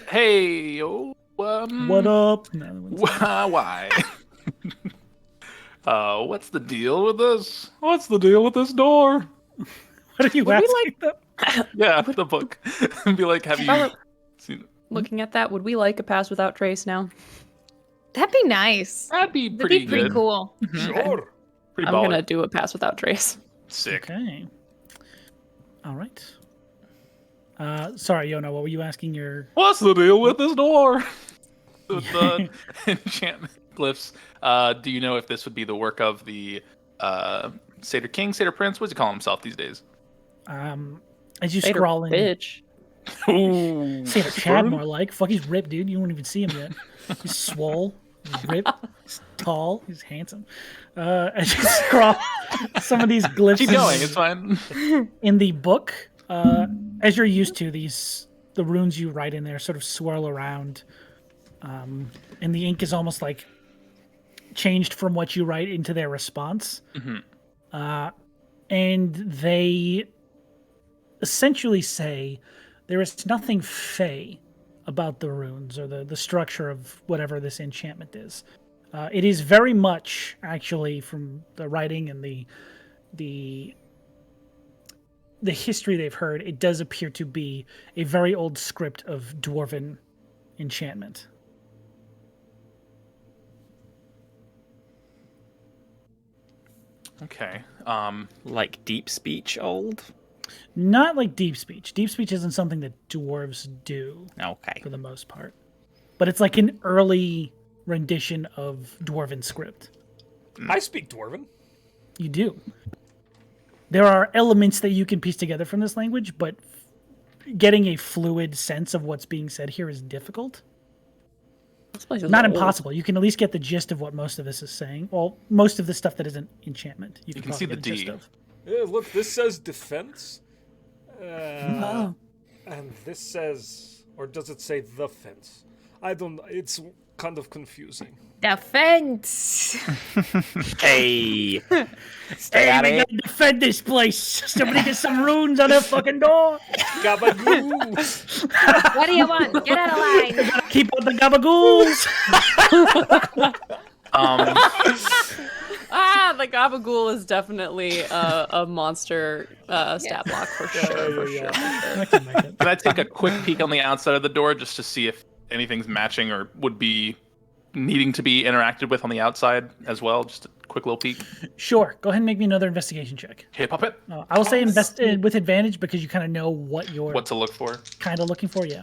Hey, yo. What up? No, Why? What's the deal with this? What's the deal with this door? what are you Would we asking them? Yeah, the book. And be like, have If I you were seen? looking at that, would we like a pass without trace now? That'd be nice. That'd be That'd pretty be pretty good. cool. Sure. Pretty I'm baller. gonna do a pass without trace. Sick. Okay. All right. Sorry, Yona, what were you asking your... What's the deal with this door? With the enchantment glyphs. Do you know if this would be the work of the Satyr King, Satyr Prince? What does he call himself these days? As you Later, scroll in, bitch. Ooh. say Chad more like. Fuck, he's ripped, dude. You won't even see him yet. He's swole, he's ripped, he's tall, he's handsome. As you scroll some of these glyphs Keep going, it's fine. in the book, as you're used to, the runes you write in there sort of swirl around, and the ink is almost like changed from what you write into their response. And they essentially say there is nothing fey about the runes or the structure of whatever this enchantment is. It is very much, actually, from the writing and the history they've heard, it does appear to be a very old script of dwarven enchantment. Okay. Like deep speech old? Not like deep speech. Deep speech isn't something that dwarves do Okay. for the most part. But it's like an early rendition of dwarven script. I speak Dwarven. You do. There are elements that you can piece together from this language, but getting a fluid sense of what's being said here is difficult. This place is Not old. impossible. You can at least get the gist of what most of this is saying. Well, most of the stuff that isn't enchantment. You can probably see get the a gist D. of. Yeah, look, this says defense. Oh. And this says, or does it say the fence? I don't. It's kind of confusing. Defense. Hey. Stay Hey, out we of gotta defend this place. Somebody get some runes on their fucking door. Gabagoo! What do you want? Get out of line. Keep out the gabagools. The Gabagool is definitely a monster stat block for sure. I can make it. Can I take a quick peek on the outside of the door just to see if anything's matching or would be needing to be interacted with on the outside as well? Just a quick little peek. Sure. Go ahead and make me another investigation check. Okay, puppet. I will say invest with advantage because you kind of know what you're What to look for? kind of looking for. Yeah.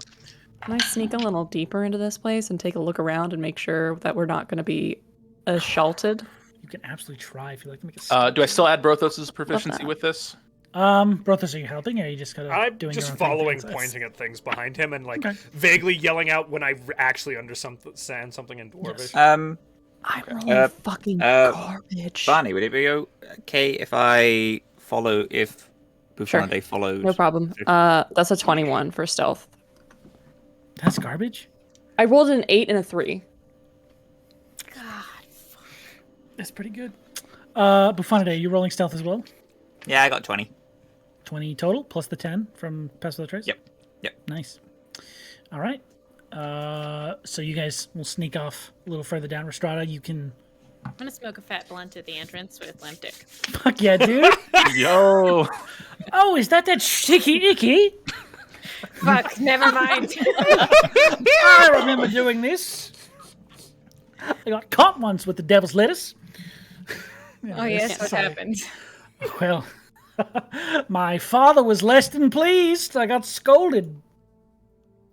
Can I sneak a little deeper into this place and take a look around and make sure that we're not going to be assaulted? You can absolutely try if you like to make a. Do I still add Brothos' proficiency that. with this? Brothos, are you helping, or are you just kind of I'm doing just your own thing following, to the outside? pointing at things behind him, and like Okay. vaguely yelling out when I actually understand something in Dwarvish. Yes. I'm rolling fucking garbage. Barney, would it be okay if I follow, if Buffonade followed? No problem. That's a 21 for stealth. That's garbage. I rolled an 8 and a 3. That's pretty good. Buffonade, are you rolling stealth as well? Yeah, I got 20. 20 total, plus the 10 from Pass Without Trace? Yep. Nice. All right. So you guys will sneak off a little further down. Rhystrata, you can... I'm gonna smoke a fat blunt at the entrance with lamp dick. Fuck yeah, dude. Yo! Oh, is that sticky icky? Fuck, never mind. I remember doing this. I got caught once with the devil's lettuce. Oh yes, what Sorry. happened? Well, my father was less than pleased. I got scolded.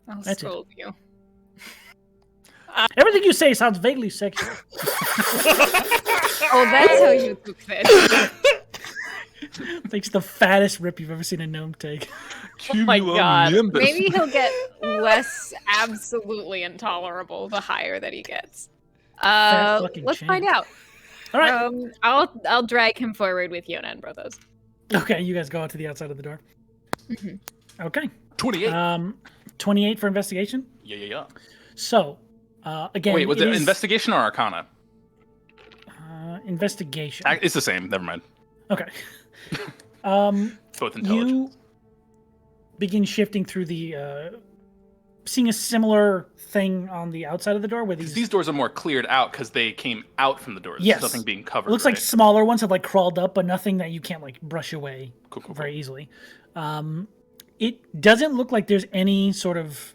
I'll That's it. scold you. Everything you say sounds vaguely sexual. Oh, that's how you took this. Takes the fattest rip you've ever seen a gnome take. Oh my god. Maybe he'll get less absolutely intolerable the higher that he gets. Fair fucking Let's chance. find out. All right. I'll drag him forward with Yona and Brothos. Okay, you guys go out to the outside of the door. Okay. 28. 28 for investigation. Yeah. So, again, Wait, was it it is, investigation or arcana? investigation. It's the same. Never mind. Okay. Both intelligence. You begin shifting through the, seeing a similar thing on the outside of the door where These doors are more cleared out because they came out from the doors. Yes. There's nothing being covered. It looks like right? smaller ones have like crawled up, but nothing that you can't like brush away Cool. very easily. It doesn't look like there's any sort of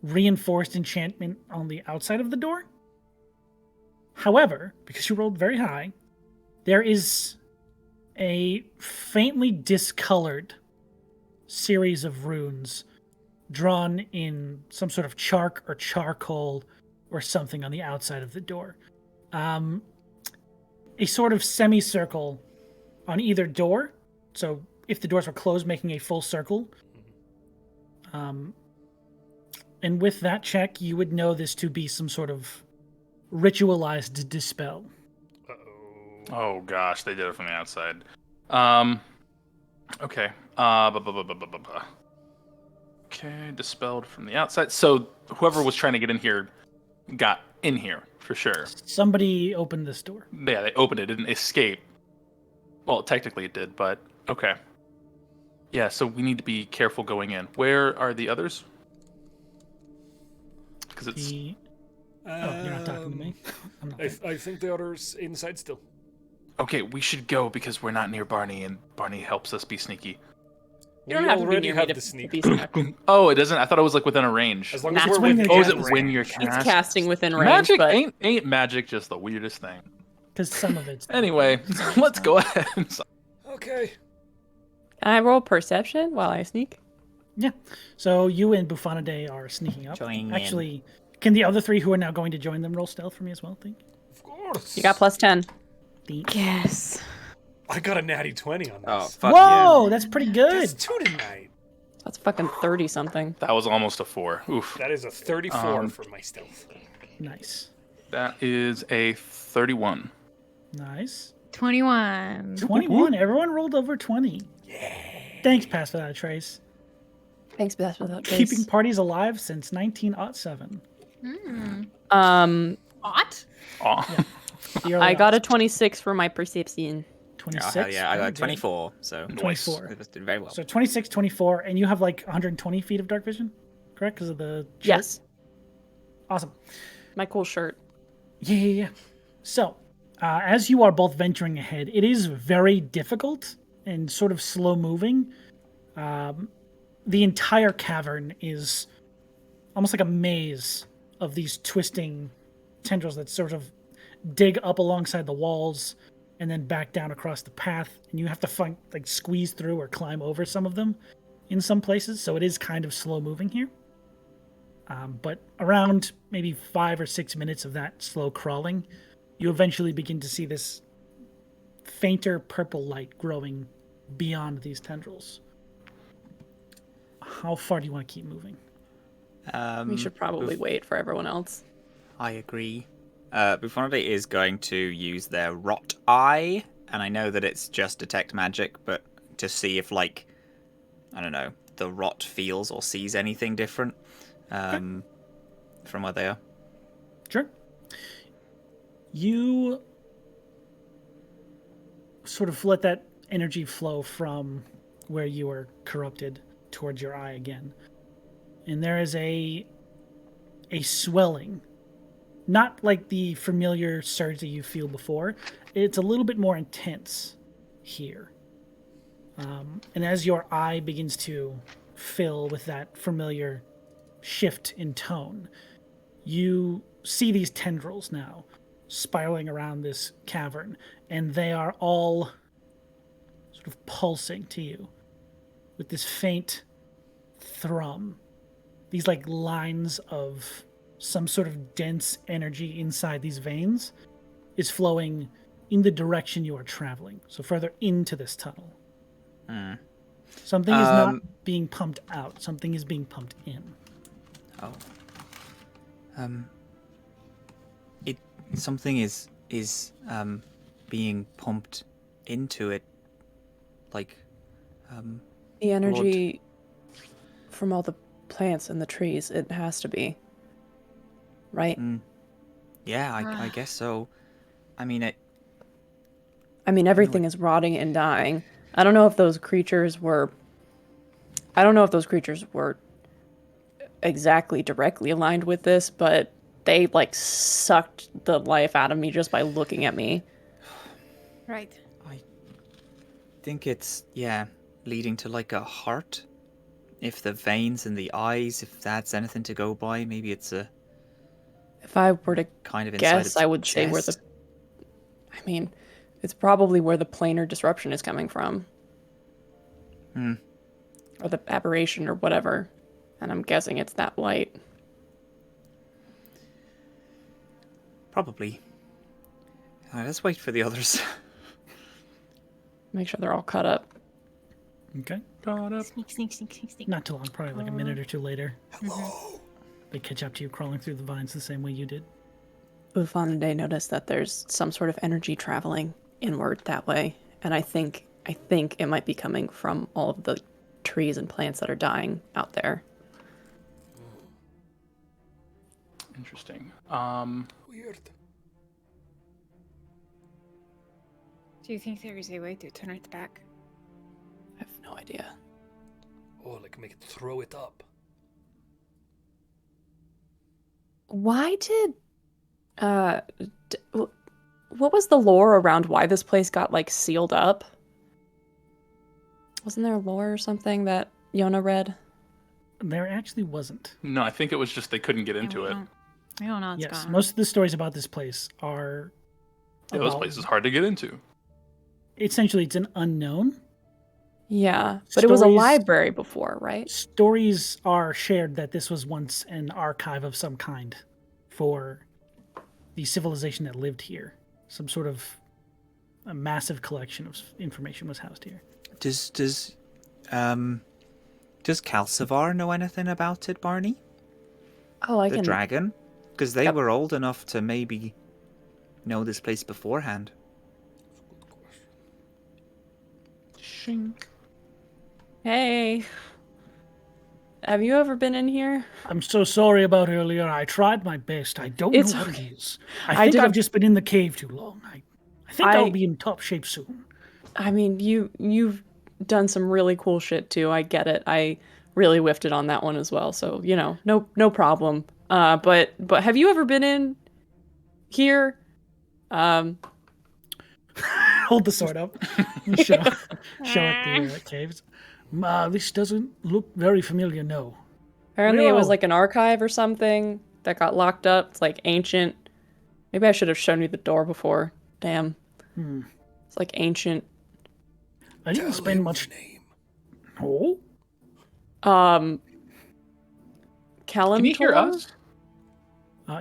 reinforced enchantment on the outside of the door. However, because you rolled very high, there is a faintly discolored series of runes drawn in some sort of chark or charcoal or something on the outside of the door. A sort of semicircle on either door, so if the doors were closed, making a full circle. And with that check, you would know this to be some sort of ritualized dispel. Oh gosh, they did it from the outside. Okay. Okay, dispelled from the outside. So whoever was trying to get in here got in here for sure. Somebody opened this door. Yeah, they opened it, didn't escape. Well, technically it did, but okay. Yeah, so we need to be careful going in. Where are the others? Because it's. Oh, you're not talking to me. I'm not I think the others inside still. Okay, we should go because we're not near Barney, and Barney helps us be sneaky. You don't We have to be already near me have to the sneak. be snuck. Oh, it doesn't. I thought it was like within a range. As long That's as we're when within you're Oh, is it range. when you're It's casting? casting within range, Magic but ain't magic just the weirdest thing. Because some of it's Anyway, let's go ahead. Okay. can I roll perception while I sneak? Yeah. So you and Buffonidae are sneaking up. Joining in. Actually, can the other three who are now going to join them roll stealth for me as well, think? Of course. You got plus 10. Yes. I got a natty 20 on this. Oh, fuck Whoa, that's pretty good. That's 2 tonight. That's fucking 30 something. That was almost a 4. Oof. That is a 34 for my stealth. Nice. That is a 31. Nice. 21. 21. Everyone rolled over 20. Yeah. Thanks, Pass Without a Trace. Thanks, Beth, without Keeping parties alive since 1907. What? Aw. The early I got a aughts. 26 for my perception. 26. Oh, hell yeah, I Very got good. 24, so 24. it was doing very well. So 26, 24, and you have like 120 feet of dark vision, correct? Because of the shirt? Yes. Awesome. My cool shirt. Yeah. So, as you are both venturing ahead, it is very difficult and sort of slow moving. The entire cavern is almost like a maze of these twisting tendrils that sort of dig up alongside the walls and then back down across the path, and you have to squeeze through or climb over some of them in some places. So it is kind of slow moving here. But around maybe 5 or 6 minutes of that slow crawling, you eventually begin to see this fainter purple light growing beyond these tendrils. How far do you want to keep moving? We should probably wait for everyone else. I agree. Buffonidae is going to use their Rot Eye, and I know that it's just detect magic, but to see if, I don't know, the rot feels or sees anything different from where they are. Sure. You sort of let that energy flow from where you were corrupted towards your eye again. And there is a swelling. Not like the familiar surge that you feel before. It's a little bit more intense here. And as your eye begins to fill with that familiar shift in tone, you see these tendrils now spiraling around this cavern, and they are all sort of pulsing to you with this faint thrum. These lines of some sort of dense energy inside these veins is flowing in the direction you are traveling, so further into this tunnel. Something is not being pumped out. Something is being pumped in. Oh. Something is being pumped into it, The energy from all the plants and the trees, it has to be. Right? Yeah, I guess so. I mean, Everything is rotting and dying. I don't know if those creatures were exactly directly aligned with this, but they sucked the life out of me just by looking at me. Right. I think it's, leading to a heart. If the veins and the eyes, if that's anything to go by, maybe it's a... If I were to kind of inside guess, its I would say where chest. it's probably where the planar disruption is coming from. Or the aberration or whatever. And I'm guessing it's that light. Probably. Alright, let's wait for the others. Make sure they're all cut up. Okay. Sneak. Not too long, probably like a minute or two later. They catch up to you crawling through the vines the same way you did. Ufanade noticed that there's some sort of energy traveling inward that way, and I think it might be coming from all of the trees and plants that are dying out there. Interesting. Weird. Do you think there is a way to turn it back? I have no idea. Oh, like make it throw it up. Why did what was the lore around why this place got like sealed up? Wasn't there lore or something that Yona read? There actually wasn't. No, I think it was just they couldn't get into it. I don't know what's Yes, going on. most of the stories about this place are Yeah, those about- places hard to get into. Essentially, it's an unknown. Yeah, but it was a Stories- library before, right? Stories are shared that this was once an archive of some kind for the civilization that lived here. Some sort of a massive collection of information was housed here. Does Calcivar know anything about it, Barney? Oh, I The can. dragon? Because they Yep. were old enough to maybe know this place beforehand. Shink. Hey, have you ever been in here? I'm so sorry about earlier. I tried my best. I don't It's know what okay. it is. I I think did I've a- just been in the cave too long. I think I- I'll be in top shape soon. I mean, you've done some really cool shit too. I get it. I really whiffed it on that one as well. So no problem. But have you ever been in here? Hold the sword up. show it the caves. This doesn't look very familiar, no. Apparently, it was No. like an archive or something that got locked up. It's like ancient. Maybe I should have shown you the door before. Damn. It's like ancient. I didn't spend much. Oh? Kalimtor? Can you hear us?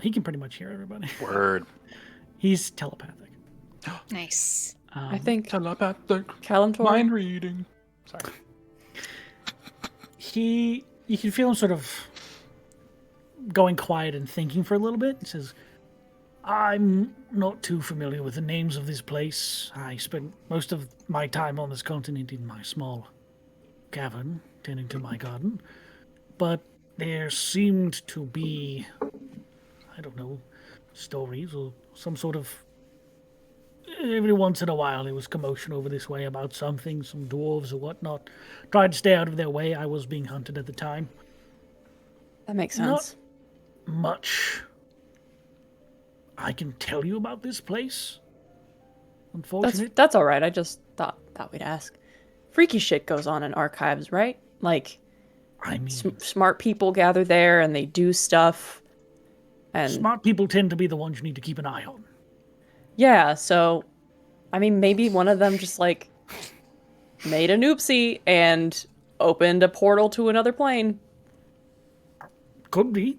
He can pretty much hear everybody. Word. He's telepathic. Nice. I think Telepathic Kalimtor. mind reading. Sorry. You can feel him sort of going quiet and thinking for a little bit. He says, I'm not too familiar with the names of this place. I spent most of my time on this continent in my small cavern, tending to my garden. But there seemed to be, I don't know, stories or some sort of... Every once in a while there was commotion over this way about something, some dwarves or whatnot. Tried to stay out of their way. I was being hunted at the time. That makes Not- sense. Much I can tell you about this place. Unfortunate. That's all right. I just thought we'd ask. Freaky shit goes on in archives, right? Like I mean, smart people gather there and they do stuff. And smart people tend to be the ones you need to keep an eye on. yeah, so I mean, maybe one of them just like made an oopsie and opened a portal to another plane. Could be.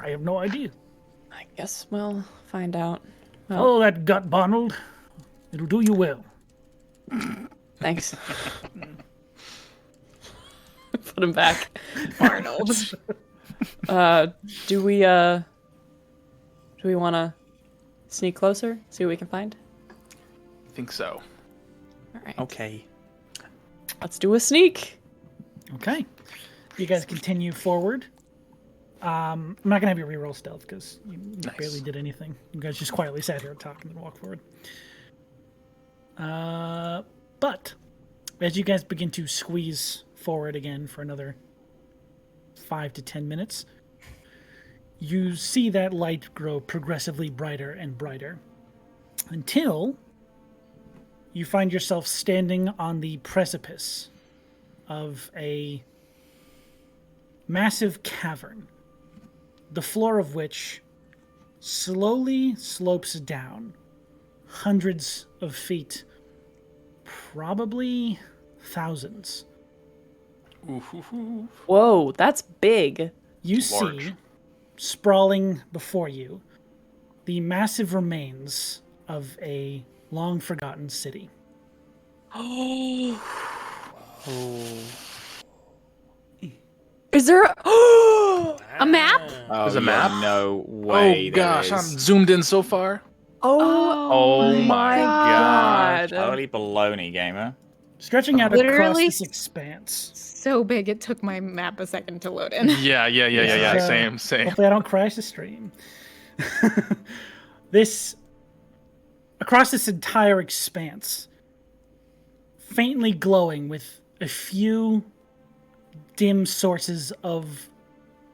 I have no idea. I guess we'll find out. Oh, that gut, Barnold. It'll do you well. Thanks. Put him back. Arnold. Do we want to sneak closer? See what we can find? I think so. All right. Okay. Let's do a sneak. Okay. You guys continue forward. I'm not gonna have you reroll stealth because you barely did anything. You guys just quietly sat here talking and walked forward. But as you guys begin to squeeze forward again for another 5 to 10 minutes, you see that light grow progressively brighter and brighter until you find yourself standing on the precipice of a massive cavern, the floor of which slowly slopes down hundreds of feet, probably thousands. Whoa, that's big. You Large. see, sprawling before you, the massive remains of a long-forgotten city. Oh. Is there A map? Oh, There's a yeah, map? No way. Oh gosh, there I'm is. zoomed in so far. Oh my God. Holy baloney, gamer. Stretching out Literally? across this expanse. So big it took my map a second to load in. Yeah. Uh, Same. Hopefully I don't crash the stream. Across this entire expanse, faintly glowing with a few dim sources of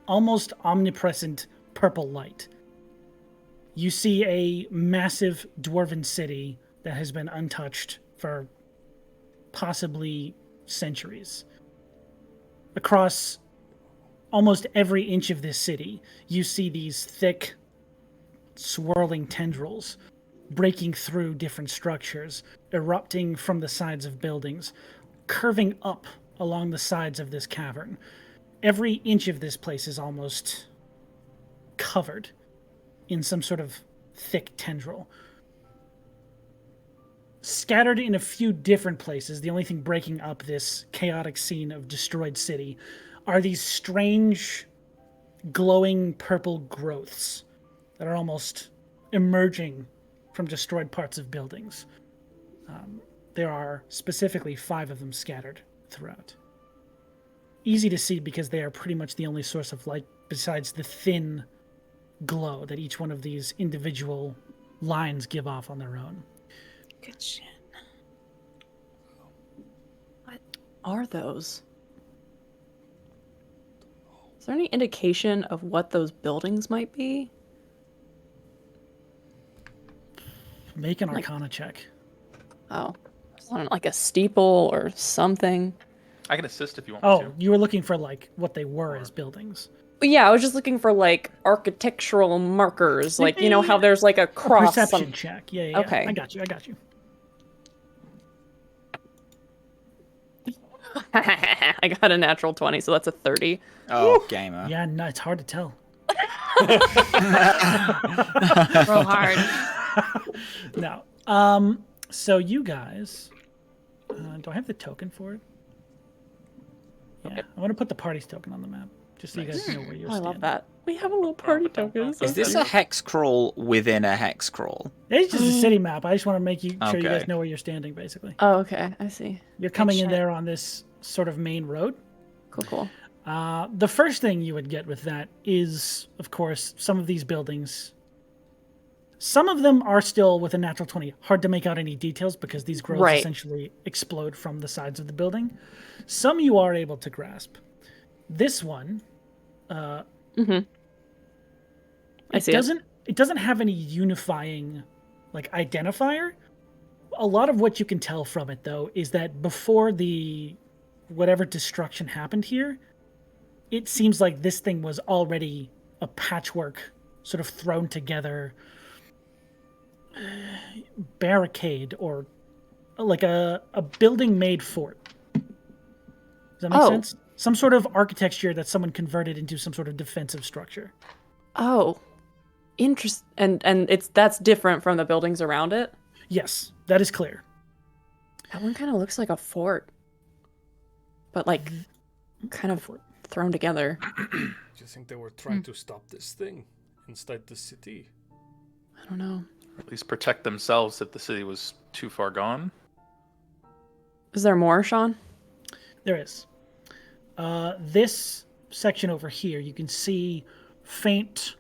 almost omnipresent purple light. You see a massive dwarven city that has been untouched for possibly centuries. Across almost every inch of this city, you see these thick, swirling tendrils breaking through different structures, erupting from the sides of buildings, curving up along the sides of this cavern. Every inch of this place is almost covered in some sort of thick tendril. Scattered in a few different places, the only thing breaking up this chaotic scene of destroyed city are these strange, glowing purple growths that are almost emerging from destroyed parts of buildings. There are specifically 5 of them scattered throughout. Easy to see because they are pretty much the only source of light besides the thin glow that each one of these individual lines give off on their own. Good shit. What are those? Is there any indication of what those buildings might be? Make an Arcana check. Oh, like a steeple or something. I can assist if you want me Oh, to. you were looking for like what they were as buildings. But yeah, I was just looking for like architectural markers, like you know how there's like a cross. Perception check. Yeah. Okay. I got you. I got a natural 20, so that's a 30. Oh, gamer. Yeah, no, it's hard to tell. Roll hard. No. So you guys, do I have the token for it? Yeah, Okay. I want to put the party's token on the map, just so you guys know where you're Oh, I standing. love that. We have a little party token. It's so Is this cute. a hex crawl within a hex crawl? It's just a city map. I just want to make you sure you Okay. guys know where you're standing, basically. Oh, okay. I see. You're coming in shit. there on this sort of main road. Cool. The first thing you would get with that is, of course, some of these buildings. Some of them are still with a natural 20. Hard to make out any details because these growths Right. essentially explode from the sides of the building. Some you are able to grasp. This one, I see it doesn't have any unifying like identifier. A lot of what you can tell from it though is that before the whatever destruction happened here, it seems like this thing was already a patchwork sort of thrown together barricade or like a building made fort. Does that make sense? Some sort of architecture that someone converted into some sort of defensive structure. Oh, interest. And that's different from the buildings around it. Yes, that is clear. That one kind of looks like a fort, but like kind of thrown together. Do you think they were trying to stop this thing inside the city? I don't know. Or at least protect themselves if the city was too far gone. Is there more, Sean? There is. This section over here, you can see faint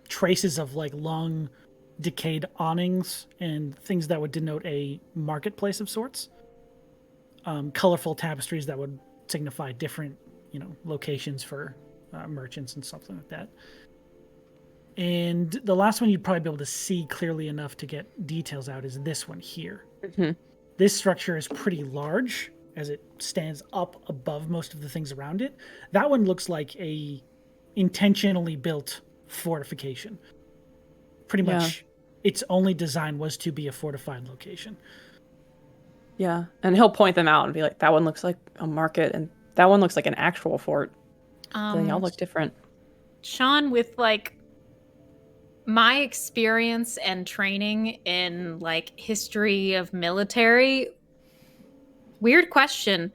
traces of like long decayed awnings and things that would denote a marketplace of sorts. Colorful tapestries that would signify different, locations for merchants and something like that. And the last one you'd probably be able to see clearly enough to get details out is this one here. Mm-hmm. This structure is pretty large as it stands up above most of the things around it. That one looks like a intentionally built fortification. Pretty much its only design was to be a fortified location. Yeah, and he'll point them out and be like, that one looks like a market, and that one looks like an actual fort. They all look different. Sean, with like my experience and training in like history of military, weird question.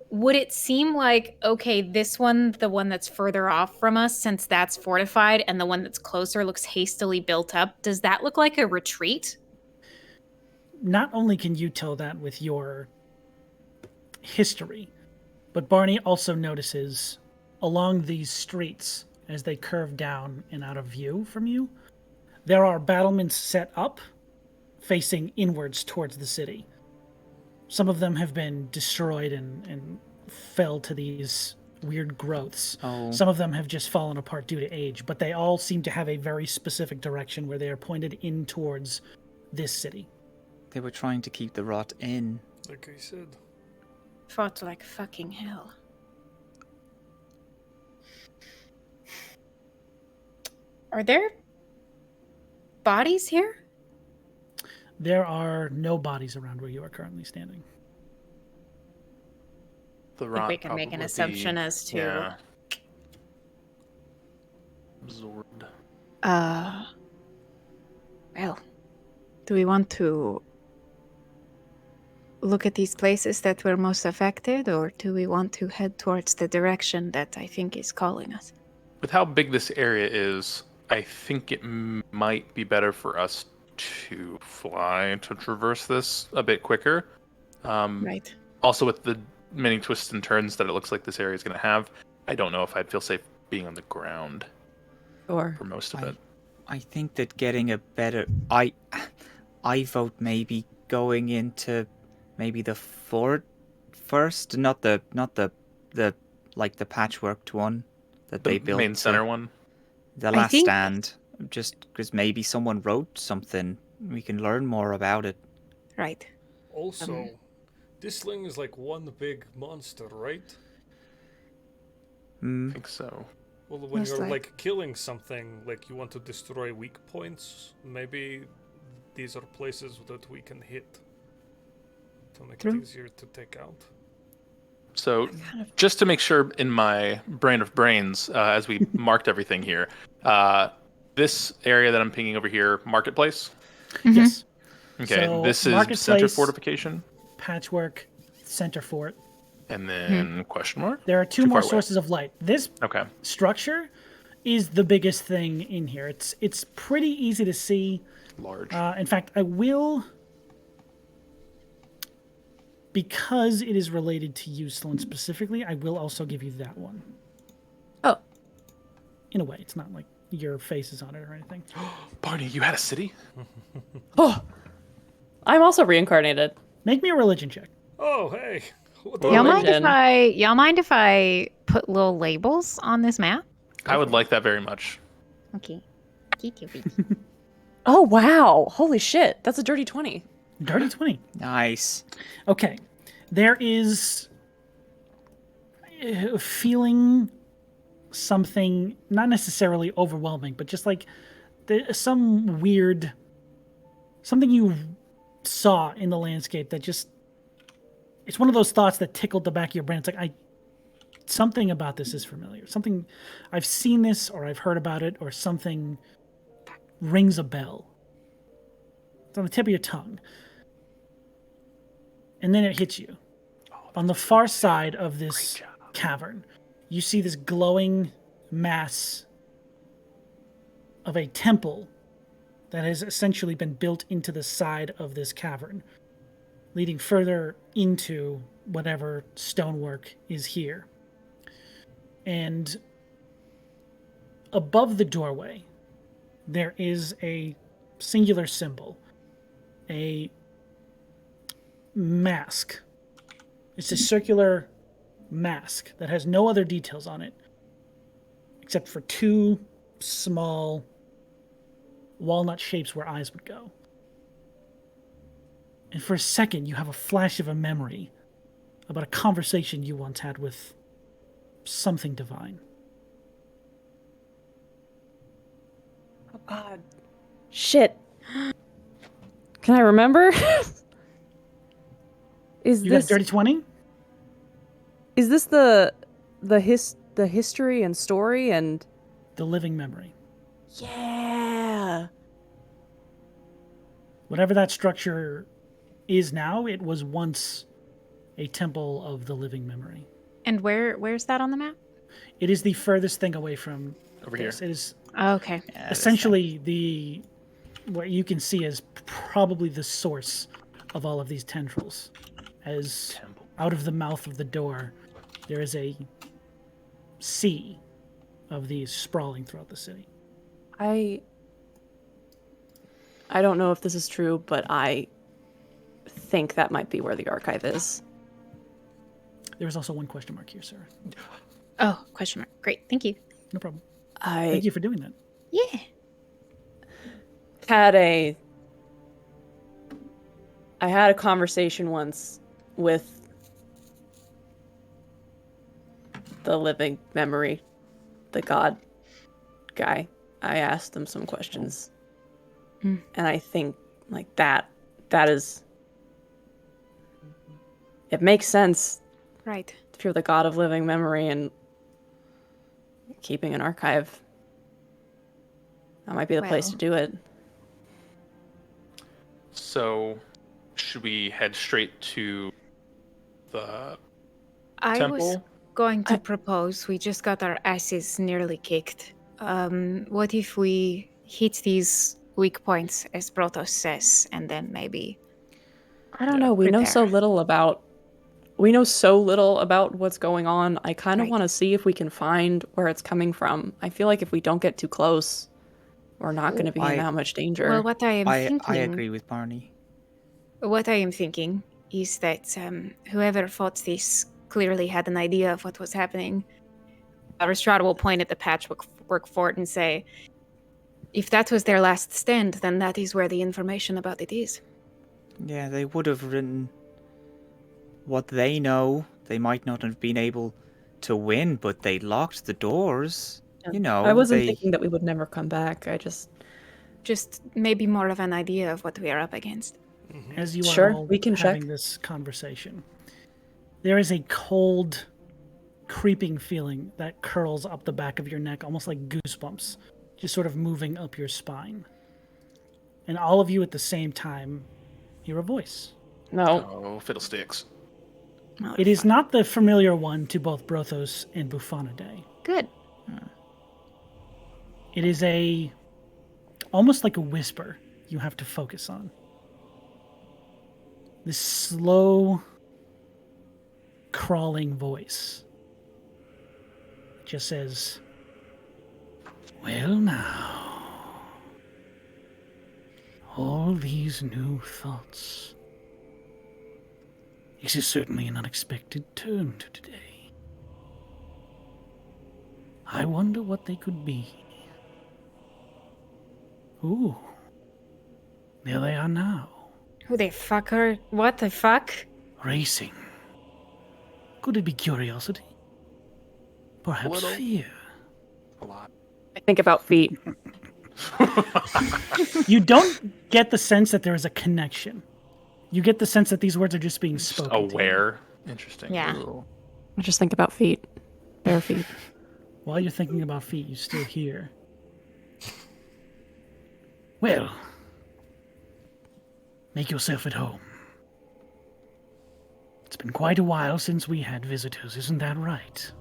Would it seem like, okay, this one, the one that's further off from us, since that's fortified, and the one that's closer looks hastily built up, does that look like a retreat? Not only can you tell that with your history, but Barney also notices along these streets, as they curve down and out of view from you, there are battlements set up facing inwards towards the city. Some of them have been destroyed and fell to these weird growths. Oh. Some of them have just fallen apart due to age, but they all seem to have a very specific direction where they are pointed in towards this city. They were trying to keep the rot in. Like I said. Fought like fucking hell. Are there bodies here? There are no bodies around where you are currently standing. The I rot think we can make an probably assumption as to. Yeah. Absorbed. Well, do we want to look at these places that were most affected, or do we want to head towards the direction that I think is calling us? With how big this area is, I think it might be better for us to fly to traverse this a bit quicker. Right. Also, with the many twists and turns that it looks like this area is going to have, I don't know if I'd feel safe being on the ground Or for most of it. I think that getting a better... I vote maybe going into maybe the fort first, not the like the patchworked one that they The built. main center one. The last stand, just because maybe someone wrote something, we can learn more about it. Right. Also, this thing is like one big monster, right? I think so. Well, when Most you're like- like killing something, like you want to destroy weak points, maybe these are places that we can hit to make it easier to take out. So, just to make sure in my brain of brains, as we marked everything here, this area that I'm pinging over here, marketplace. Yes. Okay, So, this is marketplace- center fortification, Patchwork, center fort. and then question mark. There are two Too more far away. sources of light. This Okay. structure is the biggest thing in here. It's pretty easy to see. Large. In fact, I will, because it is related to you, Sloan, specifically, I will also give you that one. oh, In a way, it's not like your face is on it or anything. Barney, you had a city? I'm also reincarnated. Make me a religion check. Oh, hey! What Y'all Y'all the- mind if Religion. y'all mind if I put little labels on this map? I would like that very much. Okay. Oh, wow. Holy shit. That's a dirty 20. Dirty 20. Nice. Okay. There is feeling something, not necessarily overwhelming, but just like some weird, something you saw in the landscape that just, it's one of those thoughts that tickled the back of your brain. It's like, something about this is familiar. Something, I've seen this or I've heard about it or something rings a bell. It's on the tip of your tongue. And then it hits you. On the far side of this cavern, you see this glowing mass of a temple that has essentially been built into the side of this cavern, leading further into whatever stonework is here. And above the doorway, there is a singular symbol, a mask. It's a circular mask that has no other details on it, except for two small walnut shapes where eyes would go. And for a second, you have a flash of a memory about a conversation you once had with something divine. Oh, God. Shit. Can I remember? Is You got this dirty 20? is this the history and story and The living memory. yeah. Whatever that structure is now, it was once a temple of the living memory. And where's that on the map? It is the furthest thing away from Over this. here. It is Oh, okay. Yeah, essentially what you can see as probably the source of all of these tendrils. As Temple. out of the mouth of the door, there is a sea of these sprawling throughout the city. I don't know if this is true, but I think that might be where the archive is. There is also one question mark here, sir. Oh, question mark. Great. Thank you. No problem. I Thank you for doing that. Yeah. I had a conversation once with the living memory, the god guy. I asked him some questions. Mm. And I think like that is, it makes sense Right. if you're the god of living memory and keeping an archive. That might be the place Well. to do it. So, should we head straight to the I temple? was going to propose, we just got our asses nearly kicked. What if we hit these weak points, as Brothos says, and then maybe... I don't know. We know so Prepare. little about. We know so little about what's going on. I kind of Right. want to see if we can find where it's coming from. I feel like if we don't get too close, we're not going to be in that much danger. Well, what I am I thinking... agree with Barney. What I am thinking is that whoever fought this clearly had an idea of what was happening. Rhystrata will point at the patchwork fort and say, if that was their last stand, then that is where the information about it is. Yeah, they would have written what they know. They might not have been able to win, but they locked the doors. You know, I wasn't they... thinking that we would never come back. I just Just maybe more of an idea of what we are up against. As you Sure, are all we can having check. this conversation, there is a cold, creeping feeling that curls up the back of your neck, almost like goosebumps, just sort of moving up your spine. And all of you at the same time hear a voice. no. Oh, fiddlesticks. It is not the familiar one to both Brothos and Buffonidae. Good. It is almost like a whisper you have to focus on. This slow, crawling voice just says, well now, all these new thoughts. This is certainly an unexpected turn to today. I wonder what they could be. Ooh, there they are now, Who the fuck are... What the fuck? racing. Could it be curiosity? Perhaps little. fear? A lot. I think about feet. You don't get the sense that there is a connection. You get the sense that these words are just being Just spoken. to you. aware. Interesting. Yeah. Ooh. I just think about feet. Bare feet. While you're thinking about feet, you still hear. Well, make yourself at home. It's been quite a while since we had visitors, isn't that right?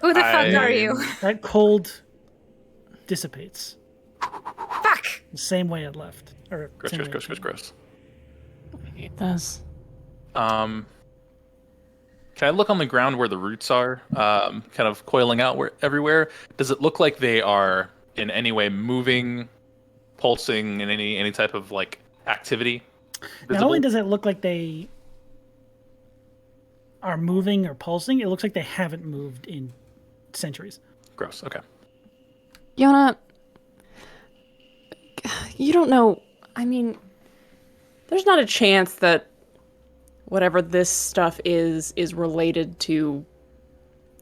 Who the fuck I- are you? That cold dissipates. Fuck! The same way it left. Or Gross, same gross, way gross, it gross, came. gross. It does. Can I look on the ground where the roots are, kind of coiling out everywhere? Does it look like they are in any way moving, pulsing, in any type of like activity? Not only does it look like they are moving or pulsing, it looks like they haven't moved in centuries. Gross. Okay. Yona, you don't know. I mean, there's not a chance that whatever this stuff is related to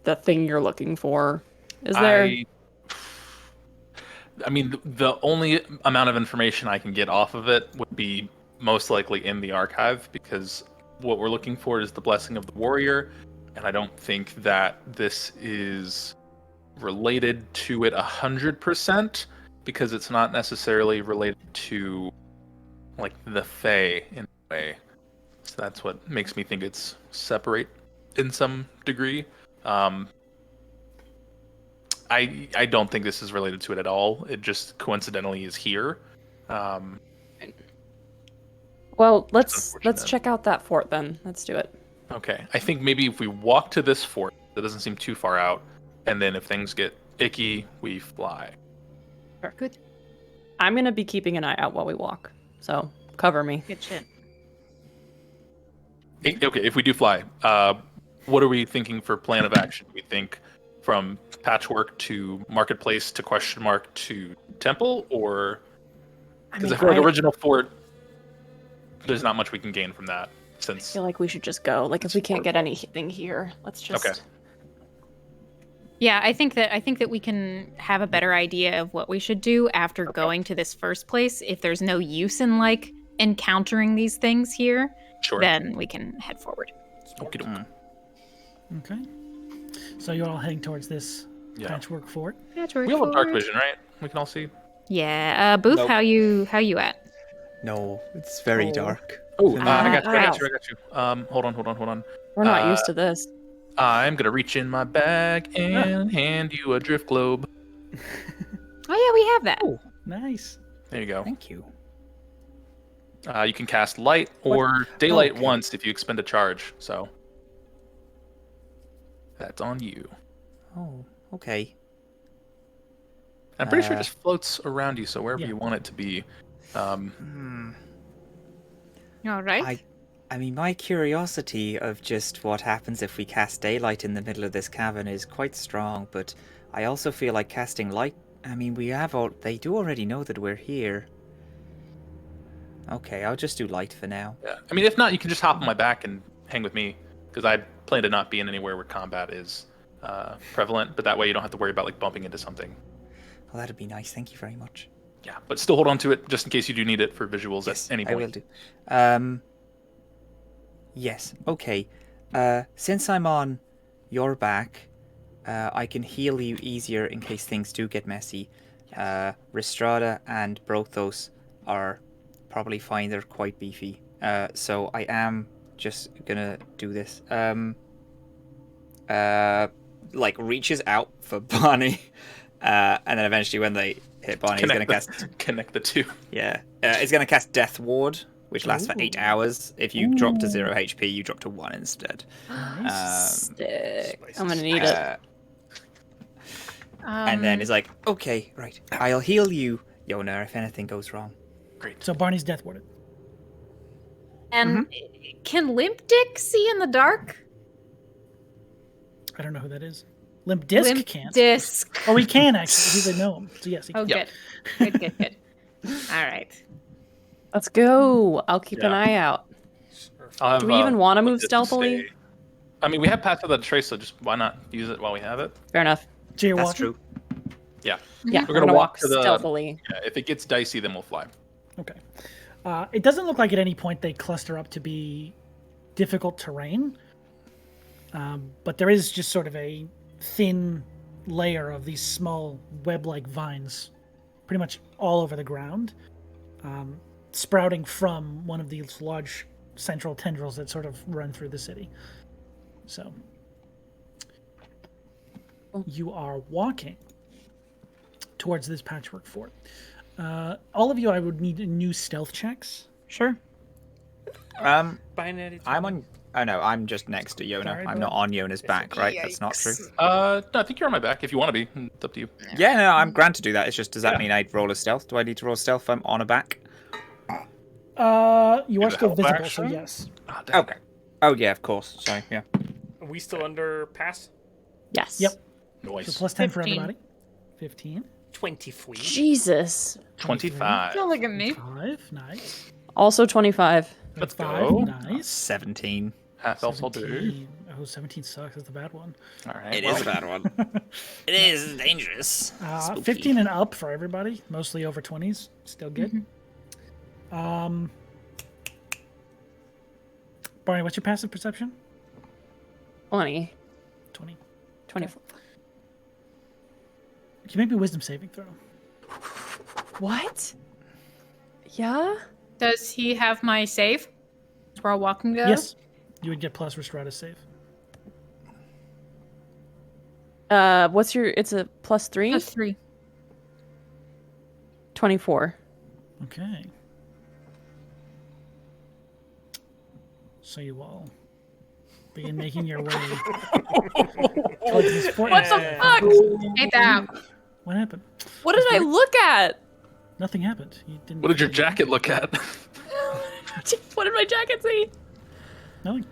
the thing you're looking for. Is there? I mean, the only amount of information I can get off of it would be most likely in the archive, because what we're looking for is the blessing of the warrior, and I don't think that this is related to it 100% because it's not necessarily related to like the Fae in a way. So that's what makes me think it's separate in some degree. I don't think this is related to it at all. It just coincidentally is here. Well, let's unfortunate. check out that fort then. Let's do it. Okay, I think maybe if we walk to this fort, that doesn't seem too far out, and then if things get icky, we fly. Good. I'm gonna be keeping an eye out while we walk, so cover me. Good shit. Okay, if we do fly, what are we thinking for plan of action? We think from patchwork to marketplace to question mark to temple, or because I feel like original fort, there's not much we can gain from that. I Since feel like we should just go. Like if we can't get anything here, let's just. Okay. Yeah, I think that we can have a better idea of what we should do after going to this first place. If there's no use in like encountering these things here, sure. then we can head forward. Okey-doke. Okay. So you're all heading towards this Yeah. patchwork fort. Patchwork We all have dark forward. vision, right? We can all see. Yeah, Booth, Nope. how you at? No, it's very Oh. dark. Oh, For I me. got you. alright. I got you. Hold on. We're not used to this. I'm gonna reach in my bag and hand you a drift globe. Oh yeah, we have that. Oh. Nice. There you go. Thank you. You can cast light or daylight Okay. once if you expend a charge. So that's on you. Oh, okay. I'm pretty sure it Uh, just floats around you, so wherever yeah. you want it to be. All right. I mean, my curiosity of just what happens if we cast daylight in the middle of this cavern is quite strong, but I also feel like casting light. I mean, they do already know that we're here. Okay, I'll just do light for now. Yeah. I mean, if not, you can just hop on my back and hang with me, because I plan to not be in anywhere where combat is prevalent. But that way, you don't have to worry about like bumping into something. Oh, that'd be nice. Thank you very much. Yeah, but still hold on to it just in case you do need it for visuals Yes, at any I point. will do. Yes, okay. Since I'm on your back, I can heal you easier in case things do get messy. Rhystrata and Brothos are probably fine. They're quite beefy. So I am just gonna do this. Like reaches out for Barney, and then eventually when they hit Barney, he's gonna cast. Connect the two. Yeah, it's gonna cast Death Ward, which lasts for 8 hours. If you drop to 0 HP, you drop to 1 instead. Stick. I'm gonna need it. And then it's like, okay, right, I'll heal you, Yona, if anything goes wrong. Great. So Barney's death warded. And can Limp Dick see in the dark? I don't know who that is. Limp Disc Limp can't. Disc. Oh, he can actually. He's a gnome. So yes, he Oh, can. good. Good. All right. Let's go. I'll keep an Yeah. eye out. I'll have, Do we even want to like, move this stealthily? stay- I mean, we have Path Without a Trace, so just why not use it while we have it? Fair enough. So you're That's walking? true. Yeah. Yeah, We're gonna walk to the- stealthily. Yeah. If it gets dicey, then we'll fly. Okay. It doesn't look like at any point they cluster up to be difficult terrain. But there is just sort of a thin layer of these small web-like vines pretty much all over the ground, sprouting from one of these large central tendrils that sort of run through the city. So you are walking towards this patchwork fort. All of you, I would need new stealth checks. Sure. Binary. I'm on. Oh no, I'm just next to Yona. Sorry, I'm bro. not on Yona's back, right? That's not true. No, I think you're on my back if you want to be. It's up to you. Yeah, no, I'm grand to do that. It's just, does that mean I'd roll a stealth? Do I need to roll stealth if I'm on a back? You are the still help visible, action? so yes. Ah, damn. Okay. Oh yeah, of course. Sorry, yeah. Are we still under pass? Yes. Yep. Noise. So plus 10 for 15. everybody. 15. 20 feet. Jesus. 25. Don't look at me. 5. Nice. Also 25. Let's 5. go. Nice. 17. Half elf will do. 17. Oh, 17 sucks. That's the bad one. All right. It well, is a bad one. It is dangerous. Spooky. 15 and up for everybody. Mostly over 20s. Still good. Barney, what's your passive perception? 20. 20. 24. you make me a wisdom saving throw. What? Yeah? Does he have my save? Where I'll walk and go? Yes. You would get plus Rhystrata save. What's your... It's a +3? +3. 24. Okay. So you all begin making your way towards this fort. What the fuck? Hate that. What happened? What did I look at? Nothing happened. You didn't. What did your jacket look at? What did my jacket see? Nothing.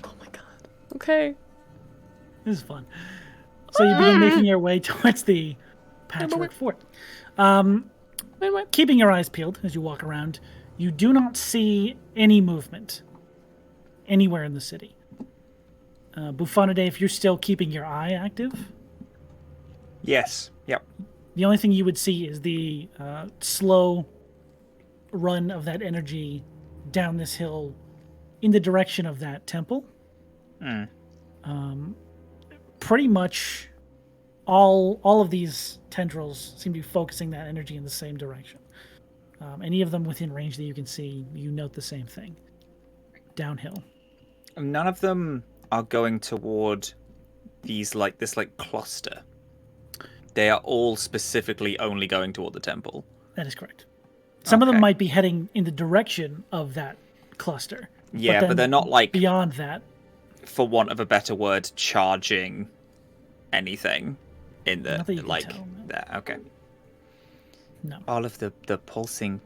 Oh my god. Okay. This is fun. So you begin making your way towards the patchwork fort. Keeping your eyes peeled as you walk around, you do not see any movement anywhere in the city. Buffonidae, if you're still keeping your eye active, Yes. Yep. the only thing you would see is the slow run of that energy down this hill in the direction of that temple. Pretty much all of these tendrils seem to be focusing that energy in the same direction. Any of them within range that you can see, you note the same thing. Downhill. None of them are going toward this cluster. They are all specifically only going toward the temple. That is correct. Some of them Okay. might be heading in the direction of that cluster. Yeah, then but they're not like, beyond that. for want of a better word, charging anything in the Not that you can like tell, no. there. Okay. No. All of the pulsing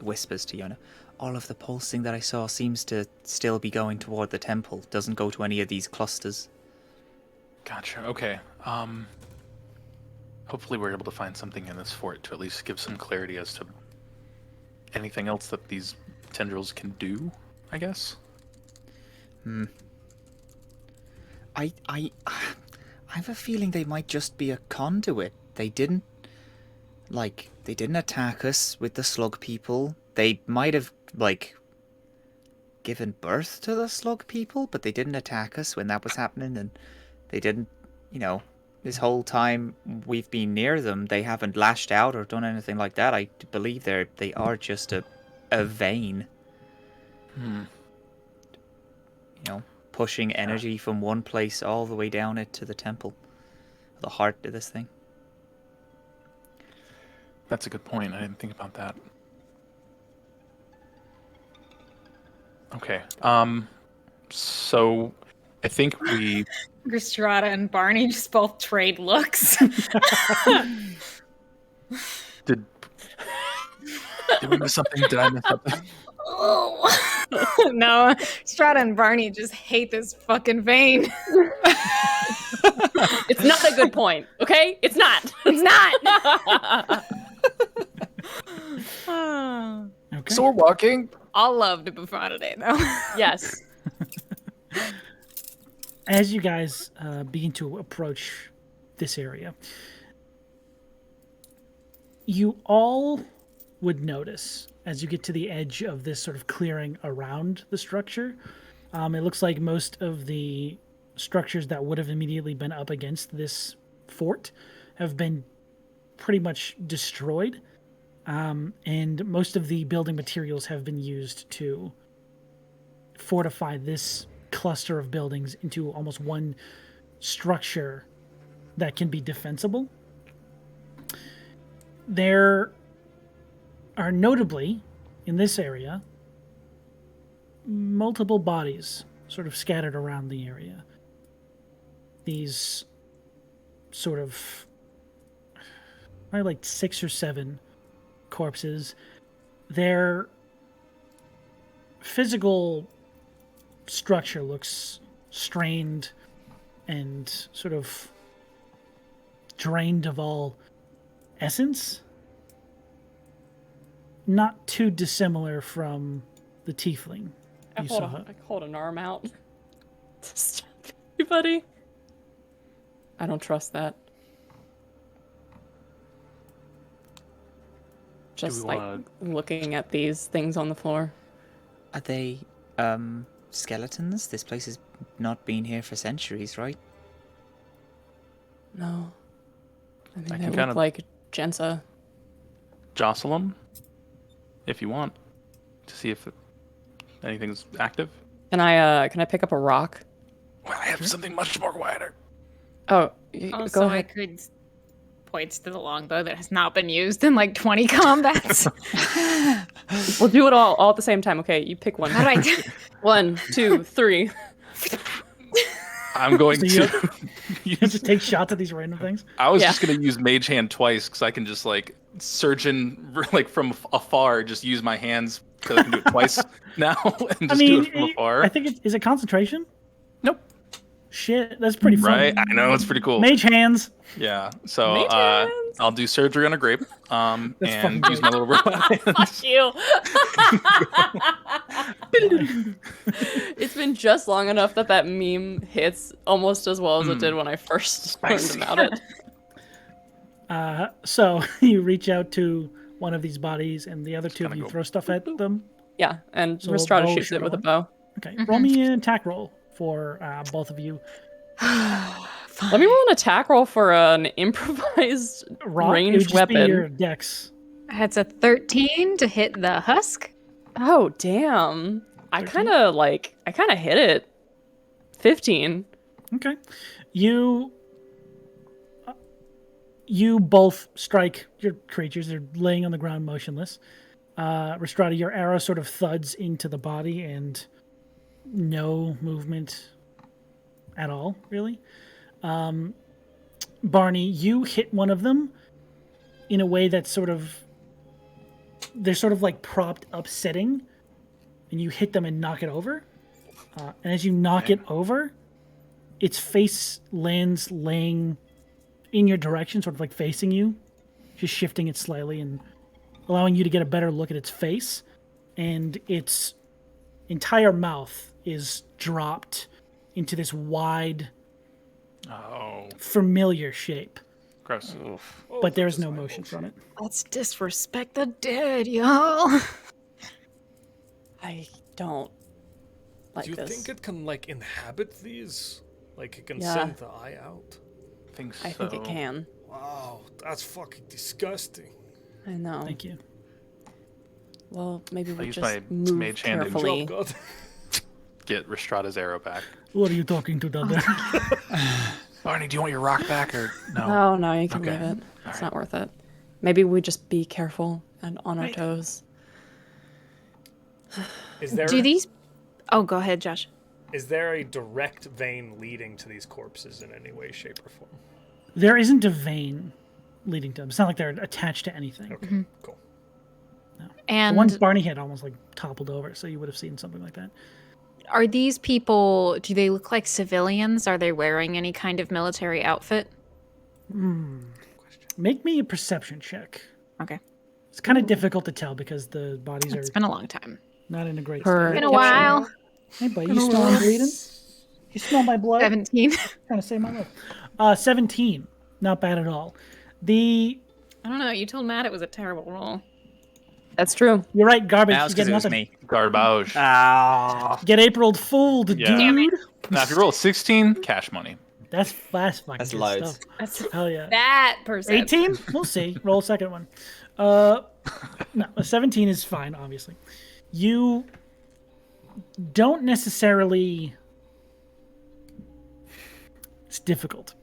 whispers to Yona. All of the pulsing that I saw seems to still be going toward the temple. Doesn't go to any of these clusters. Gotcha. Okay. Hopefully we're able to find something in this fort to at least give some clarity as to anything else that these tendrils can do, I guess. I have a feeling they might just be a conduit. They didn't attack us with the slug people. They might have given birth to the slug people, but they didn't attack us when that was happening, and they didn't, this whole time we've been near them, they haven't lashed out or done anything like that. I believe they are just a vein. Pushing energy from one place all the way down it to the temple. The heart of this thing. That's a good point. I didn't think about that. Okay. So I think we Rhystrata and Barney just both trade looks. did we miss something? Did I miss something? No, Strata and Barney just hate this fucking vein. It's not a good point, okay? It's not. It's not. Okay. So we're walking. All love to Buffonidae, though. Yes. As you guys begin to approach this area, you all would notice as you get to the edge of this sort of clearing around the structure, it looks like most of the structures that would have immediately been up against this fort have been pretty much destroyed, and most of the building materials have been used to fortify this cluster of buildings into almost one structure that can be defensible. There are notably, in this area, multiple bodies sort of scattered around the area. These sort of, probably like 6 or 7 corpses. Their physical structure looks strained and sort of drained of all essence. Not too dissimilar from the tiefling I you hold, saw. I hold an arm out. Stop you, buddy. I don't trust that. Just we like looking at these things on the floor. Are they skeletons? This place has not been here for centuries, right? No. I mean, I they can look kind of like Jensa. jostle them if you want to see if anything's active. Can I pick up a rock? Well, I have something much more quieter. Oh, Also, go I ahead. could points to the longbow that has not been used in like 20 combats. We'll do it all at the same time. Okay, you pick one. How do I do? 1, 2, 3. I'm going So you to You just take shots at these random things. I was Yeah. just gonna use Mage Hand twice because I can just like surgeon like from afar, just use my hands because I can do it twice now and just do it from afar. I think is it concentration? Nope. Shit, that's pretty fun. Right? I know it's pretty cool. Mage hands. Yeah. So Mage hands. I'll do surgery on a grape. That's And fucking use my little robot hands. Fuck you. It's been just long enough that meme hits almost as well as it did when I first learned about it. So you reach out to one of these bodies, and the other two of kinda you go throw stuff at them. Yeah, and So Rhystrata bow shoots should it with a roll. bow. Okay, roll me an attack roll for both of you. Let me roll an attack roll for an improvised Rock, it would ranged just weapon. be your dex. That's a 13 to hit the husk. Oh damn! I kind of hit it. 15. Okay, you both strike your creatures. They're laying on the ground motionless. Rhystrata, your arrow sort of thuds into the body and no movement at all, really. Barney, you hit one of them in a way that's they're sort of like propped up sitting, and you hit them and knock it over. And as you knock it over, its face lands laying in your direction, sort of like facing you, just shifting it slightly and allowing you to get a better look at its face. And its entire mouth is dropped into this wide, Oh, familiar shape, gross. but there is no motion from it. Let's disrespect the dead, y'all. I don't like Do you this. think it can like inhabit these? Like it can Yeah. send the eye out? I think so. I think it can. Wow, that's fucking disgusting. I know. Thank you. Well, maybe we use just my move mage hand and carefully. Job, God. Get Rhystrata's arrow back. What are you talking to, Dada? Barney, do you want your rock back or no? Oh no, you can Okay. leave it. It's Alright. not worth it. Maybe we just be careful and on our toes. Is there Do these? Oh, go ahead, Josh. is there a direct vein leading to these corpses in any way, shape, or form? There isn't a vein leading to them. It's not like they're attached to anything. Okay, cool. The And one Barney had almost like toppled over, so you would have seen something like that. are these people? Do they look like civilians? Are they wearing any kind of military outfit? Make me a perception check. Okay, It's kind of difficult to tell because the bodies are it's been a long time. not in a great Per- state. Been a while. Hey, buddy, you still on bleeding? You smell my blood? 17. Trying to save my life. 17. Not bad at all. I don't know. You told Matt it was a terrible roll. That's true. You're right, garbage. That was You get because it was nothing. me. Garbage. Ah, Get April fooled, Yeah. dude. Now, if you roll a 16, cash money. That's fucking That's good loads. stuff. That's Hell yeah. that person. 18? We'll see. Roll a second one. No, a 17 is fine, obviously. You don't necessarily... It's difficult.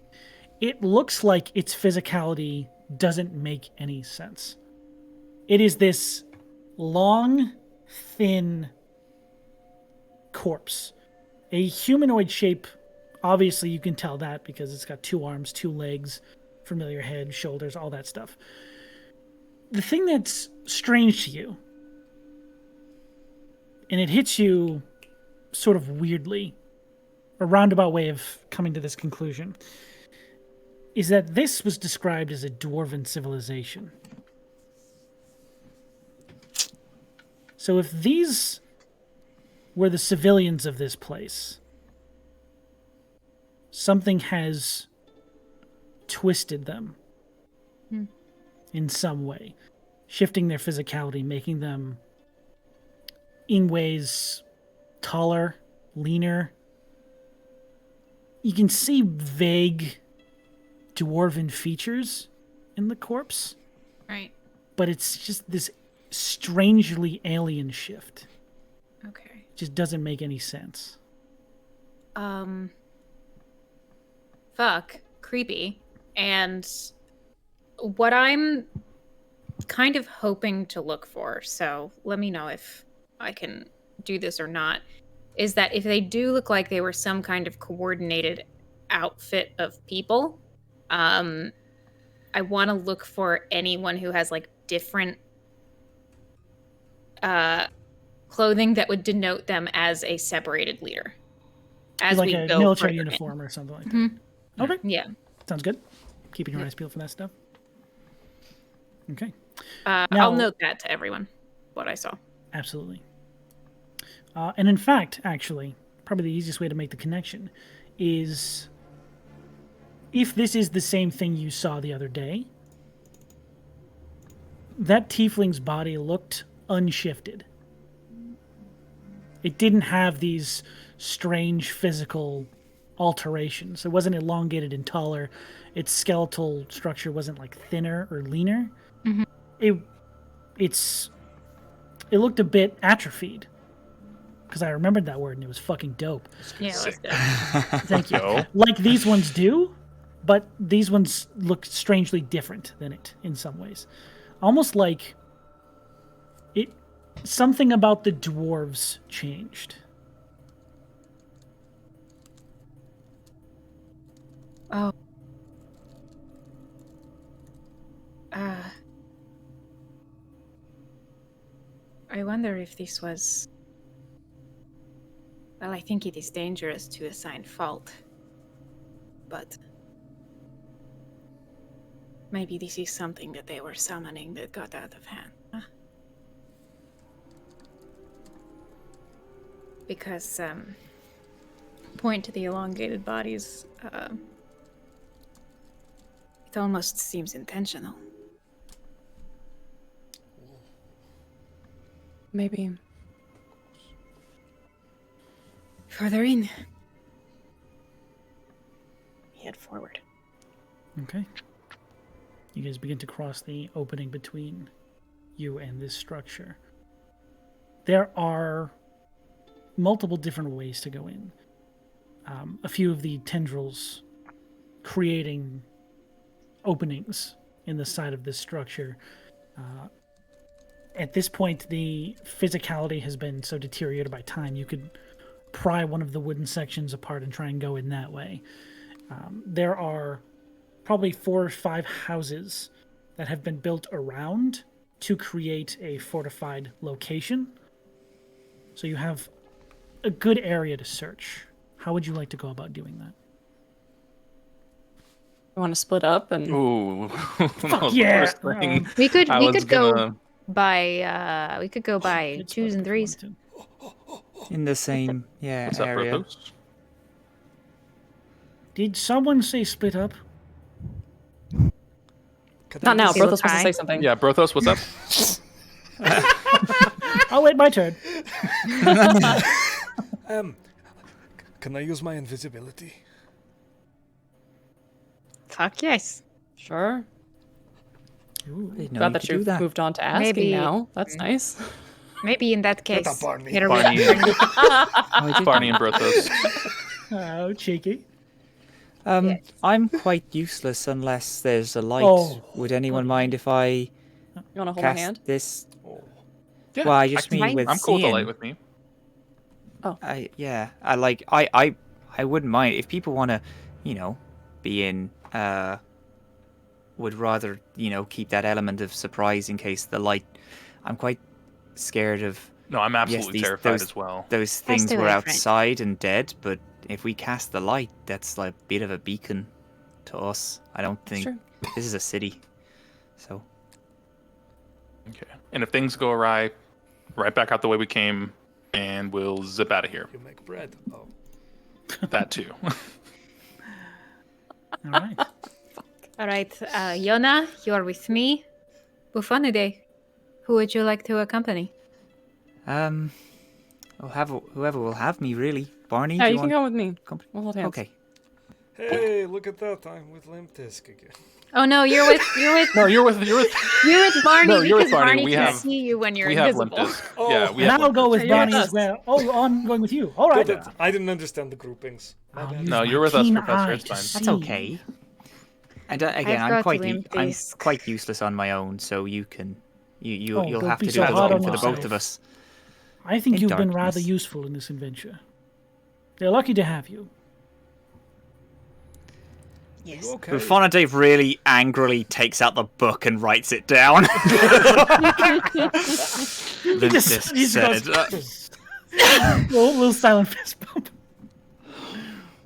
It looks like its physicality doesn't make any sense. It is this long, thin corpse. A humanoid shape. Obviously, you can tell that because it's got 2 arms, 2 legs, familiar head, shoulders, all that stuff. The thing that's strange to you, and it hits you sort of weirdly, a roundabout way of coming to this conclusion, is that this was described as a dwarven civilization. So if these were the civilians of this place, something has twisted them in some way, shifting their physicality, making them in ways taller, leaner. You can see vague dwarven features in the corpse, Right. but it's just this strangely alien shift. Okay. Just doesn't make any sense. Fuck. Creepy. And what I'm kind of hoping to look for, so let me know if I can do this or not, is that if they do look like they were some kind of coordinated outfit of people, I want to look for anyone who has like different clothing that would denote them as a separated leader. As Like we a go military further in. uniform or something like that. Mhm. Okay, Yeah. sounds good. Keeping your eyes peeled for that stuff. Okay, I'll Now- note that to everyone, what I saw. absolutely. And in fact, actually, probably the easiest way to make the connection is if this is the same thing you saw the other day, that tiefling's body looked unshifted. It didn't have these strange physical alterations. It wasn't elongated and taller. Its skeletal structure wasn't like thinner or leaner. Mhm. It looked a bit atrophied. Because I remembered that word and it was fucking dope. Yeah, let's Sick. do it. Thank you. Yo. Like these ones do, but these ones look strangely different than it in some ways. Almost like something about the dwarves changed. Oh. I wonder if this was... Well, I think it is dangerous to assign fault. But... maybe this is something that they were summoning that got out of hand. Huh? Because, point to the elongated bodies, it almost seems intentional. Maybe. Further in. Head forward. Okay. You guys begin to cross the opening between you and this structure. There are multiple different ways to go in. A few of the tendrils creating openings in the side of this structure. At this point, the physicality has been so deteriorated by time, you could pry one of the wooden sections apart and try and go in that way. There are probably 4 or 5 houses that have been built around to create a fortified location. So you have a good area to search. How would you like to go about doing that? You want to split up and Ooh. Fuck yeah. We could I we was could go gonna- by It's 2s and split if you 3s. wanted to. In the same What's up, area. Brothos? Did someone say split up? not now. Is it Brothos wants to high? say something. Yeah, Brothos, what's up? I'll wait my turn. Can I use my invisibility? Fuck yes. Sure. Ooh. I didn't know Glad you that could do you've that. moved on to asking Maybe- now. That's nice. Maybe in that case. up, Barney. here we Barney, I did- Barney and Brothos. Oh, cheeky. Yes. I'm quite useless unless there's a light. Oh, Would anyone mind if I You want to hold my cast hand? this? Yeah, Well, I just can- mean with I'm cool with the seeing. light with me. I wouldn't mind if people want to, be in. Would rather keep that element of surprise in case the light. I'm quite scared of No, I'm absolutely these- terrified those- as well. those things do were it, friend. outside and dead, but if we cast the light, that's like a bit of a beacon to us. I don't think true. this is a city, so Okay. And if things go awry, right back out the way we came, and we'll zip out of here. You make bread. Oh. That too. All right. All right, Yona, you're with me. Bufonide, who would you like to accompany? I'll have whoever will have me really. Barney, Yeah, do you can want go with me. company? We'll hold hands. Okay. Hey, look at that! I'm with Limp Disc again. Oh no, you're with No, you're with Barney No, you're with because Barney. We can have- see you when you're we have invisible. limp disc. Oh. Yeah, we And have I'll limp go disc. with You're Barney with as us. well. Oh, I'm going with you. All right. I didn't understand the groupings. My I'll bad. use No, my you're with us, keen Professor. eye It's to fine. see. That's okay. And again, I've I'm got quite limp I'm disc. quite useless on my own, so you'll Oh, have don't to be do so the hard looking on for the both yourself. of us. I think In you've been rather darkness. useful in this adventure. They're lucky to have you. Yes. Okay. Bufana Dave really angrily takes out the book and writes it down. Limp Just- Disc he just said, goes- little silent fist bump.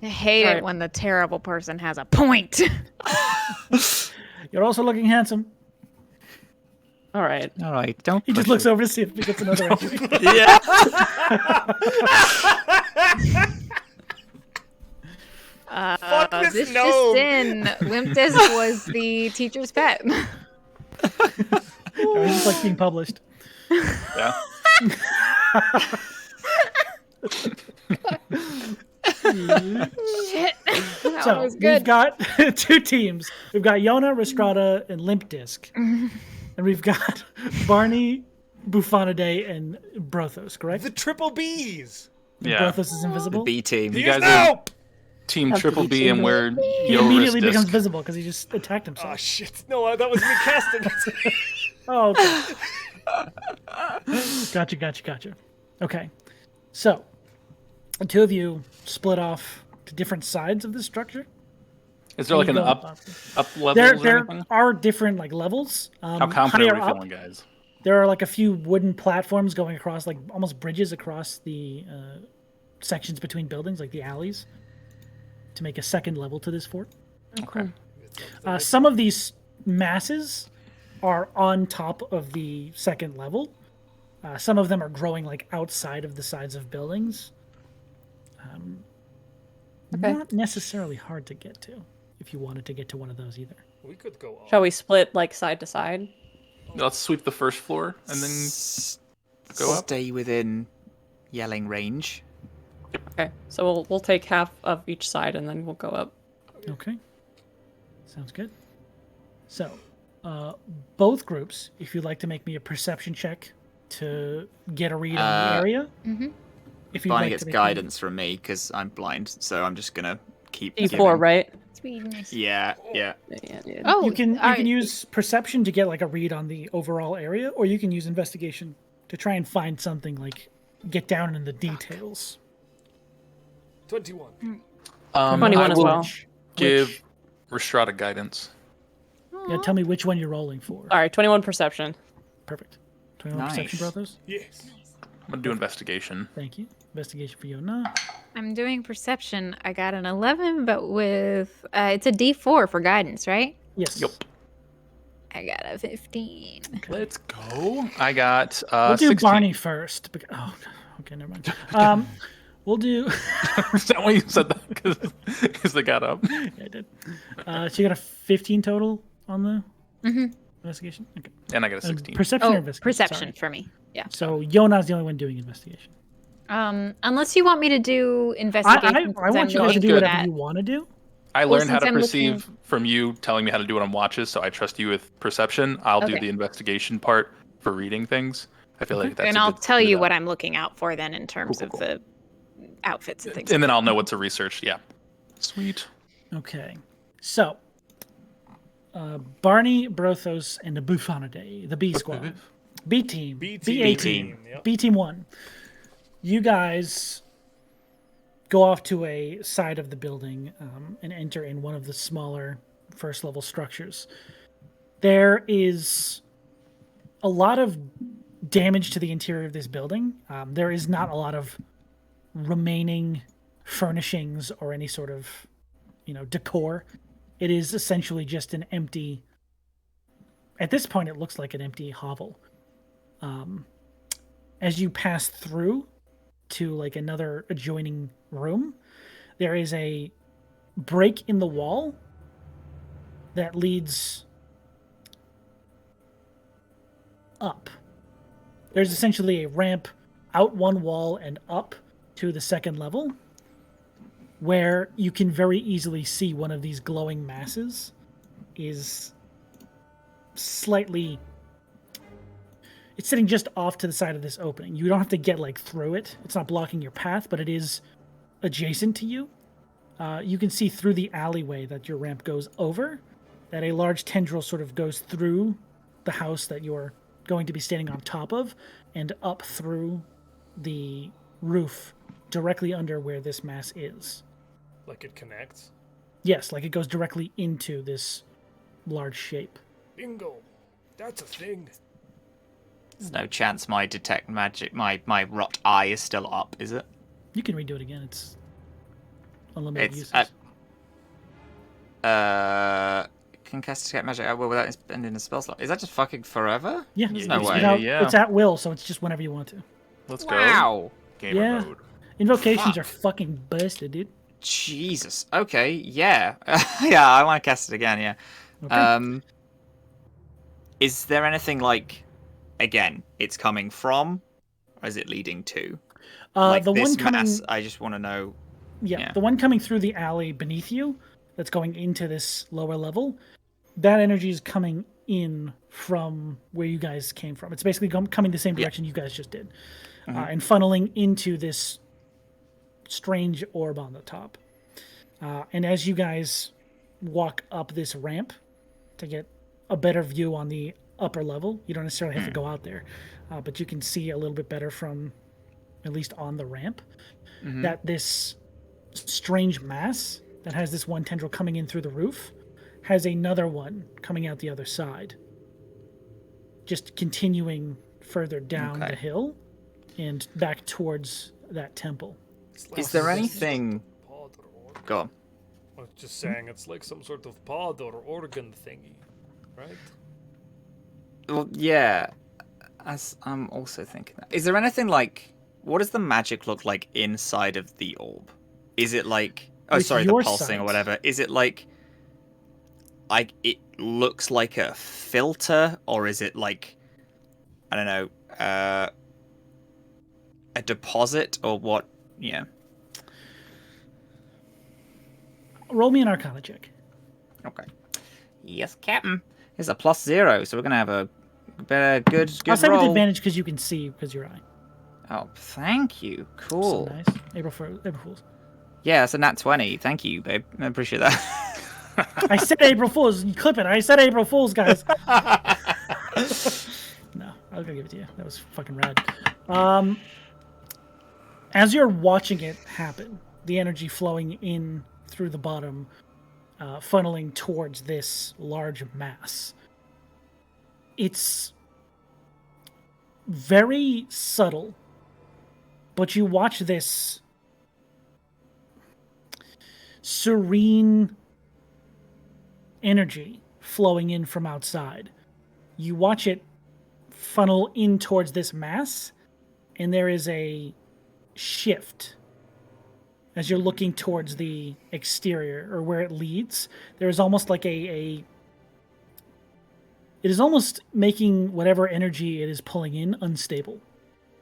I hate Alright. it when the terrible person has a point. You're also looking handsome. All right. all right, don't He just push looks it." over to see if he gets another entry. Yeah. Fuck this This gnome. just in, Limp Disc was the teacher's pet. Or he's just like being published. Yeah. Shit. That So was we've good. got two teams. We've got Yona, Rhystrata, and Limp Disc. And we've got Barney, Bufanidae, and Brothos, correct? The triple B's. Yeah. Brothos is invisible. B team. You He is guys now. are Team Triple B, and we're He Yo immediately Disc. becomes visible because he just attacked Oh himself. shit! No, that was me casting. Oh, okay. Gotcha. Okay. So, the two of you split off to different sides of the structure. Is there like an You go up level There, or there anything? are different like levels. How confident higher are we up, feeling, guys? there are like a few wooden platforms going across, like almost bridges across the sections between buildings, like the alleys, to make a second level to this fort. Okay. Some of these masses are on top of the second level. Some of them are growing like outside of the sides of buildings. Okay. Not necessarily hard to get to if you wanted to get to one of those either. We could go on. Shall we split like side to side? Let's sweep the first floor and then go up. Stay within yelling range. Okay. So we'll take half of each side and then we'll go up. Okay. Sounds good. So, both groups, if you'd like to make me a perception check to get a read on the area. If you'd Barney like gets to make guidance from me because I'm blind, so I'm just gonna keep. E4, giving. right? Sweetness. Yeah. Yeah, dude. Oh, you can all right. use perception to get like a read on the overall area, or you can use investigation to try and find something like get down in the details. 21. 21 I as will well. give Rhystrata guidance. Yeah, tell me which one you're rolling for. All right, 21 perception. Perfect. 21 perception, Nice. brothers. Yes. I'm gonna do investigation. Thank you. Investigation for Yona. I'm doing perception. I got an 11, but with it's a D4 for guidance, right? Yes. Yep. I got a 15. Let's go. I got We'll do 16. Barney first. Oh, okay, never mind. We'll do. Is that why you said that? Because they got up. Yeah, I did. So you got a 15 total on the investigation. Okay. And I got a 16. Perception or Oh, investigation? perception Sorry. for me. Yeah. So Yona's the only one doing investigation. Unless you want me to do I investigation. want you guys to do whatever you want to do. I Well, learned how since to I'm perceive looking- from you telling me how to do it on watches, so I trust you with perception. I'll do Okay. the investigation part for reading things. I feel like that's And a I'll good tell do you that. what I'm looking out for then in terms Cool, of cool, the outfits and things. And then I'll know what to research. Yeah. Sweet. Okay. So Barney, Brothos, and the Bufanidae, the B squad. B team. B B team. A B team. team, yep. B team 1. You guys go off to a side of the building and enter in one of the smaller first level structures. There is a lot of damage to the interior of this building. There is not a lot of remaining furnishings or any sort of, decor. It is essentially just an empty. At this point, it looks like an empty hovel. As you pass through to like another adjoining room, there is a break in the wall that leads up. There's essentially a ramp out one wall and up to the second level. where you can very easily see one of these glowing masses is slightly... It's sitting just off to the side of this opening. You don't have to get like through it. It's not blocking your path, but it is adjacent to you. You can see through the alleyway that your ramp goes over, that a large tendril sort of goes through the house that you're going to be standing on top of and up through the roof directly under where this mass is. Like it connects? Yes, like it goes directly into this large shape. Bingo. That's a thing. There's no chance my detect magic, my rot eye is still up, is it? You can redo it again. It's unlimited uses. Can cast detect magic at will without spending a spell slot. Is that just fucking forever? Yeah, There's it's, no way. without- Yeah. it's at will, so it's just whenever you want to. Let's go. Wow. Gamer Yeah. mode. Invocations Fuck. are fucking busted, dude. Jesus. Okay. Yeah. Yeah. I want to cast it again. Yeah. Okay. Is there anything like, again, it's coming from, or is it leading to? Like the this one coming, mass. I just want to know. yeah, the one coming through the alley beneath you, that's going into this lower level. That energy is coming in from where you guys came from. It's basically coming the same direction you guys just did, and funneling into this strange orb on the top. And as you guys walk up this ramp to get a better view on the upper level, you don't necessarily have to go out there, but you can see a little bit better from, at least on the ramp, that this strange mass that has this one tendril coming in through the roof has another one coming out the other side, just continuing further down the hill and back towards that temple. Is there anything? Pod or organ? Go on. I was just saying it's like some sort of pod or organ thingy, right? Well, yeah. As I'm also thinking that. Is there anything like? What does the magic look like inside of the orb? Is it like? Oh, With sorry, the your pulsing sight. or whatever. Is it like? Like it looks like a filter, or is it like? I don't know. A deposit or what? Yeah. Roll me an Arcana check. Okay. Yes, Captain. It's a +0, so we're gonna have a good I'll say roll. with advantage because you can see because your eye. Oh, thank you. Cool. So nice. April Fools. Yeah, it's a nat 20. Thank you, babe. I appreciate that. I said April Fools. You clip it. I said April Fools, guys. No, I was gonna give it to you. That was fucking rad. As you're watching it happen, the energy flowing in through the bottom, funneling towards this large mass. It's very subtle, but you watch this serene energy flowing in from outside. You watch it funnel in towards this mass, and there is a shift as you're looking towards the exterior or where it leads. There is almost like it is almost making whatever energy it is pulling in unstable.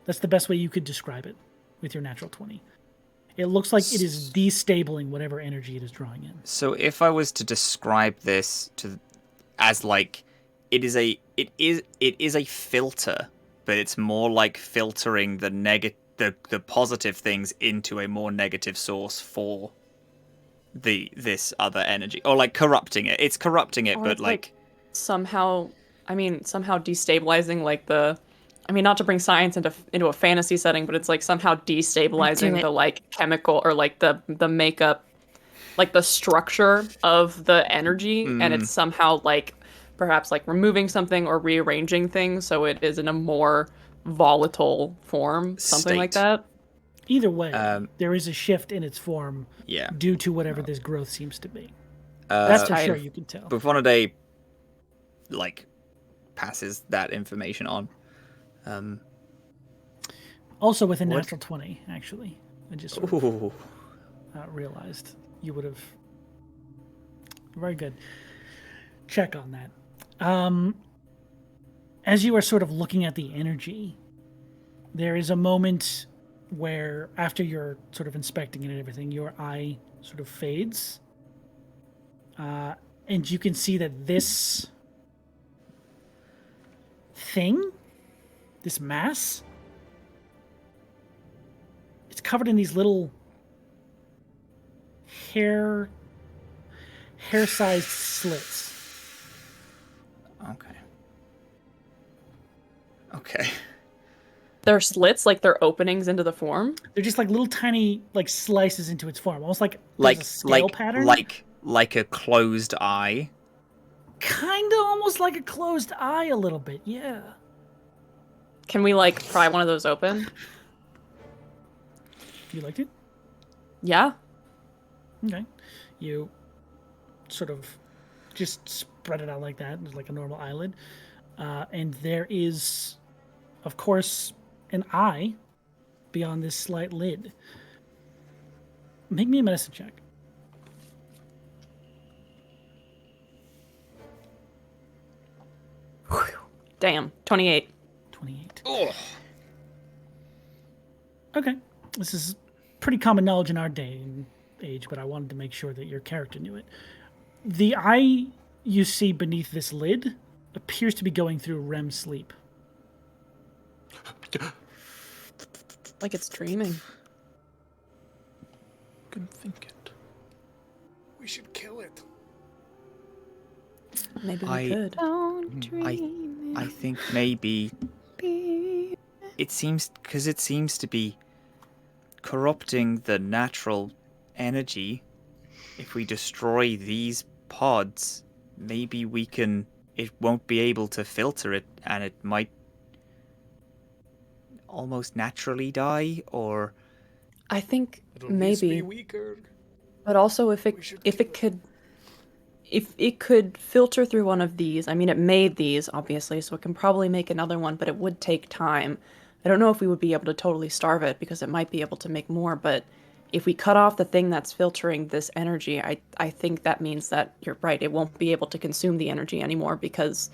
That's the best way you could describe it with your natural 20. It looks like it is destabling whatever energy it is drawing in. So if I was to describe this as like it is a filter, but it's more like filtering the positive things into a more negative source for this other energy, or like corrupting it. It's corrupting it, Or but it's like somehow destabilizing not to bring science into a fantasy setting, but it's like somehow destabilizing the like chemical or like the makeup, like the structure of the energy, and it's somehow like perhaps like removing something or rearranging things so it is in a more volatile form, something like State. that. Either way, there is a shift in its form yeah. due to whatever this growth seems to be. That's for tight. sure, you can tell. But one day, like, passes that information on. Also with a natural 20, actually. I just sort of, Ooh. realized you would have... Very good. Check on that. As you are sort of looking at the energy, there is a moment where, after you're sort of inspecting it and everything, your eye sort of fades. And you can see that this thing, this mass, it's covered in these little hair-sized slits. Okay. They're slits, like they're openings into the form. They're just like little tiny like slices into its form, almost like there's a scale pattern. Like a closed eye. Kind of almost like a closed eye a little bit, yeah. Can we like pry one of those open? You liked it? Yeah. Okay. You sort of just spread it out like that, it's like a normal eyelid. And there is, of course, an eye beyond this slight lid. Make me a medicine check. Damn. 28. 28. Ugh. Okay. This is pretty common knowledge in our day and age, but I wanted to make sure that your character knew it. The eye you see beneath this lid appears to be going through REM sleep. Like it's dreaming. Couldn't think it. We should kill it. Maybe we could. I think maybe it seems to be corrupting the natural energy. If we destroy these pods, maybe it won't be able to filter it, and it might almost naturally die, or I think It'll just be maybe. weaker. But also if it could filter through one of these, I mean, it made these, obviously, so it can probably make another one, but it would take time. I don't know if we would be able to totally starve it, because it might be able to make more, but if we cut off the thing that's filtering this energy, I think that means that, you're right, it won't be able to consume the energy anymore, because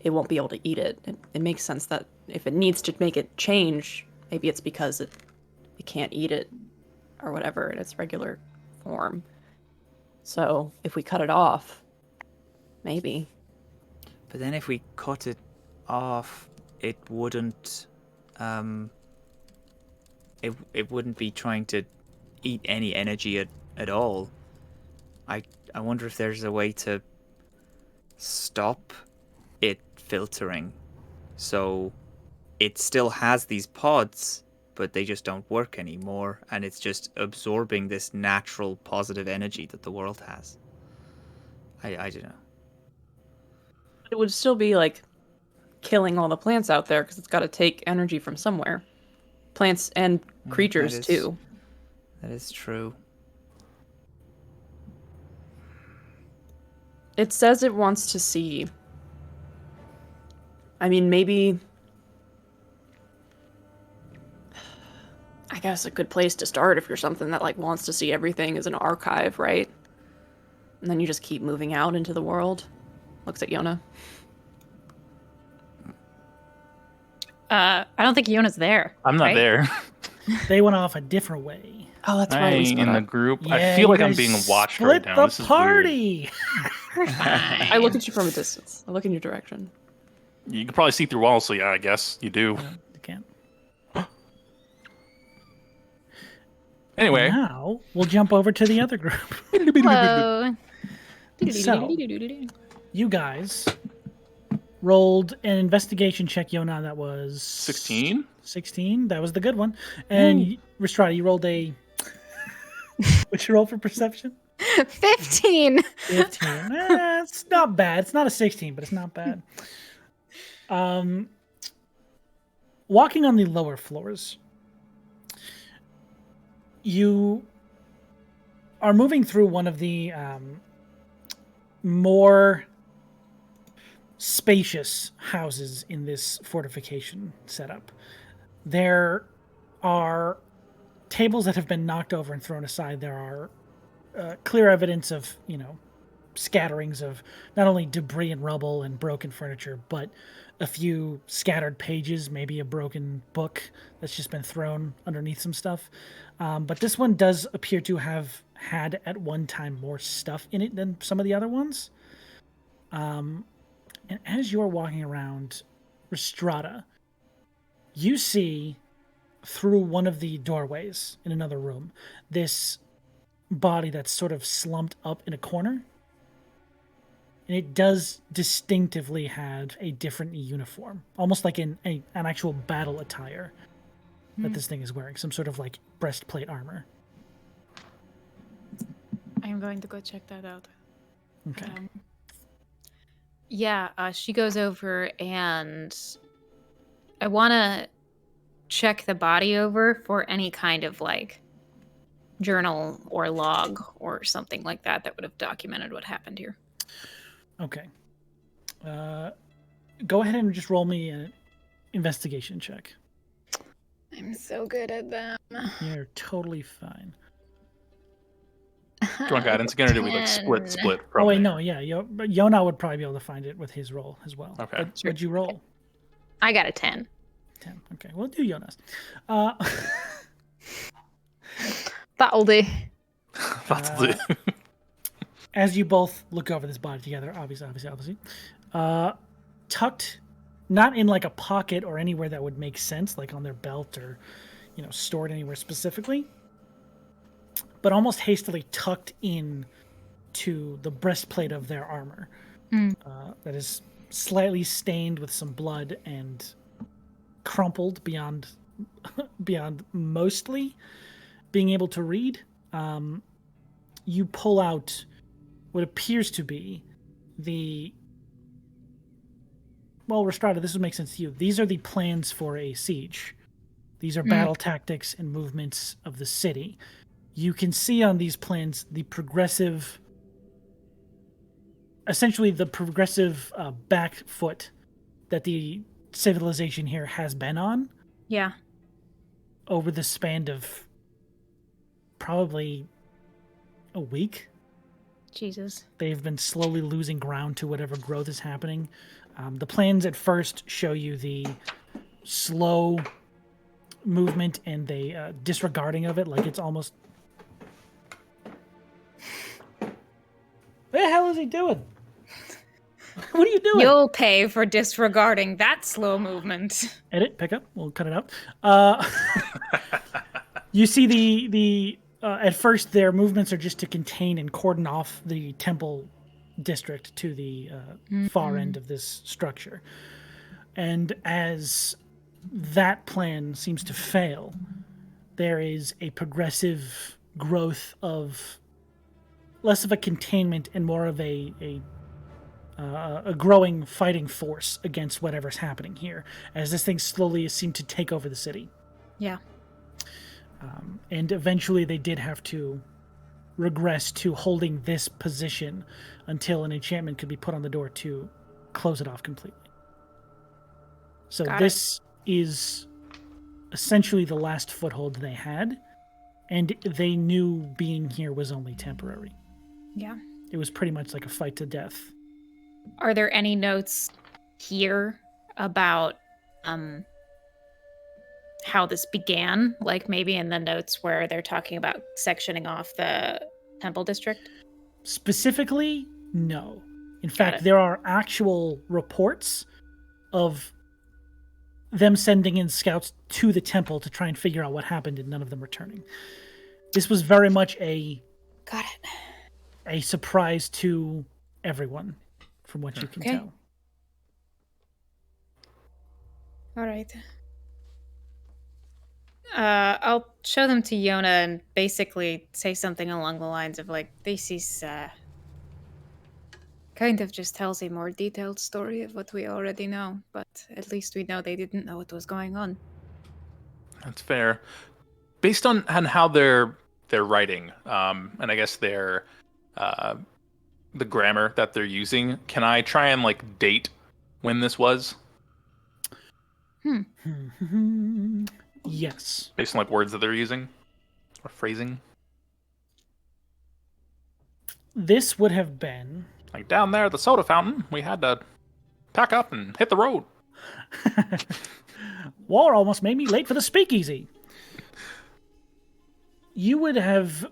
it won't be able to eat it. It makes sense that if it needs to make it change, maybe it's because it can't eat it, or whatever, in its regular form. So if we cut it off, maybe. But then if we cut it off, it wouldn't it wouldn't be trying to eat any energy at all. I wonder if there's a way to stop it filtering, so it still has these pods, but they just don't work anymore, and it's just absorbing this natural positive energy that the world has. I don't know. It would still be like killing all the plants out there, because it's got to take energy from somewhere. Plants and creatures too. That is true. It says it wants to see. I mean, maybe. I guess a good place to start, if you're something that like wants to see everything, is an archive, right? And then you just keep moving out into the world. Looks at Yona. I don't think Yona's there. I'm not right? there. They went off a different way. Oh, that's I right. We ain't split in the up. group. Yeah, I feel like you I'm guys being watched split right now. the This is weird. party. I look at you from a distance. I look in your direction. You can probably see through walls, so yeah, I guess you do. You can't. Anyway, Now we'll jump over to the other group. Hello. So, you guys rolled an investigation check, Yona. That was 16? 16. That was the good one. And Rhystrata, you rolled a. What'd you roll for perception? 15. 15. It's not bad. It's not a 16, but it's not bad. Walking on the lower floors, you are moving through one of the more spacious houses in this fortification setup. There are tables that have been knocked over and thrown aside. There are clear evidence of, scatterings of not only debris and rubble and broken furniture, but a few scattered pages, maybe a broken book that's just been thrown underneath some stuff. But this one does appear to have had at one time more stuff in it than some of the other ones. And as you're walking around Rhystrata, you see through one of the doorways in another room this body that's sort of slumped up in a corner. And it does distinctively have a different uniform, almost like an actual battle attire that this thing is wearing, some sort of like breastplate armor. I'm going to go check that out. Okay. She goes over and I want to check the body over for any kind of like journal or log or something like that that would have documented what happened here. Okay. Go ahead and just roll me an investigation check. I'm so good at them. You're totally fine. Do you want guidance again, or do we like split? Oh wait, no, yeah, Yona would probably be able to find it with his roll as well. Okay. What'd you roll? I got a 10. 10. Okay, we'll do Yona's. That'll do. That'll do. As you both look over this body together, obviously, tucked, not in like a pocket or anywhere that would make sense, like on their belt or, stored anywhere specifically, but almost hastily tucked in to the breastplate of their armor. That is slightly stained with some blood and crumpled beyond mostly being able to read. You pull out what appears to be Rhystrata, this would make sense to you. These are the plans for a siege. These are battle tactics and movements of the city. You can see on these plans essentially the progressive back foot that the civilization here has been on. Yeah. Over the span of probably a week. Jesus. They've been slowly losing ground to whatever growth is happening. The plans at first show you the slow movement and the disregarding of it, like it's almost... What the hell is he doing? What are you doing? You'll pay for disregarding that slow movement. Edit, pick up. We'll cut it out. You see the at first their movements are just to contain and cordon off the temple district to the far end of this structure. And as that plan seems to fail, there is a progressive growth of less of a containment and more of a growing fighting force against whatever's happening here, as this thing slowly seemed to take over the city. Yeah. And eventually they did have to regress to holding this position until an enchantment could be put on the door to close it off completely. So this is essentially the last foothold they had, and they knew being here was only temporary. Yeah. It was pretty much like a fight to death. Are there any notes here about how this began? Like maybe in the notes where they're talking about sectioning off the temple district? Specifically, no. In fact, there are actual reports of them sending in scouts to the temple to try and figure out what happened, and none of them returning. This was very much a surprise to everyone, from what you can tell. All right. I'll show them to Yona and basically say something along the lines of like, this is kind of just tells a more detailed story of what we already know, but at least we know they didn't know what was going on. That's fair. Based on how they're writing, and I guess their the grammar that they're using, can I try and like date when this was? Yes. Based on like words that they're using or phrasing. This would have been like down there at the soda fountain, we had to pack up and hit the road. War almost made me late for the speakeasy. You would have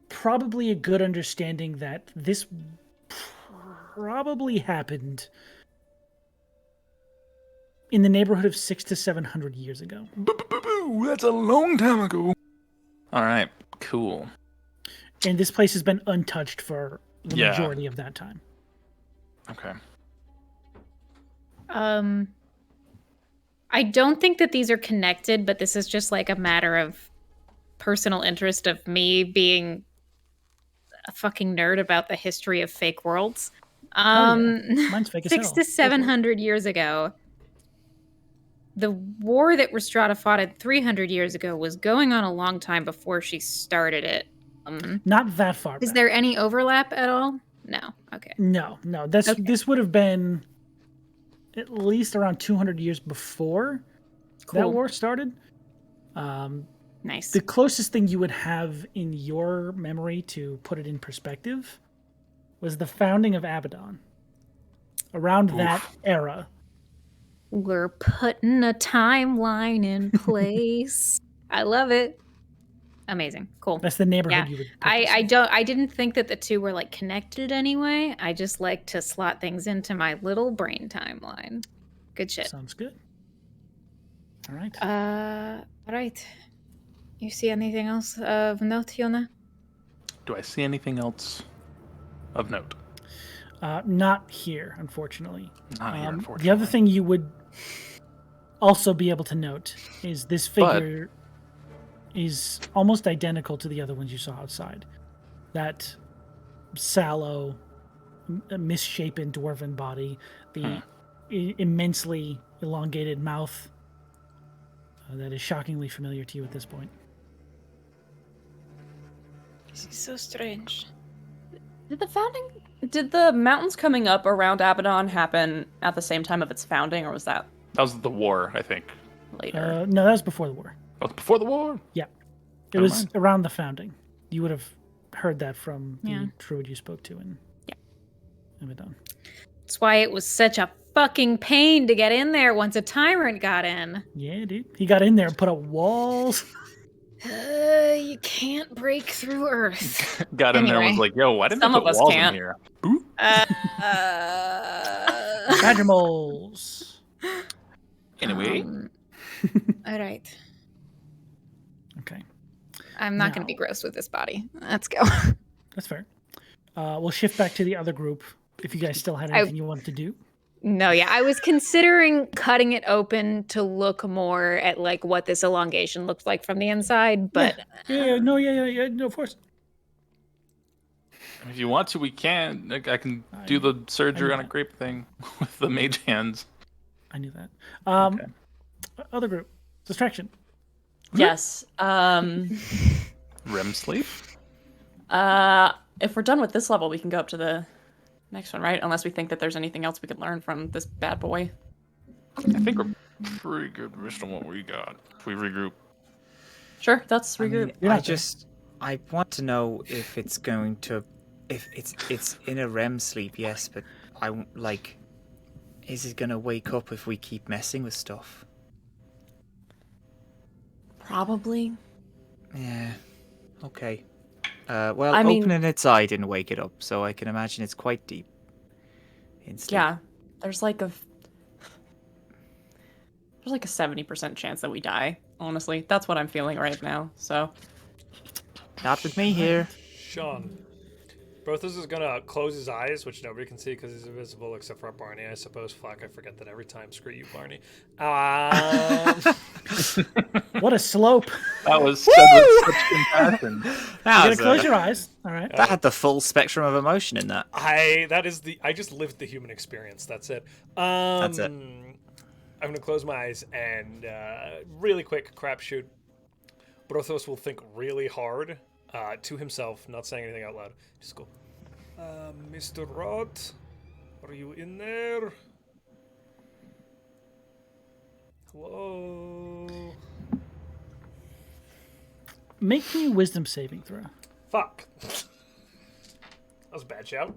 probably a good understanding that this probably happened in the neighborhood of 600 to 700 years ago. That's a long time ago. All right, cool. And this place has been untouched for the Yeah. majority of that time. Okay. I don't think that these are connected, but this is just like a matter of personal interest of me being a fucking nerd about the history of fake worlds. Mine's fake as hell. 600 to 700 years ago, the war that Rhystrata fought at 300 years ago was going on a long time before she started it. Not that far Is back. there any overlap at all? No. Okay. No. This would have been at least around 200 years before that Cool. war started. Nice. The closest thing you would have in your memory to put it in perspective was the founding of Abaddon. Around that era. We're putting a timeline in place. I love it. Amazing. Cool. That's the neighborhood Yeah. you would put this in. I didn't think that the two were like connected anyway. I just like to slot things into my little brain timeline. Good shit. Sounds good. All right. All right. You see anything else of note, Yona? Do I see anything else of note? Not here, unfortunately. Not here, The unfortunately. other thing you would also be able to note is this figure is almost identical to the other ones you saw outside. That sallow, misshapen dwarven body, the immensely elongated mouth that is shockingly familiar to you at this point. This is so strange. Did the mountains coming up around Abaddon happen at the same time of its founding, or was that That was the war, I think. later? No, that was before the war. Oh, before the war? Yeah. It Never was mind. around the founding. You would have heard that from the Yeah. druid you spoke to in Abaddon. That's why it was such a fucking pain to get in there once a tyrant got in. Yeah, dude. He got in there and put up walls. You can't break through Earth. Got in there and was Anyway, like, yo, why didn't some they of put us walls can't. in here? Badger moles. Anyway, All right. Okay, I'm not going Now- to be gross with this body. Let's go. that's fair. We'll shift back to the other group if you guys still had anything you wanted to do. No, yeah, I was considering cutting it open to look more at like what this elongation looks like from the inside, but Yeah, no, of course. if you want to, we can. Like, I can do the surgery on a that. grape thing with the mage hands. I knew that. Other group. Distraction. Yes. REM sleep? If we're done with this level, we can go up to the next one, right? Unless we think that there's anything else we could learn from this bad boy. I think we're pretty good based on what we got. If we regroup. Sure, that's regroup. You're I not there. just, I want to know if it's going to, if it's in a REM sleep, yes, but like, is it going to wake up if we keep messing with stuff? Probably. Yeah. Okay. Well, I mean- opening its eye didn't wake it up, so I can imagine it's quite deep. In sleep. Yeah. There's like a 70% chance that we die. Honestly, that's what I'm feeling right now. So Not with me here. Sean. Brothos is gonna close his eyes, which nobody can see because he's invisible except for Barney, I suppose. Fuck, I forget that every time. Screw you, Barney. What a slope. That was said with such compassion. You're That going was to close your eyes. All right. that had the full spectrum of emotion in that. I just lived the human experience. That's it. That's it. I'm gonna close my eyes and really quick crapshoot. Brothos will think really hard to himself, not saying anything out loud. Just go, Mr. Rot, are you in there? Hello? Make me a wisdom saving throw. Fuck. That was a bad shout.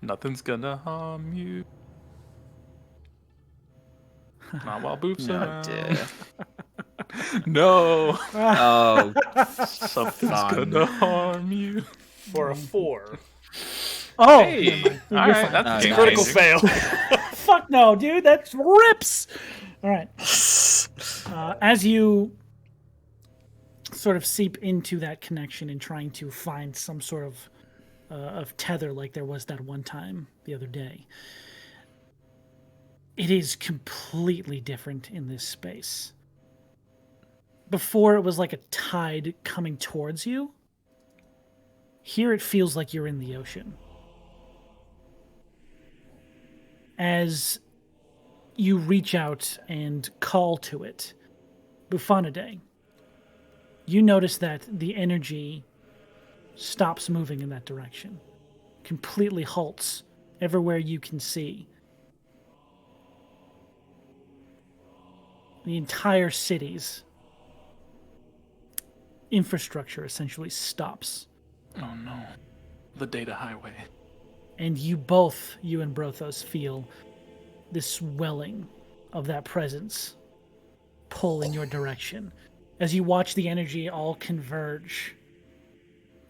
Nothing's gonna harm you. Not while Boop's Oh, around. dear. No. Oh, Something's fun. gonna harm you. For a 4. Oh, Hey. never mind. All You're right, fine. that's Nice. Critical amazing. fail. Fuck no, dude. That rips. All right. As you sort of seep into that connection and trying to find some sort of tether, like there was that one time the other day, it is completely different in this space. Before it was like a tide coming towards you. Here it feels like you're in the ocean. As you reach out and call to it, Buffonidae, you notice that the energy stops moving in that direction, completely halts everywhere you can see. The entire city's infrastructure essentially stops. Oh no. The data highway. And you and Brothos, feel this swelling of that presence pull in your direction as you watch the energy all converge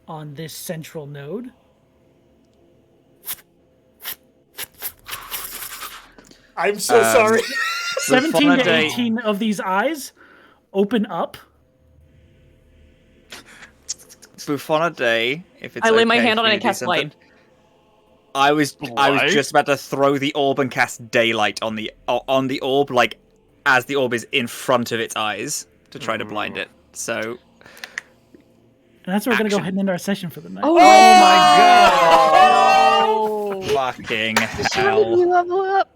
on this central node. I'm so sorry. 17 to Buffonidae- 18 of these eyes open up. Buffonidae, if it's I lay my okay hand on for it you and to do cast something. light. I was Light? just about to throw the orb and cast daylight on the orb, like as the orb is in front of its eyes to try to blind it. So And that's where we're going to go Action. ahead and end our session for the night. Oh, my god! Fucking hell! level up?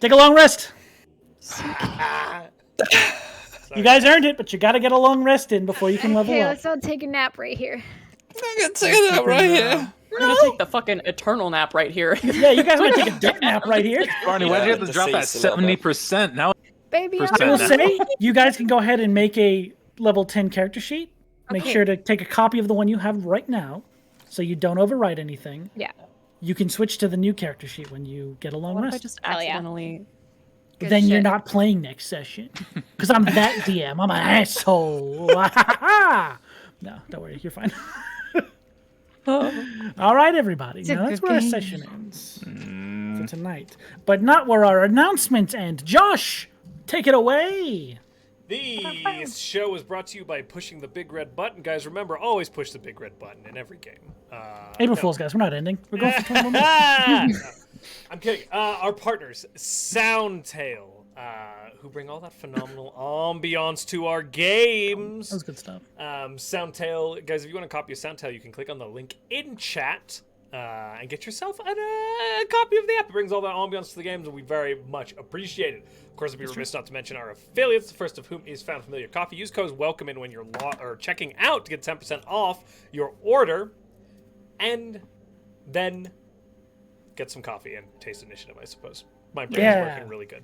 Take a long rest. You guys earned it, but you got to get a long rest in before you can level Okay, up. let's all take a nap right here. I'm taking that right here. We're gonna take the fucking eternal nap right here. Yeah, you guys might take a dick nap right here. Barney, why'd you have to the drop that seats a little bit. 70%? Now Baby, I'm Percent. I will say, you guys can go ahead and make a level 10 character sheet. Make Okay. sure to take a copy of the one you have right now, so you don't overwrite anything. Yeah. You can switch to the new character sheet when you get a long What if I rest. just Hell yeah. accidentally... Good Then you're shit. not playing next session. Because I'm that DM. I'm an asshole. No, don't worry. You're fine. All right, everybody. a Now that's good where our game. session ends for tonight. But not where our announcements end. Josh, take it away. This show is brought to you by pushing the big red button. Guys, remember, always push the big red button in every game. April Fools, guys. We're not ending. We're going for 21 minutes. I'm kidding. Our partners, Soundtail, who bring all that phenomenal ambiance to our games. That was good stuff. Soundtail, guys, if you want a copy of Soundtail, you can click on the link in chat and get yourself a copy of the app. It brings all that ambiance to the games, and we very much appreciate it. Of course, it'd be remiss not to mention our affiliates, the first of whom is Found Familiar Coffee. Use code WELCOME when you're checking out to get 10% off your order, and then get some coffee and taste initiative, I suppose. My brain's Yeah. working really good.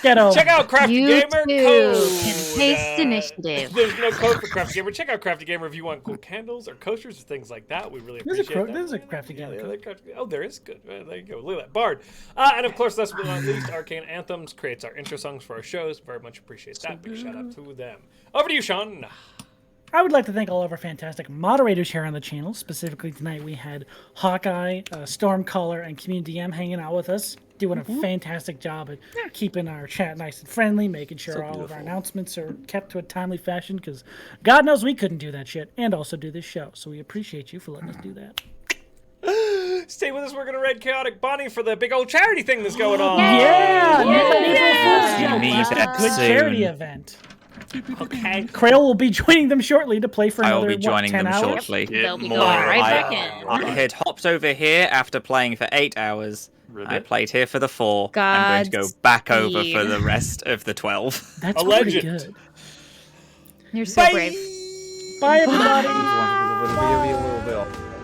Get over. Check out Crafty You Gamer too code. can taste initiative. There's no code for Crafty Gamer. Check out Crafty Gamer if you want cool candles or coasters or things like that. We really There's a appreciate cro- that. there's a Crafty Gamer Yeah, code. oh, there is good. There you go. Look at that bard. And of course, last but not least, Arcane Anthems creates our intro songs for our shows. Very much appreciate that. Big shout out to them. Over to you, Sean. I would like to thank all of our fantastic moderators here on the channel. Specifically tonight, we had Hawkeye, Stormcaller, and Community DM hanging out with us, doing a fantastic job at keeping our chat nice and friendly, making sure all of our announcements are kept to a timely fashion, because God knows we couldn't do that shit, and also do this show. So we appreciate you for letting us do that. Stay with us. We're going to raid Chaotic Bonnie for the big old charity thing that's going on. Yeah! You need that Good soon. charity event. Okay. Krail will be joining them shortly to play for I another, will be joining 10 them hours? shortly. They'll be more. going right I- back in. I had hopped over here after playing for 8 hours. I played here for the 4. I'm going to go back over for Godspeed. the rest of the 12. That's A pretty legend. good. You're so Bye. brave. Bye, everybody. Just wanted to be a little bit.